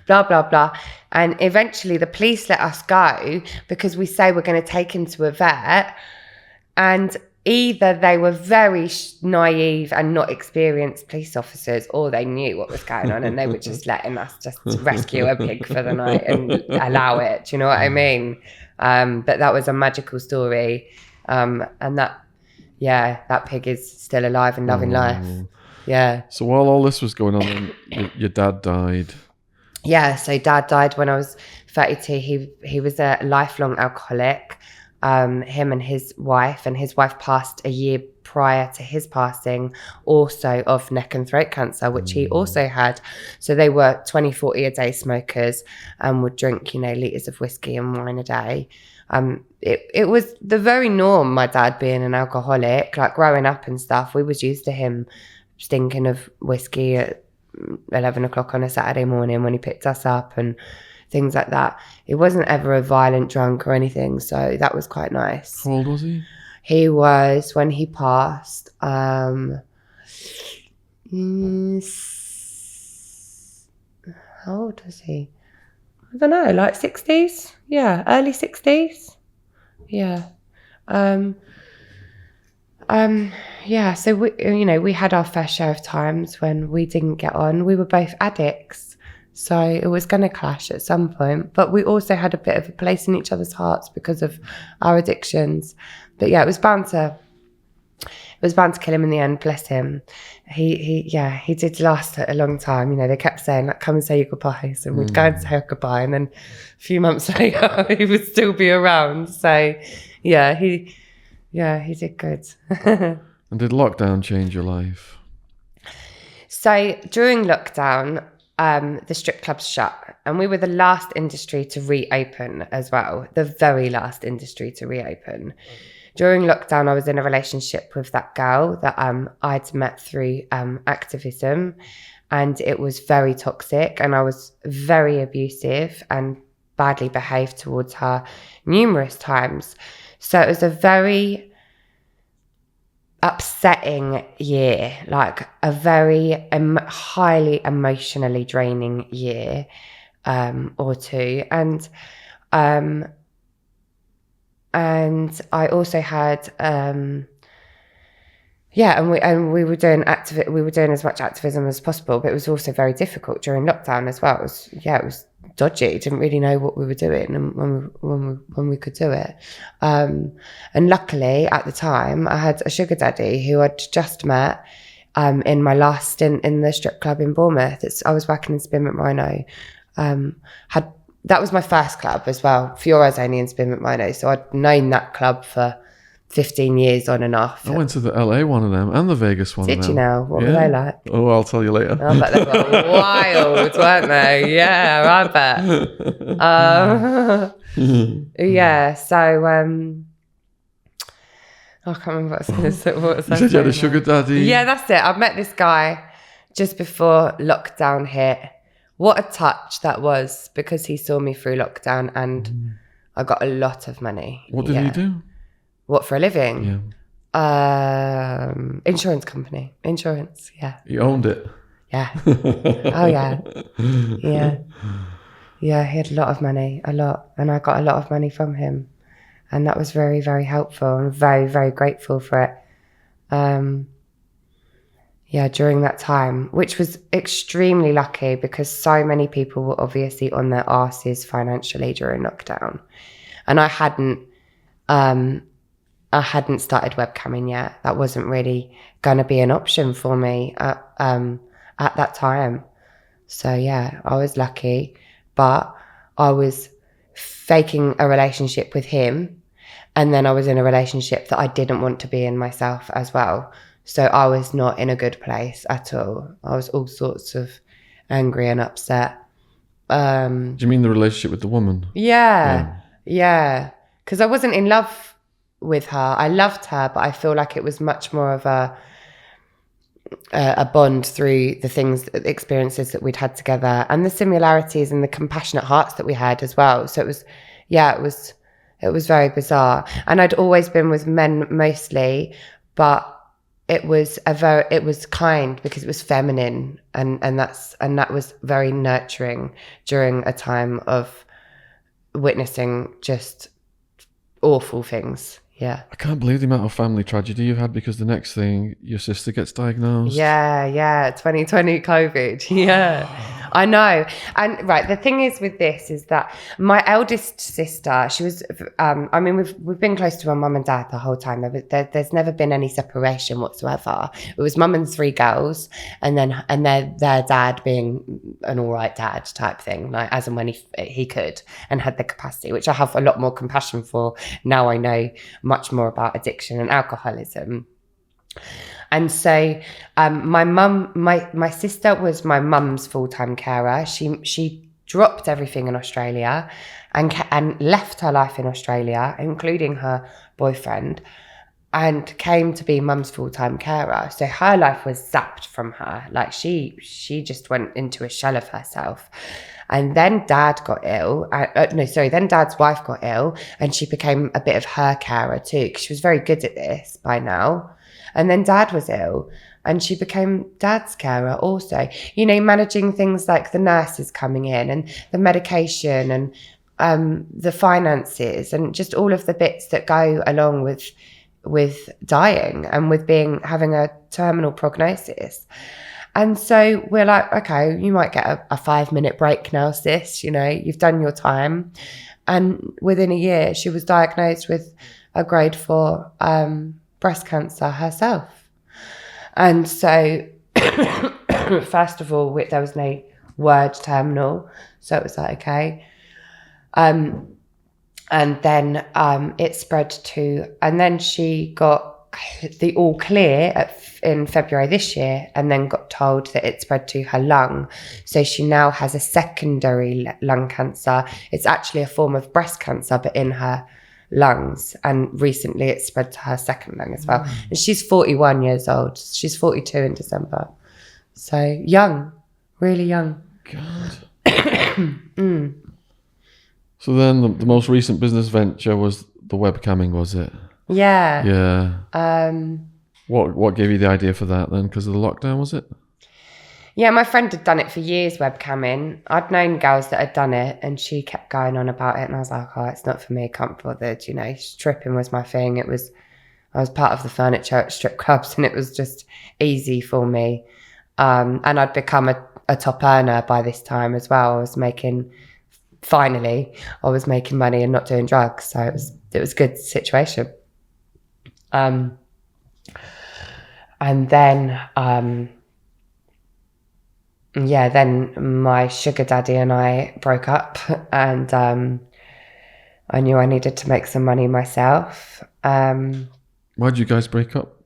blah, blah, blah. And eventually the police let us go because we say we're going to take him to a vet. And either they were very naive and not experienced police officers, or they knew what was going on and they were just letting us just rescue a pig for the night and allow it. Do you know what I mean? But that was a magical story. And that pig is still alive and loving life. Yeah. So while all this was going on, your dad died. Yeah, so Dad died when I was 32. He was a lifelong alcoholic. Him and his wife passed a year prior to his passing, also of neck and throat cancer, which he also had. So they were 20-40 a day smokers and would drink, litres of whiskey and wine a day. It was the very norm, my dad being an alcoholic. Like growing up and stuff, we was used to him stinking of whiskey at 11 o'clock on a Saturday morning when he picked us up and things like that. He wasn't ever a violent drunk or anything, so that was quite nice. How old was he? He was, when he passed, how old was he? I don't know, like 60s? Yeah, early 60s? Yeah. Yeah, so we had our fair share of times when we didn't get on. We were both addicts. So it was going to clash at some point. But we also had a bit of a place in each other's hearts because of our addictions. But yeah, it was bound to kill him in the end, bless him. He did last a long time. You know, they kept saying, like, come and say your goodbyes. And we'd go and say our goodbye. And then a few months later, he would still be around. So yeah, he did good. And did lockdown change your life? So during lockdown, the strip clubs shut, and we were the last industry to reopen as well, the very last industry to reopen. During lockdown, I was in a relationship with that girl that I'd met through activism, and it was very toxic, and I was very abusive and badly behaved towards her numerous times. So it was a very upsetting year, like a very highly emotionally draining year or two. And I also had and we were doing as much activism as possible, but it was also very difficult during lockdown as well. It was dodgy. Didn't really know what we were doing and when we could do it. And luckily at the time I had a sugar daddy who I'd just met in my last stint in the strip club in Bournemouth. I was working in Spearmint Rhino. That was my first club as well. Fiora's only in Spearmint Rhino, so I'd known that club for 15 years on and off. I went to the LA one of them and the Vegas one of them. Did you know? What were they like? Oh, I'll tell you later. I bet they were wild, weren't they? Yeah, I bet. Yeah, so I can't remember what I was going to say. You said you had a sugar daddy. Yeah, that's it. I met this guy just before lockdown hit. What a touch that was, because he saw me through lockdown and I got a lot of money. What did he do? What, for a living? Yeah. Insurance company. Insurance, yeah. He owned it. Yeah. Oh, yeah. Yeah. Yeah, he had a lot of money, a lot. And I got a lot of money from him. And that was very, very helpful. And very, very grateful for it. During that time, which was extremely lucky because so many people were obviously on their arses financially during lockdown. And I hadn't started webcamming yet. That wasn't really going to be an option for me at that time. So yeah, I was lucky, but I was faking a relationship with him. And then I was in a relationship that I didn't want to be in myself as well. So I was not in a good place at all. I was all sorts of angry and upset. Do you mean the relationship with the woman? Yeah. Because I wasn't in love with her. I loved her, but I feel like it was much more of a bond through the experiences that we'd had together and the similarities and the compassionate hearts that we had as well. So it was very bizarre. And I'd always been with men mostly, but it was kind because it was feminine and that was very nurturing during a time of witnessing just awful things. Yeah. I can't believe the amount of family tragedy you've had because the next thing, your sister gets diagnosed. Yeah. 2020 COVID. Yeah. I know. And right, the thing is with this is that my eldest sister, she was, we've been close to my mum and dad the whole time. There's never been any separation whatsoever. It was mum and 3 girls and their dad being an all right dad type thing, like as and when he could and had the capacity, which I have a lot more compassion for. Now I know much more about addiction and alcoholism. And so my sister was my mum's full-time carer. She dropped everything in Australia and left her life in Australia, including her boyfriend, and came to be mum's full-time carer. So her life was zapped from her. Like she just went into a shell of herself. And then dad got ill. Then dad's wife got ill and she became a bit of her carer too, because she was very good at this by now. And then dad was ill and she became dad's carer also, managing things like the nurses coming in and the medication and the finances and just all of the bits that go along with dying and with having a terminal prognosis. And so we're like, okay, you might get a 5-minute break now, sis. You've done your time. And within a year, she was diagnosed with a grade 4 breast cancer herself. And so, first of all, there was no word terminal. So it was like, okay. And then it spread to, and then she got the all clear in February this year, and then got told that it spread to her lung. So she now has a secondary lung cancer. It's actually a form of breast cancer, but in her lungs. And recently it spread to her second lung as well. And she's 41 years old. She's 42 in December. So young, really young. God. So then the most recent business venture was the webcamming, was it? Yeah. Yeah. What gave you the idea for that then? Because of the lockdown, was it? Yeah, my friend had done it for years, webcamming. I'd known girls that had done it, and she kept going on about it, and I was like, oh, it's not for me, can't be bothered. Stripping was my thing. I was part of the furniture at strip clubs, and it was just easy for me. And I'd become a top earner by this time as well. I was making money and not doing drugs, so it was a good situation. And then then my sugar daddy and I broke up, and I knew I needed to make some money myself. Why did you guys break up?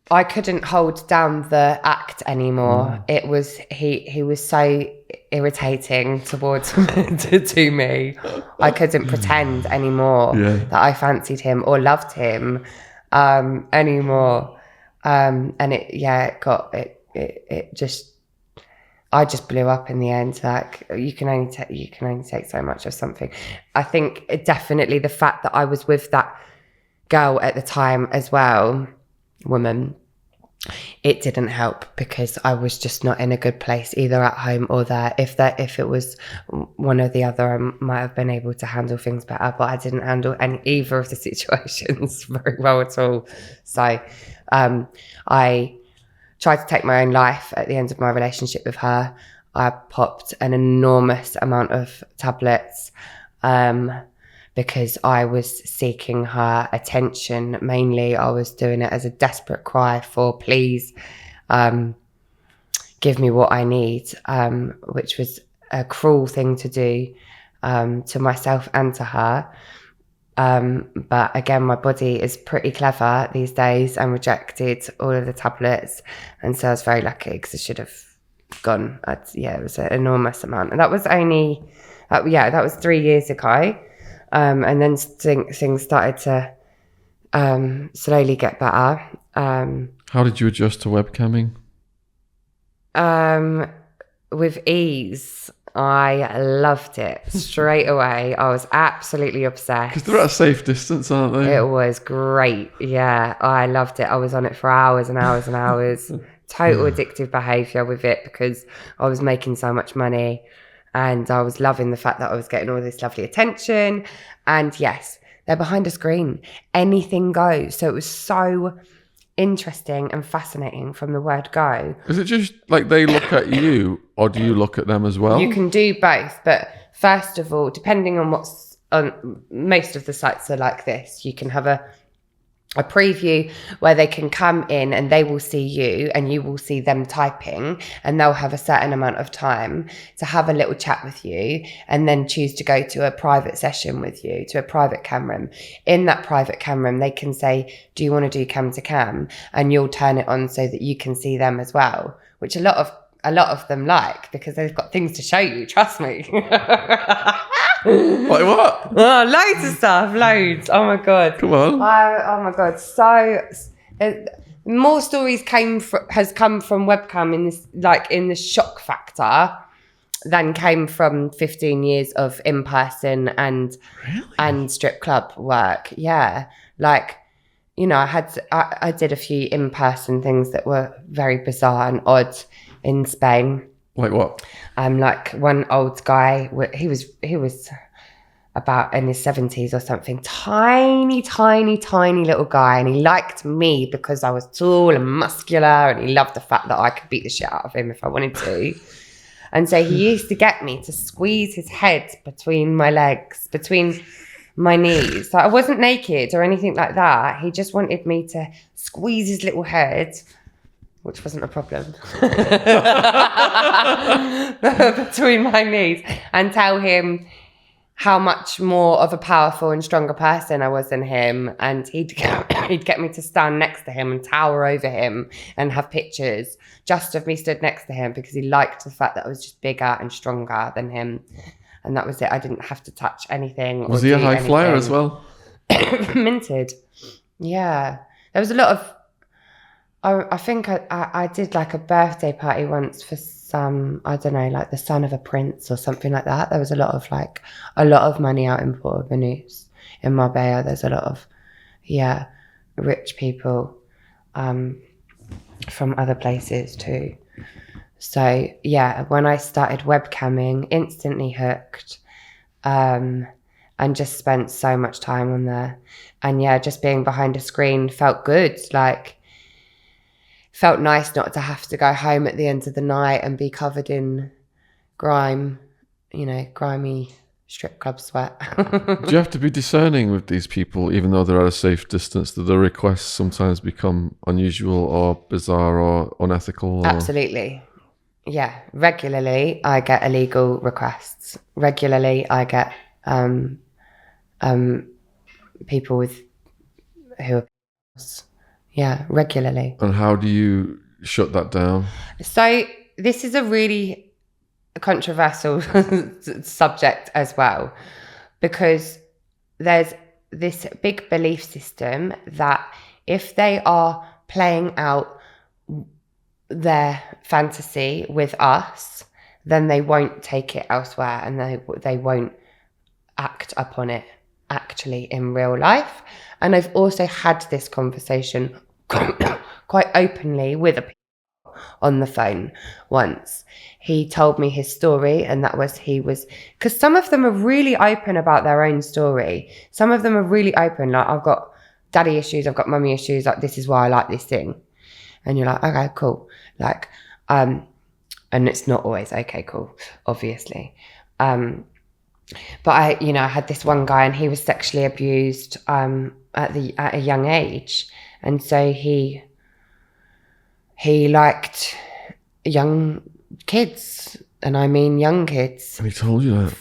I couldn't hold down the act anymore. It was he was so irritating towards to me. I couldn't pretend anymore that I fancied him or loved him anymore. And I just blew up in the end. Like, you can only take so much of something. I think definitely the fact that I was with that girl at the time as well, woman, it didn't help, because I was just not in a good place either at home or there. If it was one or the other, I might have been able to handle things better, but I didn't handle either of the situations very well at all. So I tried to take my own life at the end of my relationship with her. I popped an enormous amount of tablets because I was seeking her attention. Mainly, I was doing it as a desperate cry for, please, give me what I need, which was a cruel thing to do to myself and to her. But again, my body is pretty clever these days and rejected all of the tablets. And so I was very lucky, because I should have gone. It was an enormous amount. And that was only, that was 3 years ago. And then things started to slowly get better. How did you adjust to webcamming? With ease. I loved it straight away. I was absolutely obsessed. Because they're at a safe distance, aren't they? It was great. Yeah, I loved it. I was on it for hours and hours and hours. Total addictive behaviour with it, because I was making so much money, and I was loving the fact that I was getting all this lovely attention. And yes, they're behind a screen. Anything goes. So it was so interesting and fascinating from the word go. Is it just like they look at you, or do you look at them as well? You can do both, but first of all, depending on what's on, most of the sites are like this. You can have a preview where they can come in and they will see you and you will see them typing, and they'll have a certain amount of time to have a little chat with you, and then choose to go to a private session with you, to a private cam room. In that private cam room, they can say, do you want to do cam to cam? And you'll turn it on so that you can see them as well, which a lot of them like, because they've got things to show you, trust me. Like what? Oh, loads of stuff, loads. Oh my god. Come on. Oh my god. So more stories has come from webcam in the shock factor than came from 15 years of in-person and strip club work. Yeah, like, you know, I did a few in-person things that were very bizarre and odd in Spain. Like what? Like one old guy, he was about in his 70s or something, tiny little guy, and he liked me because I was tall and muscular, and he loved the fact that I could beat the shit out of him if I wanted to. And so he used to get me to squeeze his head between my legs, between my knees. So I wasn't naked or anything like that. He just wanted me to squeeze his little head, which wasn't a problem, between my knees, and tell him how much more of a powerful and stronger person I was than him. And he'd get me to stand next to him and tower over him and have pictures just of me stood next to him, because he liked the fact that I was just bigger and stronger than him. And that was it. I didn't have to touch anything. Was he a high flyer as well? Minted. Yeah. There was a lot of, I think I did like a birthday party once for some, I don't know, like the son of a prince or something like that. There was a lot of money out in Port Venus, in Marbella. There's a lot of, rich people from other places too. So when I started webcamming, instantly hooked, and just spent so much time on there. And just being behind a screen felt good. Like, felt nice not to have to go home at the end of the night and be covered in grime, grimy strip club sweat. Do you have to be discerning with these people, even though they're at a safe distance? Do the requests sometimes become unusual or bizarre or unethical? Or... Absolutely. Yeah. Regularly, I get illegal requests. Regularly, I get people who are... Yeah, regularly. And how do you shut that down? So this is a really controversial subject as well, because there's this big belief system that if they are playing out their fantasy with us, then they won't take it elsewhere, and they won't act upon it actually in real life. And I've also had this conversation quite openly with a on the phone once. He told me his story, and that was because some of them are really open about their own story. Some of them are really open, like, I've got daddy issues, I've got mummy issues, like, this is why I like this thing. And you're like, okay, cool. Like, and it's not always okay, cool, obviously. But I had this one guy, and he was sexually abused at a young age, and so he liked young kids, and I mean young kids. And he told you that?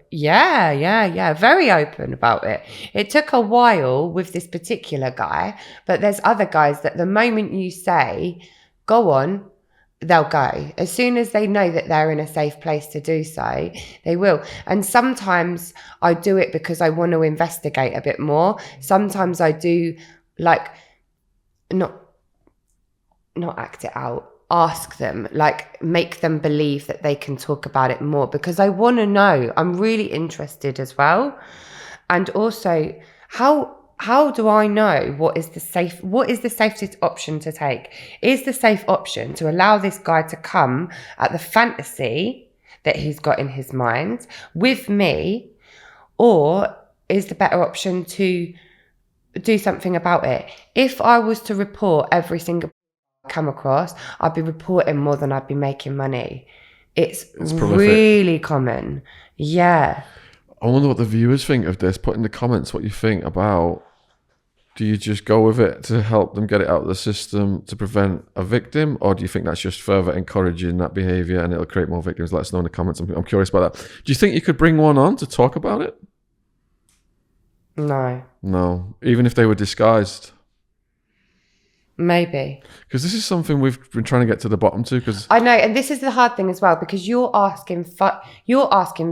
Yeah, very open about it. It took a while with this particular guy, but there's other guys that the moment you say, go on, they'll go. As soon as they know that they're in a safe place to do so, they will. And sometimes I do it because I want to investigate a bit more. Sometimes I do, like, not act it out, ask them, like, make them believe that they can talk about it more, because I want to know. I'm really interested as well. And also, how do I know what is the safest option to take? Is the safe option to allow this guy to come at the fantasy that he's got in his mind with me, or is the better option to do something about it? If I was to report every single I come across, I'd be reporting more than I'd be making money. It's really common. Yeah. I wonder what the viewers think of this. Put in the comments what you think about, do you just go with it to help them get it out of the system to prevent a victim, or do you think that's just further encouraging that behaviour and it'll create more victims? Let us know in the comments. I'm curious about that. Do you think you could bring one on to talk about it? No. Even if they were disguised? Maybe. Because this is something we've been trying to get to the bottom to. Because I know, and this is the hard thing as well, because you're asking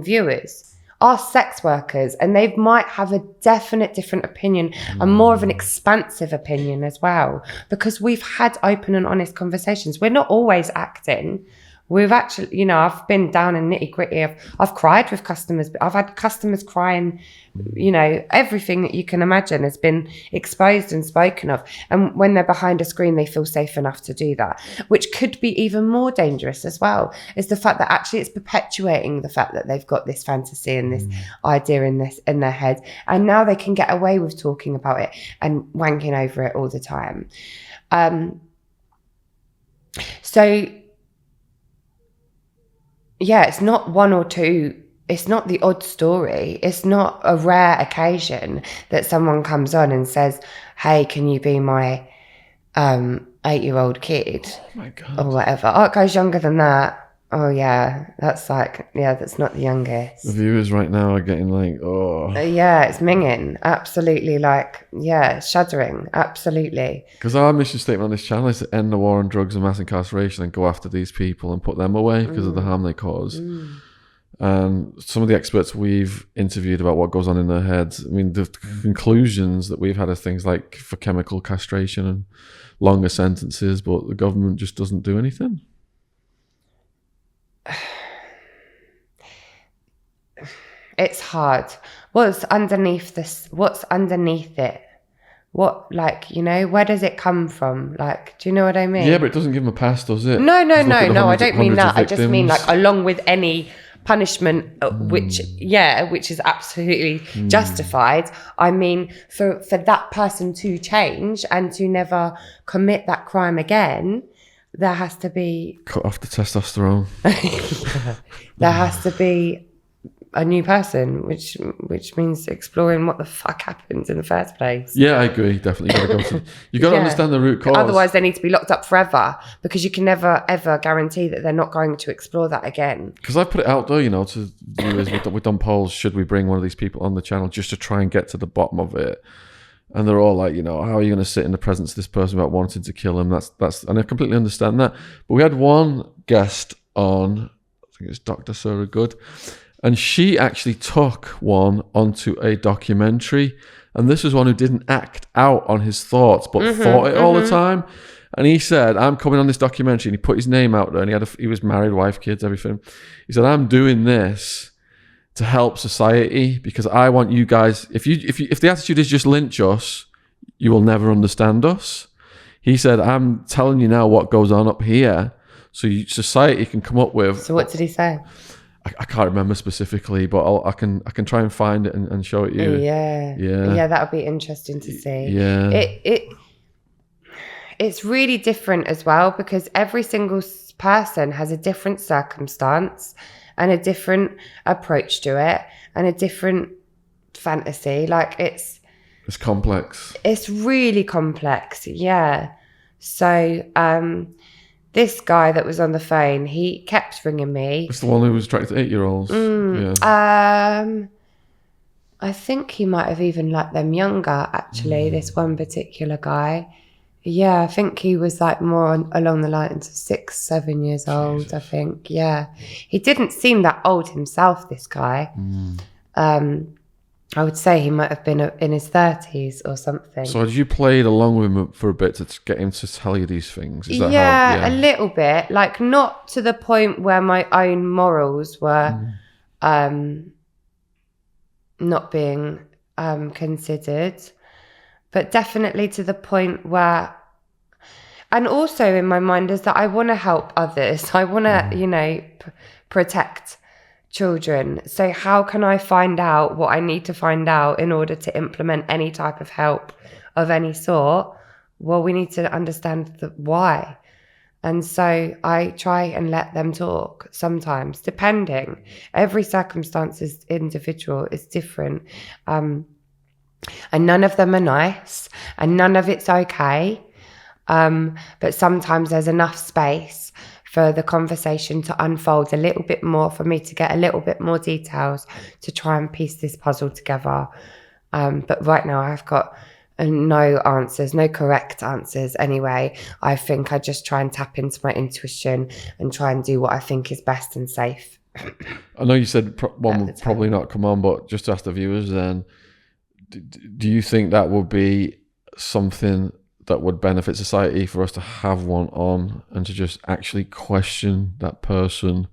viewers, are sex workers, and they might have a different opinion and more of an expansive opinion as well, because we've had open and honest conversations. We're not always acting. We've actually, you know, I've been down in nitty gritty. I've cried with customers. I've had customers crying, you know, everything that you can imagine has been exposed and spoken of. And when they're behind a screen, they feel safe enough to do that, which could be even more dangerous as well, is the fact that actually it's perpetuating the fact that they've got this fantasy and this idea in their head. And now they can get away with talking about it and wanking over it all the time. So, yeah, it's not one or two. It's not the odd story. It's not a rare occasion that someone comes on and says, hey, can you be my 8-year-old kid? Oh my God. Or whatever. Oh, it goes younger than that. Oh, yeah, that's like, yeah, that's not the youngest. The viewers right now are getting like, oh. Yeah, it's minging. Absolutely, like, yeah, shuddering. Absolutely. Because our mission statement on this channel is to end the war on drugs and mass incarceration and go after these people and put them away because of the harm they cause. And some of the experts we've interviewed about what goes on in their heads, I mean, the conclusions that we've had are things like for chemical castration and longer sentences, but the government just doesn't do anything. It's hard. What's underneath this? What's underneath it? What, like, you know, where does it come from? Like, do you know what I mean? Yeah, but it doesn't give them a pass, does it? No, Just look at the I don't mean that. I just mean victims. like along with any punishment, which is absolutely justified. I mean, for that person to change and to never commit that crime again, there has to be... Cut off the testosterone. There has to be a new person, which means exploring what the fuck happened in the first place. Yeah, I agree. Definitely. You got to understand the root cause. Otherwise, they need to be locked up forever, because you can never, ever guarantee that they're not going to explore that again. Because I put it out there, you know, to viewers, we've done polls, should we bring one of these people on the channel just to try and get to the bottom of it? And they're all like, you know, how are you going to sit in the presence of this person without wanting to kill him? That's, and I completely understand that. But we had one guest on, I think it's Dr. Sarah Good, and she actually took one onto a documentary. And this was one who didn't act out on his thoughts, but thought it all the time. And he said, I'm coming on this documentary, and he put his name out there, and he was married, wife, kids, everything. He said, I'm doing this to help society, because I want you guys, if the attitude is just lynch us, you will never understand us. He said, I'm telling you now what goes on up here, so society can come up with... So what did he say? I can't remember specifically, but I can try and find it and show it you. Yeah, that would be interesting to see. Yeah. It's really different as well, because every single person has a different circumstance and a different approach to it and a different fantasy. Like it's complex. It's really complex, yeah. So this guy that was on the phone, he kept ringing me. It's the one who was attracted to 8-year-olds. Yeah. I think he might have even liked them younger, actually, this one particular guy. Yeah, I think he was like more along the lines of 6, 7 years old, Jesus. I think. Yeah. He didn't seem that old himself, this guy. I would say he might have been in his 30s or something. So had you played along with him for a bit to get him to tell you these things? Is that how, a little bit. Like, not to the point where my own morals were not being considered, but definitely to the point where... And also in my mind is that I want to help others. I want to, you know, protect children. So how can I find out what I need to find out in order to implement any type of help of any sort? Well, we need to understand the why. And so I try and let them talk sometimes, depending. Every circumstance is individual, it's different. And none of them are nice and none of it's okay. But sometimes there's enough space for the conversation to unfold a little bit more, for me to get a little bit more details to try and piece this puzzle together. But right now I've got no answers, no correct answers anyway. I think I just try and tap into my intuition and try and do what I think is best and safe. I know you said one would probably not come on, but just to ask the viewers then, do you think that would be something that would benefit society for us to have one on and to just actually question that person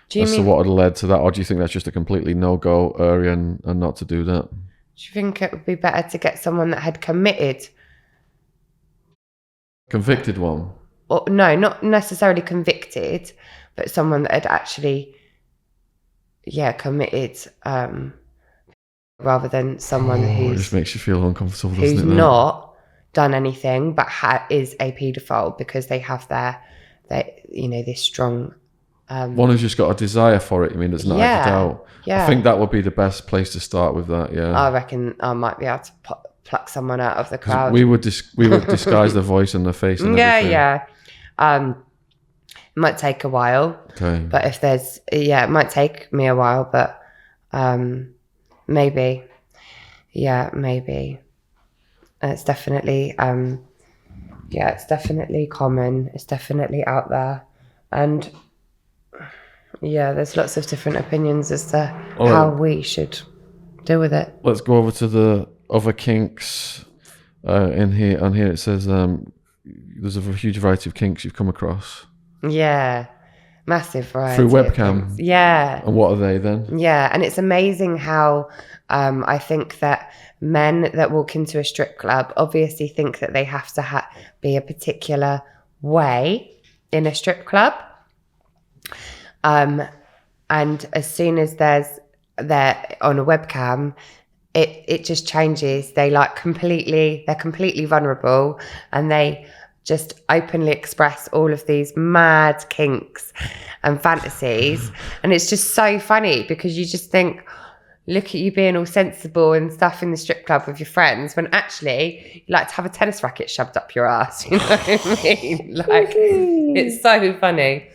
to what had led to that? Or do you think that's just a completely no-go area and not to do that? Do you think it would be better to get someone that had committed? Convicted one? Or, no, not necessarily convicted, but someone that had actually, committed, rather than someone it just makes you feel uncomfortable, doesn't who's it? Not done anything but is a paedophile because they have this strong. One who's just got a desire for it. I mean, there's not a doubt. Yeah. I think that would be the best place to start with that. Yeah. I reckon I might be able to pluck someone out of the crowd. We would disguise the voice and the face. And everything. Yeah. It might take a while. Okay. But if there's, it might take me a while, but maybe. Yeah, maybe. It's definitely, it's definitely common. It's definitely out there. And there's lots of different opinions as to how we should deal with it. Let's go over to the other kinks in here. On here it says there's a huge variety of kinks you've come across. Yeah, massive variety. Through webcam. Yeah. And what are they then? Yeah, and it's amazing how I think that men that walk into a strip club obviously think that they have to be a particular way in a strip club. And as soon as they're on a webcam, it just changes. They're completely vulnerable, and they just openly express all of these mad kinks and fantasies. And it's just so funny because you just think, look at you being all sensible and stuff in the strip club with your friends, when actually you like to have a tennis racket shoved up your ass. You know what I mean? It's so funny.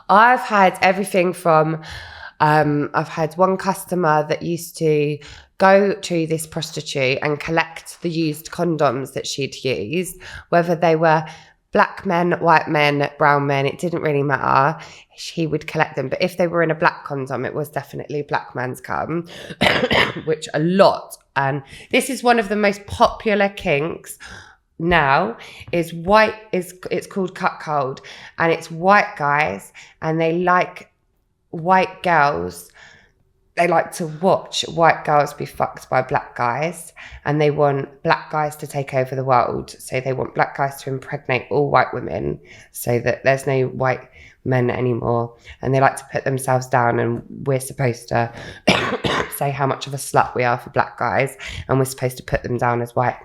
I've had everything from, I've had one customer that used to go to this prostitute and collect the used condoms that she'd used, whether they were black men, white men, brown men, it didn't really matter. He would collect them. But if they were in a black condom, it was definitely black man's cum, which a lot. And this is one of the most popular kinks now it's called cuckold, and it's white guys, and they like white girls. They like to watch white girls be fucked by black guys, and they want black guys to take over the world. So they want black guys to impregnate all white women so that there's no white men anymore. And they like to put themselves down, and we're supposed to say how much of a slut we are for black guys, and we're supposed to put them down as white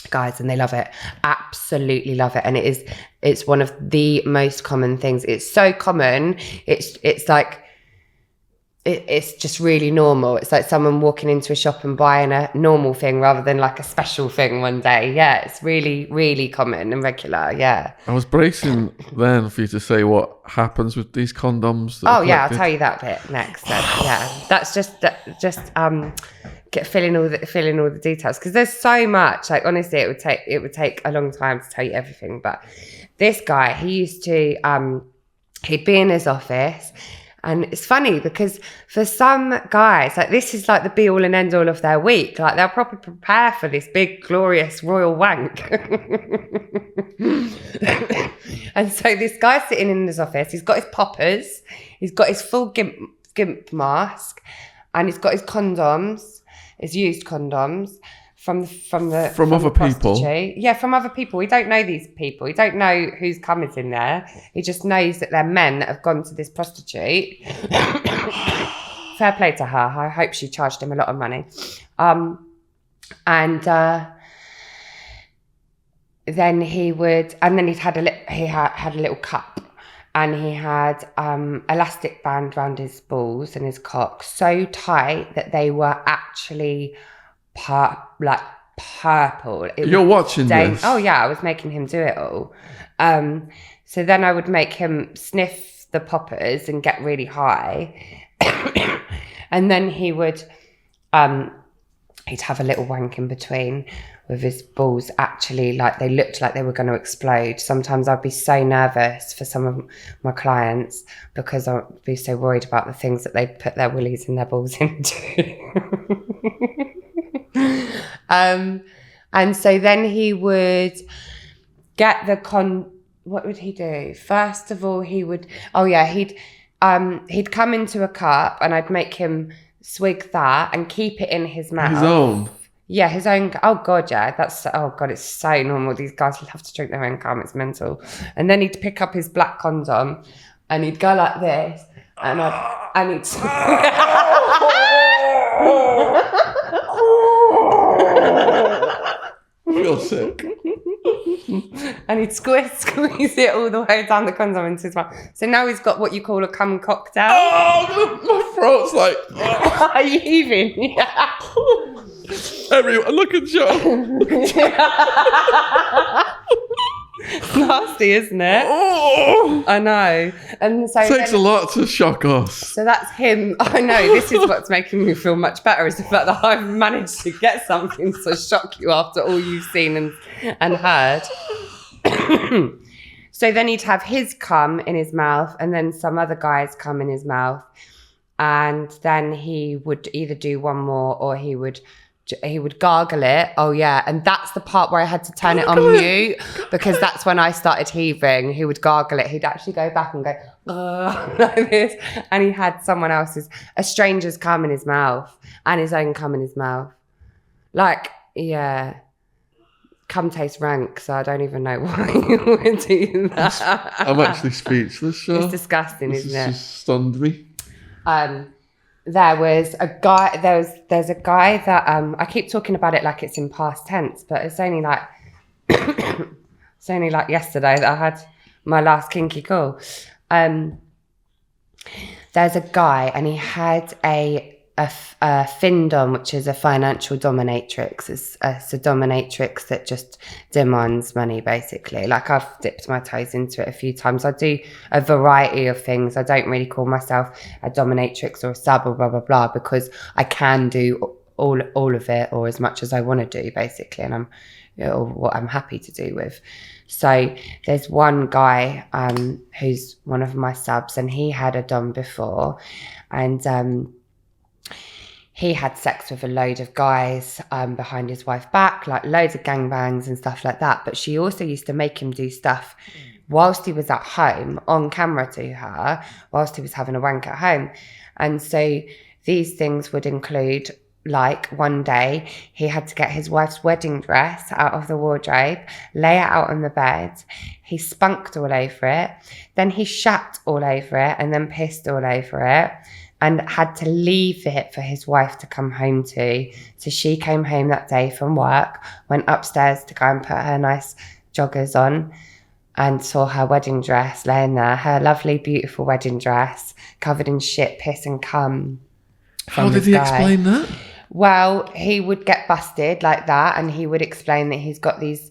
guys, and they love it, absolutely love it. And it's one of the most common things. It's so common, it's like it's just really normal. It's like someone walking into a shop and buying a normal thing rather than like a special thing one day. Yeah, it's really, really common and regular. Yeah. I was bracing then for you to say what happens with these condoms. I'll tell you that bit next. Yeah, that's just filling all the details, because there's so much. Like honestly, it would take a long time to tell you everything. But this guy, he used to he'd be in his office. And it's funny because for some guys, like this is like the be all and end all of their week. Like they'll probably prepare for this big, glorious royal wank. And so this guy's sitting in his office. He's got his poppers. He's got his full gimp mask. And he's got his condoms, his used condoms. From other people. Yeah, from other people. We don't know these people. We don't know whose cum is in there. He just knows that they're men that have gone to this prostitute. Fair play to her. I hope she charged him a lot of money. Then he had a little cup, and he had elastic band around his balls and his cock so tight that they were actually purple. You're watching this? Oh yeah, I was making him do it all. So then I would make him sniff the poppers and get really high, and then he would he'd have a little wank in between with his balls actually like they looked like they were going to explode. Sometimes I'd be so nervous for some of my clients because I'd be so worried about the things that they'd put their willies and their balls into. And so then he would get what would he do? First of all, he'd come into a cup and I'd make him swig that and keep it in his mouth. His own? Yeah, his own. Oh God, yeah. It's so normal. These guys have to drink their own cum. It's mental. And then he'd pick up his black condom and he'd go like this and he'd I feel sick. and he'd squeeze it all the way down the condom into his mouth. So now he's got what you call a cum cocktail. Oh, my throat's like... Are you heaving? Yeah. Everyone, look at Joe. It's nasty, isn't it? Oh, I know. And so it takes a lot to shock us. So that's him. I know. This is what's making me feel much better, is the fact that I've managed to get something to shock you after all you've seen and heard. So then he'd have his cum in his mouth and then some other guy's cum in his mouth. And then he would either do one more or he would gargle it. Oh yeah. And that's the part where I had to turn it on mute because that's when I started heaving. He would gargle it. He'd actually go back and go like this. And he had a stranger's cum in his mouth and his own cum in his mouth. Like, yeah. Cum tastes rank, so I don't even know why you would do that. I'm actually speechless, Char. It's disgusting, isn't it? This just stunned me. There's a guy that I keep talking about it like it's in past tense, but it's only like yesterday that I had my last kinky call. There's a guy and he had a findom, which is a financial dominatrix. It's a dominatrix that just demands money, basically. Like, I've dipped my toes into it a few times. I do a variety of things. I don't really call myself a dominatrix or a sub or blah, blah, blah, because I can do all of it or as much as I want to do, basically, and what I'm happy to do with. So there's one guy who's one of my subs, and he had a dom before, and he had sex with a load of guys behind his wife's back, like loads of gangbangs and stuff like that. But she also used to make him do stuff whilst he was at home, on camera to her, whilst he was having a wank at home. And so these things would include, like, one day he had to get his wife's wedding dress out of the wardrobe, lay it out on the bed. He spunked all over it. Then he shat all over it and then pissed all over it, and had to leave it for his wife to come home to. So she came home that day from work, went upstairs to go and put her nice joggers on, and saw her wedding dress laying there, her lovely, beautiful wedding dress, covered in shit, piss and cum. How did he explain that? Well, he would get busted like that, and he would explain that he's got this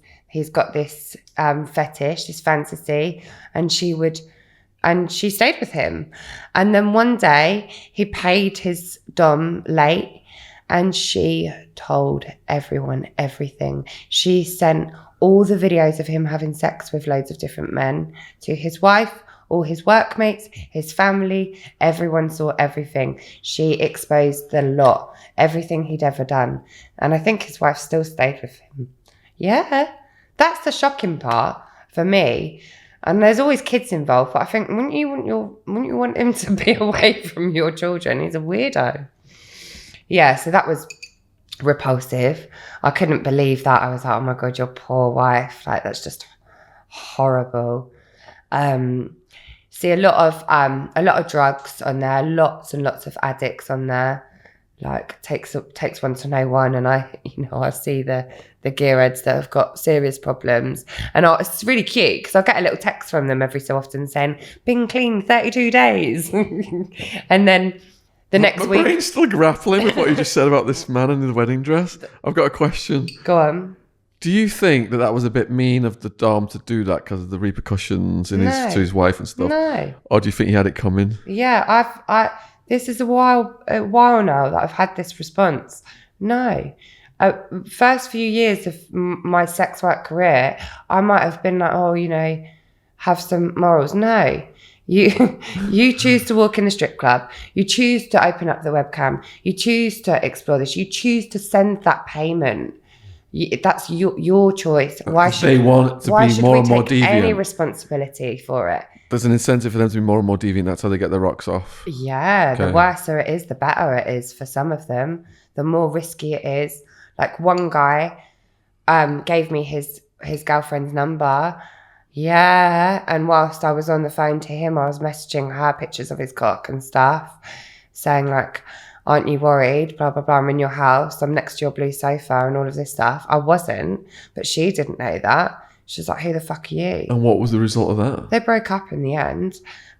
fetish, this fantasy, and she stayed with him. And then one day he paid his dom late, and she told everyone everything. She sent all the videos of him having sex with loads of different men to his wife, all his workmates, his family. Everyone saw everything. She exposed the lot, everything he'd ever done. And I think his wife still stayed with him. Yeah, that's the shocking part for me. And there's always kids involved, but I think wouldn't you want him to be away from your children? He's a weirdo. Yeah, so that was repulsive. I couldn't believe that. I was like, oh my God, your poor wife. Like, that's just horrible. See a lot of drugs on there, lots and lots of addicts on there. Like, takes one to know one, and I see the gearheads that have got serious problems, and it's really cute because I get a little text from them every so often saying, "Been clean 32 days," and then the next week. My brain's still grappling with what you just said about this man in the wedding dress. I've got a question. Go on. Do you think that was a bit mean of the dom to do that because of the repercussions to his wife and stuff? No. Or do you think he had it coming? Yeah, this is a while now that I've had this response. No. First few years of my sex work career, I might have been like, have some morals. No. You choose to walk in the strip club. You choose to open up the webcam. You choose to explore this. You choose to send that payment That's your choice. Why should they want to be more and more take any deviant? responsibility for it? There's an incentive for them to be more and more deviant. That's how they get their rocks off. Yeah, Okay. the worse it is, the better it is for some of them. The more risky it is. Like one guy gave me his girlfriend's number. Yeah, and whilst I was on the phone to him, I was messaging her pictures of his cock and stuff, saying like, aren't you worried? Blah, blah, blah. I'm in your house. I'm next to your blue sofa and all of this stuff. I wasn't, but she didn't know that. She was like, who the fuck are you? And what was the result of that? They broke up in the end.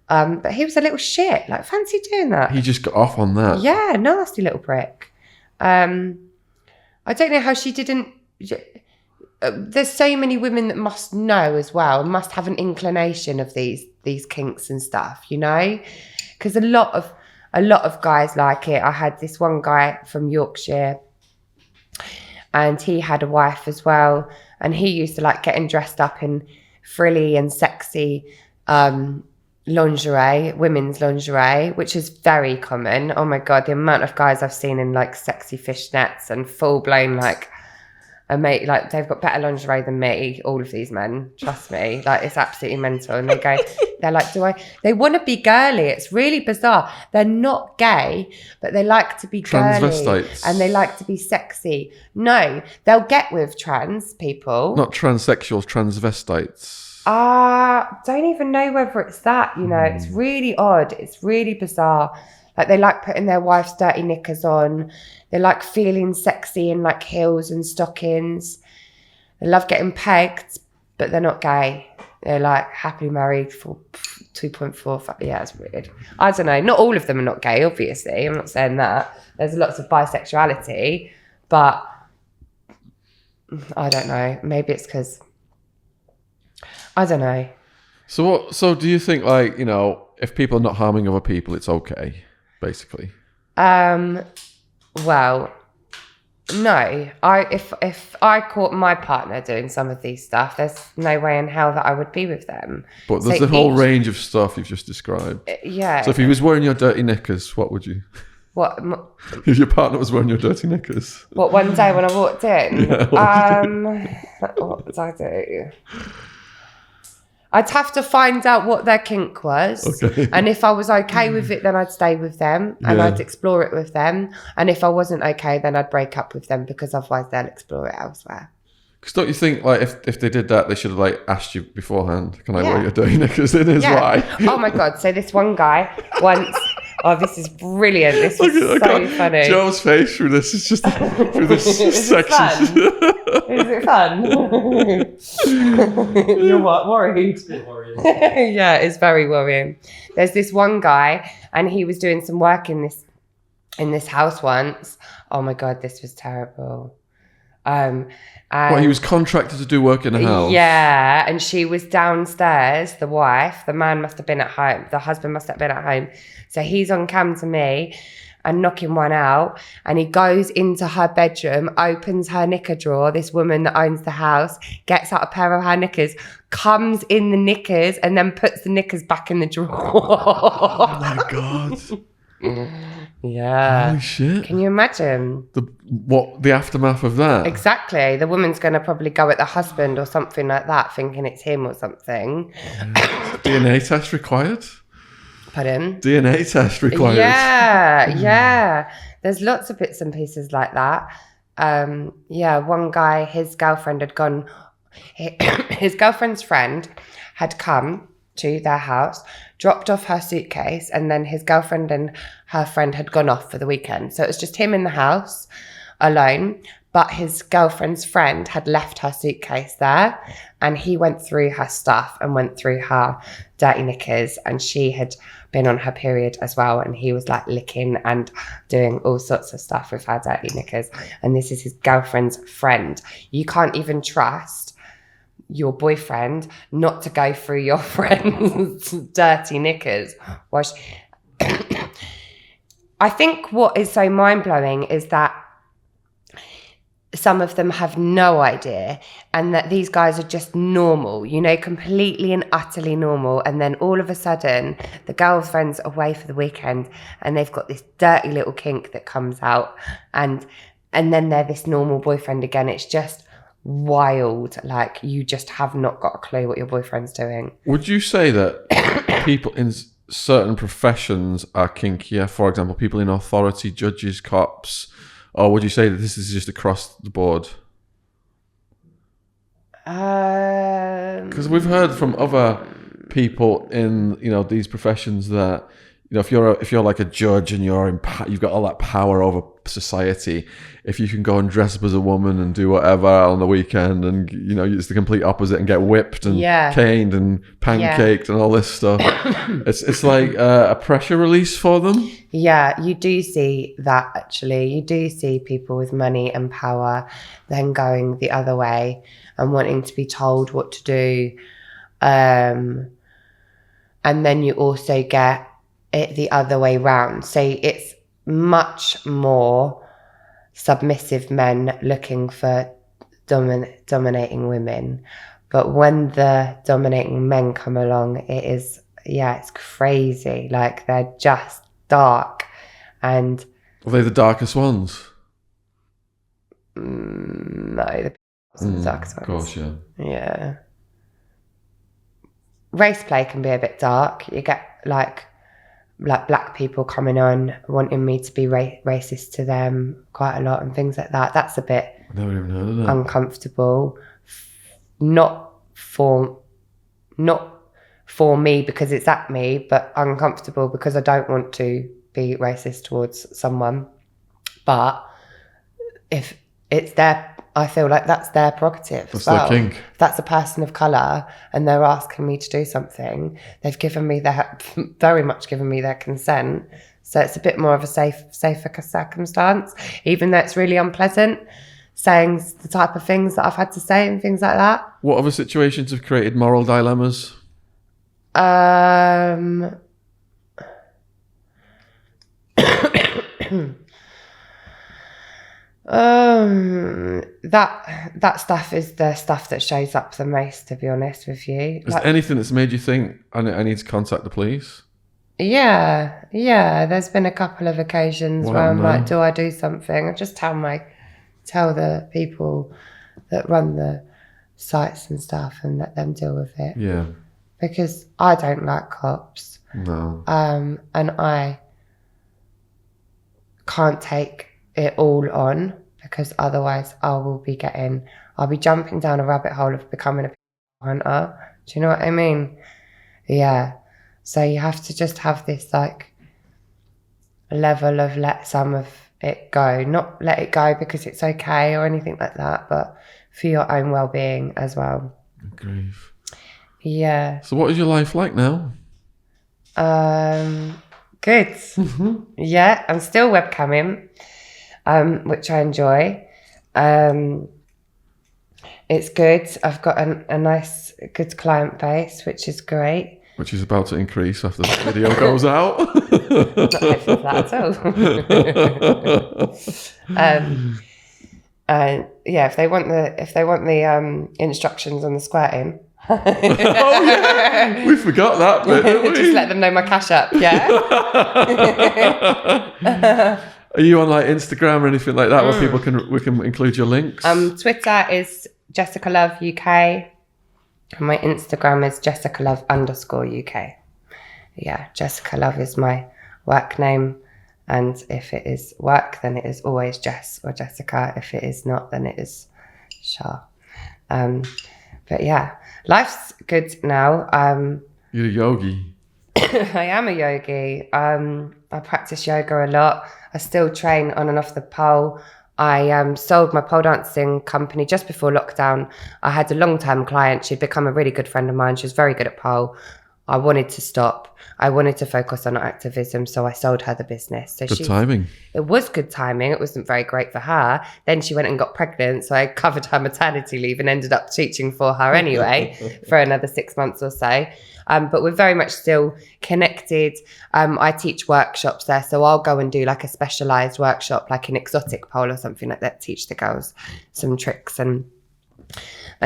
But he was a little shit. Like, fancy doing that. He just got off on that. Yeah, nasty little prick. I don't know how she didn't... there's so many women that must know as well, must have an inclination of these kinks and stuff, you know? Because a lot of guys like it. I had this one guy from Yorkshire, and he had a wife as well, and he used to like getting dressed up in frilly and sexy lingerie, women's lingerie, which is very common. Oh my god, the amount of guys I've seen in like sexy fishnets and full blown like like they've got better lingerie than me, all of these men, trust me, like it's absolutely mental. And they're like, they want to be girly. It's really bizarre. They're not gay, but they like to be girly Transvestites. and they like to be sexy. No, they'll get with trans people. Not transsexuals, transvestites. Don't even know whether it's that, you know. It's really odd. It's really bizarre. Like they like putting their wife's dirty knickers on. They like feeling sexy in like heels and stockings. They love getting pegged, but they're not gay. They're like happily married for 2.4. Yeah, it's weird. I don't know. Not all of them are not gay, obviously. I'm not saying that. There's lots of bisexuality, but I don't know. Maybe it's because I don't know. So do you think, like, you know, if people are not harming other people, it's okay, basically? Well, no. If I caught my partner doing some of these stuff, there's no way in hell that I would be with them. But there's the whole range of stuff you've just described. Yeah. So if he was wearing your dirty knickers, what would you? What If your partner was wearing your dirty knickers? one day when I walked in? Yeah, What did I do? I'd have to find out what their kink was. Okay. And if I was okay with it, then I'd stay with them and Yeah. I'd explore it with them. And if I wasn't okay, then I'd break up with them because otherwise they'll explore it elsewhere. Because don't you think, like, if they did that, they should have, like, asked you beforehand, can I Yeah. wear your dirty knickers? It is why. Oh my God. So this one guy once... Oh, this is brilliant. This was so funny. Joe's face through this is just through this Is it section. Is it fun? You're what, worried? Yeah, it's very worrying. There's this one guy, and he was doing some work in this house once. Oh my God, this was terrible. And What, he was contracted to do work in a house? yeah, and she was downstairs, the wife. The man must have been at home. The husband must have been at home. So he's on cam to me and knocking one out. And he goes into her bedroom, opens her knicker drawer, this woman that owns the house, gets out a pair of her knickers, comes in the knickers, and then puts the knickers back in the drawer. Oh my God. Yeah. Holy shit. Can you imagine? The aftermath of that? Exactly. The woman's going to probably go at the husband or something like that, thinking it's him or something. DNA test required? Pardon? DNA test required. Yeah. There's lots of bits and pieces like that. One guy, his girlfriend had gone, his girlfriend's friend had come to their house, dropped off her suitcase, and then his girlfriend and her friend had gone off for the weekend. So it was just him in the house alone, but his girlfriend's friend had left her suitcase there, and he went through her stuff and went through her dirty knickers, and she had been on her period as well, and he was like licking and doing all sorts of stuff with her dirty knickers. And this is his girlfriend's friend. You can't even trust your boyfriend not to go through your friend's dirty knickers. I think what is so mind-blowing is that some of them have no idea, and that these guys are just normal, you know, completely and utterly normal. And then all of a sudden, the girlfriend's away for the weekend and they've got this dirty little kink that comes out, and and then they're this normal boyfriend again. It's just wild. Like, you just have not got a clue what your boyfriend's doing. Would you say that people in certain professions are kinkier? For example, people in authority, judges, cops, or would you say that this is just across the board? Because we've heard from other people in these professions that if you're like a judge and you've got all that power over society, if you can go and dress up as a woman and do whatever on the weekend, and it's the complete opposite and get whipped and caned and pancaked and all this stuff, it's like a pressure release for them. Yeah, you do see that, actually. You do see people with money and power then going the other way and wanting to be told what to do. And then you also get it the other way round. So it's much more submissive men looking for dominating women. But when the dominating men come along, it's crazy. Like, they're just dark. And are they the darkest ones? No, the darkest ones. Of course, yeah. Yeah. Race play can be a bit dark. You get like black people coming on wanting me to be racist to them quite a lot and things like that. That's a bit I never even heard of that. Uncomfortable. Not for me because it's at me, but uncomfortable because I don't want to be racist towards someone. But if it's I feel like that's their prerogative. That's their kink. If that's a person of colour and they're asking me to do something, they've very much given me their consent. So it's a bit more of a safer circumstance, even though it's really unpleasant saying the type of things that I've had to say and things like that. What other situations have created moral dilemmas? That stuff is the stuff that shows up the most, to be honest with you. Is there anything that's made you think, I need to contact the police? Yeah. There's been a couple of occasions where I'm like, do I do something? I just tell the people that run the sites and stuff and let them deal with it. Yeah. Because I don't like cops. No. And I can't take it all on, because otherwise I'll be jumping down a rabbit hole of becoming a hunter. Do you know what I mean? Yeah. So you have to just have this like level of let some of it go, not let it go because it's okay or anything like that, but for your own well-being as well. Grief. Yeah. So what is your life like now? Good. Mm-hmm. Yeah, I'm still webcamming, which I enjoy. It's good. I've got a nice, good client base, which is great. Which is about to increase after the video goes out. Not hopeful for that at all. Yeah, if they want the instructions on the squirting. Oh yeah, we forgot that bit. Didn't we? Just let them know my cash app. Yeah. Are you on like Instagram or anything like that where we can include your links? Twitter is Jessica Love UK. And my Instagram is JessicaLove_UK. Yeah, Jessica Love is my work name. And if it is work, then it is always Jess or Jessica. If it is not, then it is Char. But yeah, life's good now. You're a yogi. I am a yogi. I practice yoga a lot. I still train on and off the pole. I sold my pole dancing company just before lockdown. I had a long-term client. She'd become a really good friend of mine. She was very good at pole. I wanted to stop. I wanted to focus on activism, so I sold her the business. So good timing. It was good timing. It wasn't very great for her. Then she went and got pregnant, so I covered her maternity leave and ended up teaching for her anyway for another 6 months or so. But we're very much still connected. I teach workshops there, so I'll go and do like a specialised workshop, like an exotic pole or something like that, teach the girls some tricks and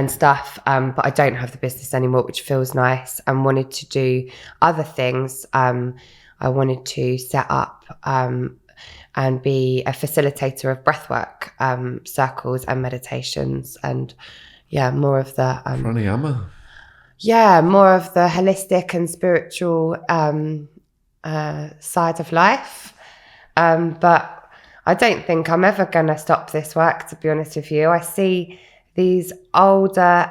stuff. But I don't have the business anymore, which feels nice, and wanted to do other things. I wanted to set up and be a facilitator of breathwork circles and meditations, and more of the pranayama. More of the holistic and spiritual side of life. But I don't think I'm ever going to stop this work, to be honest with you. I see these older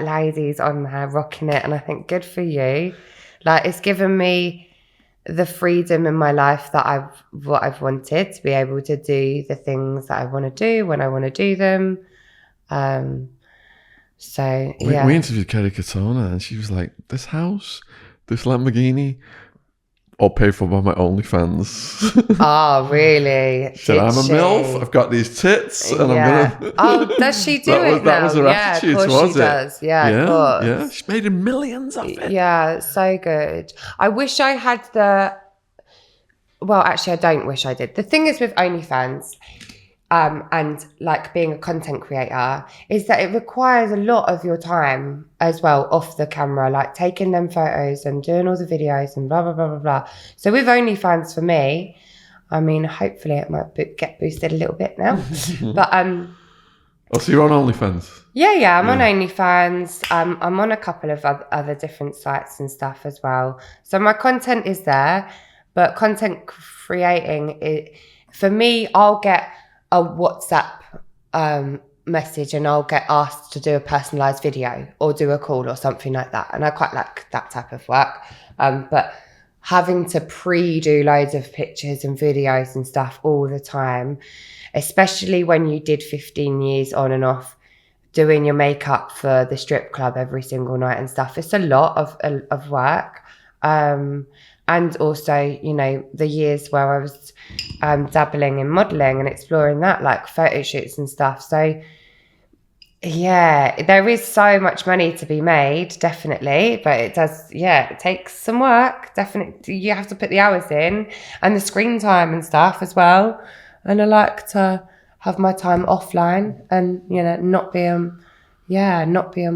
ladies on there rocking it, and I think good for you. Like, it's given me the freedom in my life that I've wanted, to be able to do the things that I want to do when I want to do them. We interviewed Kerry Katona, and she was like, this house, this Lamborghini, all paid for by my OnlyFans. Oh, really? She said, I'm a MILF, I've got these tits, and I'm going to... Oh, does she do it now? That was her attitude, of course she does. Yeah, of course. Yeah, she made millions of it. Yeah, so good. I wish I had well, actually, I don't wish I did. The thing is with OnlyFans, and like being a content creator, is that it requires a lot of your time as well off the camera, like taking them photos and doing all the videos and blah, blah, blah, blah, blah. So with OnlyFans for me, I mean, hopefully it might get boosted a little bit now. But oh, so you're on OnlyFans? Yeah, I'm on OnlyFans. I'm on a couple of other different sites and stuff as well. So my content is there, but content creating, for me, I'll get a WhatsApp message and I'll get asked to do a personalized video or do a call or something like that. And I quite like that type of work. But having to do loads of pictures and videos and stuff all the time, especially when you did 15 years on and off doing your makeup for the strip club every single night and stuff, it's a lot of work. And also, you know, the years where I was dabbling in modelling and exploring that, like photo shoots and stuff. So, yeah, there is so much money to be made, definitely. But it takes some work, definitely. You have to put the hours in and the screen time and stuff as well. And I like to have my time offline and, you know, not be on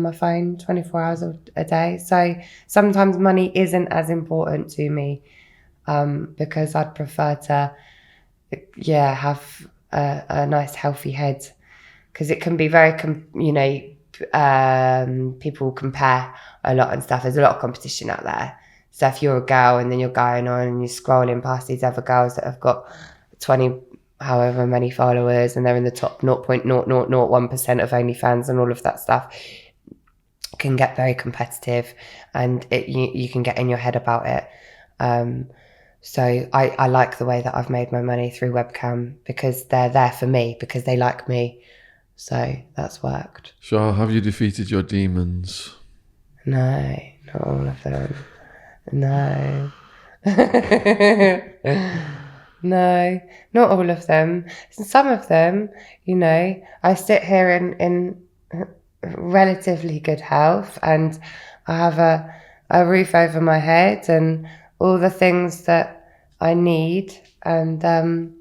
my phone 24 hours a day. So sometimes money isn't as important to me because I'd prefer to, have a nice healthy head, because it can be very, people compare a lot and stuff. There's a lot of competition out there. So if you're a girl and then you're going on and you're scrolling past these other girls that have got 20 however many followers and they're in the top 0.0001% of OnlyFans and all of that stuff, can get very competitive, and you can get in your head about it. So I like the way that I've made my money through webcam, because they're there for me, because they like me. So that's worked. Char, have you defeated your demons? No, not all of them. No. No, not all of them. Some of them, you know, I sit here in relatively good health and I have a roof over my head and all the things that I need, and and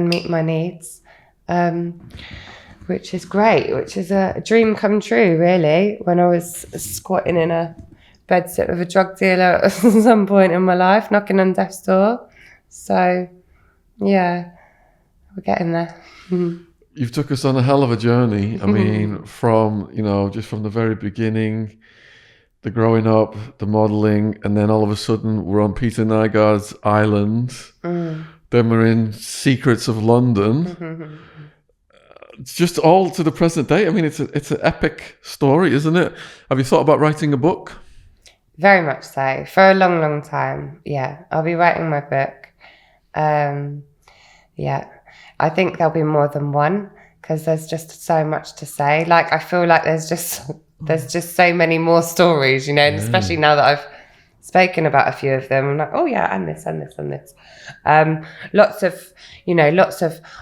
meet my needs, which is great, which is a dream come true, really, when I was squatting in a bedsit with a drug dealer at some point in my life, knocking on death's door. So, yeah, we're getting there. You've took us on a hell of a journey. I mean, from, you know, just from the very beginning, the growing up, the modelling, and then all of a sudden we're on Peter Nygard's island. Then we're in Secrets of London. It's just all to the present day. I mean, it's an epic story, isn't it? Have you thought about writing a book? Very much so. For a long, long time. Yeah, I'll be writing my book. I think there'll be more than one, because there's just so much to say. Like, I feel like there's just so many more stories, you know, and especially now that I've spoken about a few of them, I'm like, oh yeah, and this and this and this. Lots of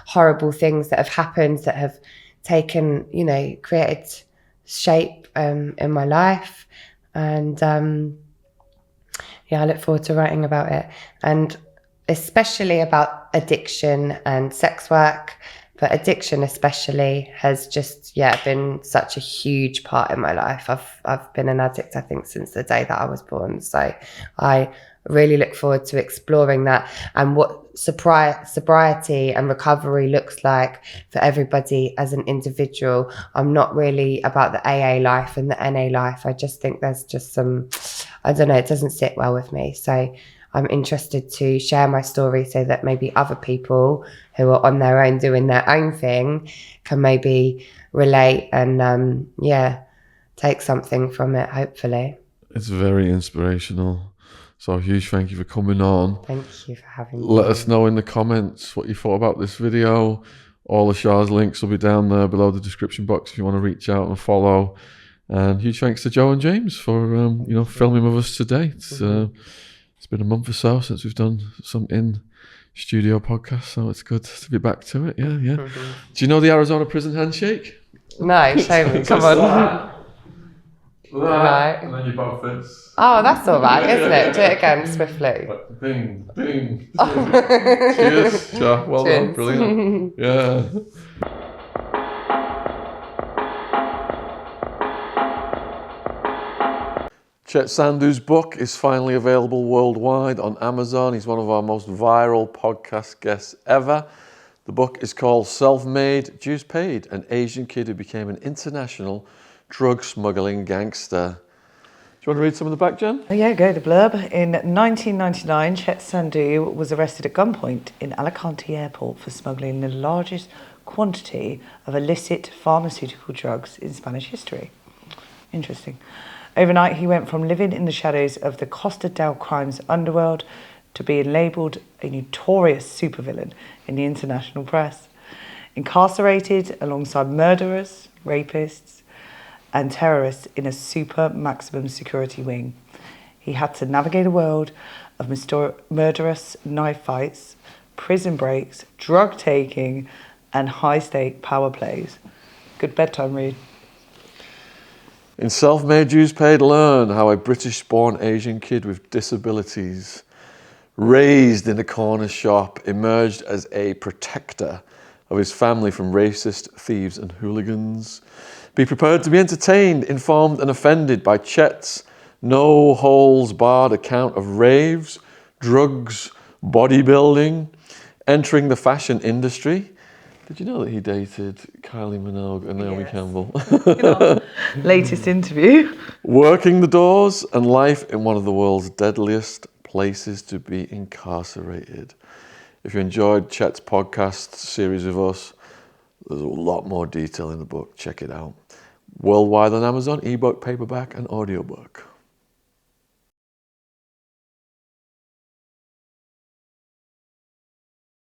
horrible things that have happened, that have taken, you know, created shape in my life, and I look forward to writing about it, and especially about addiction and sex work, But addiction especially has just, been such a huge part in my life. I've been an addict, I think, since the day that I was born. So I really look forward to exploring that and what sobriety and recovery looks like for everybody as an individual. I'm not really about the AA life and the NA life. I just think there's just some, I don't know, it doesn't sit well with me. So I'm interested to share my story so that maybe other people who are on their own doing their own thing can maybe relate and take something from it, hopefully. It's very inspirational. So a huge thank you for coming on. Thank you for having me. Let us know in the comments what you thought about this video. All of Char's links will be down there below the description box if you want to reach out and follow. And huge thanks to Joe and James for filming with us today. It's been a month or so since we've done some in-studio podcast, so it's good to be back to it. Yeah. Do you know the Arizona prison handshake? No, show me. Come on. Right. And then you both this. Oh, that's all right, isn't it? Do it again, swiftly. Ding, ding. Cheers, Char. Well done. Brilliant. Yeah. Chet Sandhu's book is finally available worldwide on Amazon. He's one of our most viral podcast guests ever. The book is called Self-Made, Dues Paid, an Asian kid who became an international drug smuggling gangster. Do you want to read some of the back, Jen? Oh, yeah, go the blurb. In 1999, Chet Sandhu was arrested at gunpoint in Alicante Airport for smuggling the largest quantity of illicit pharmaceutical drugs in Spanish history. Interesting. Overnight, he went from living in the shadows of the Costa del Crime's underworld to being labelled a notorious supervillain in the international press. Incarcerated alongside murderers, rapists, and terrorists in a super maximum security wing, he had to navigate a world of murderous knife fights, prison breaks, drug taking, and high-stake power plays. Good bedtime read. In Self-Made, Dues Paid, learn how a British-born Asian kid with disabilities, raised in a corner shop, emerged as a protector of his family from racist thieves and hooligans. Be prepared to be entertained, informed and offended by Chet's no-holes-barred account of raves, drugs, bodybuilding, entering the fashion industry. Did you know that he dated Kylie Minogue and Naomi Campbell? Latest interview. Working the doors and life in one of the world's deadliest places to be incarcerated. If you enjoyed Chet's podcast series with us, there's a lot more detail in the book. Check it out. Worldwide on Amazon, ebook, paperback and audiobook.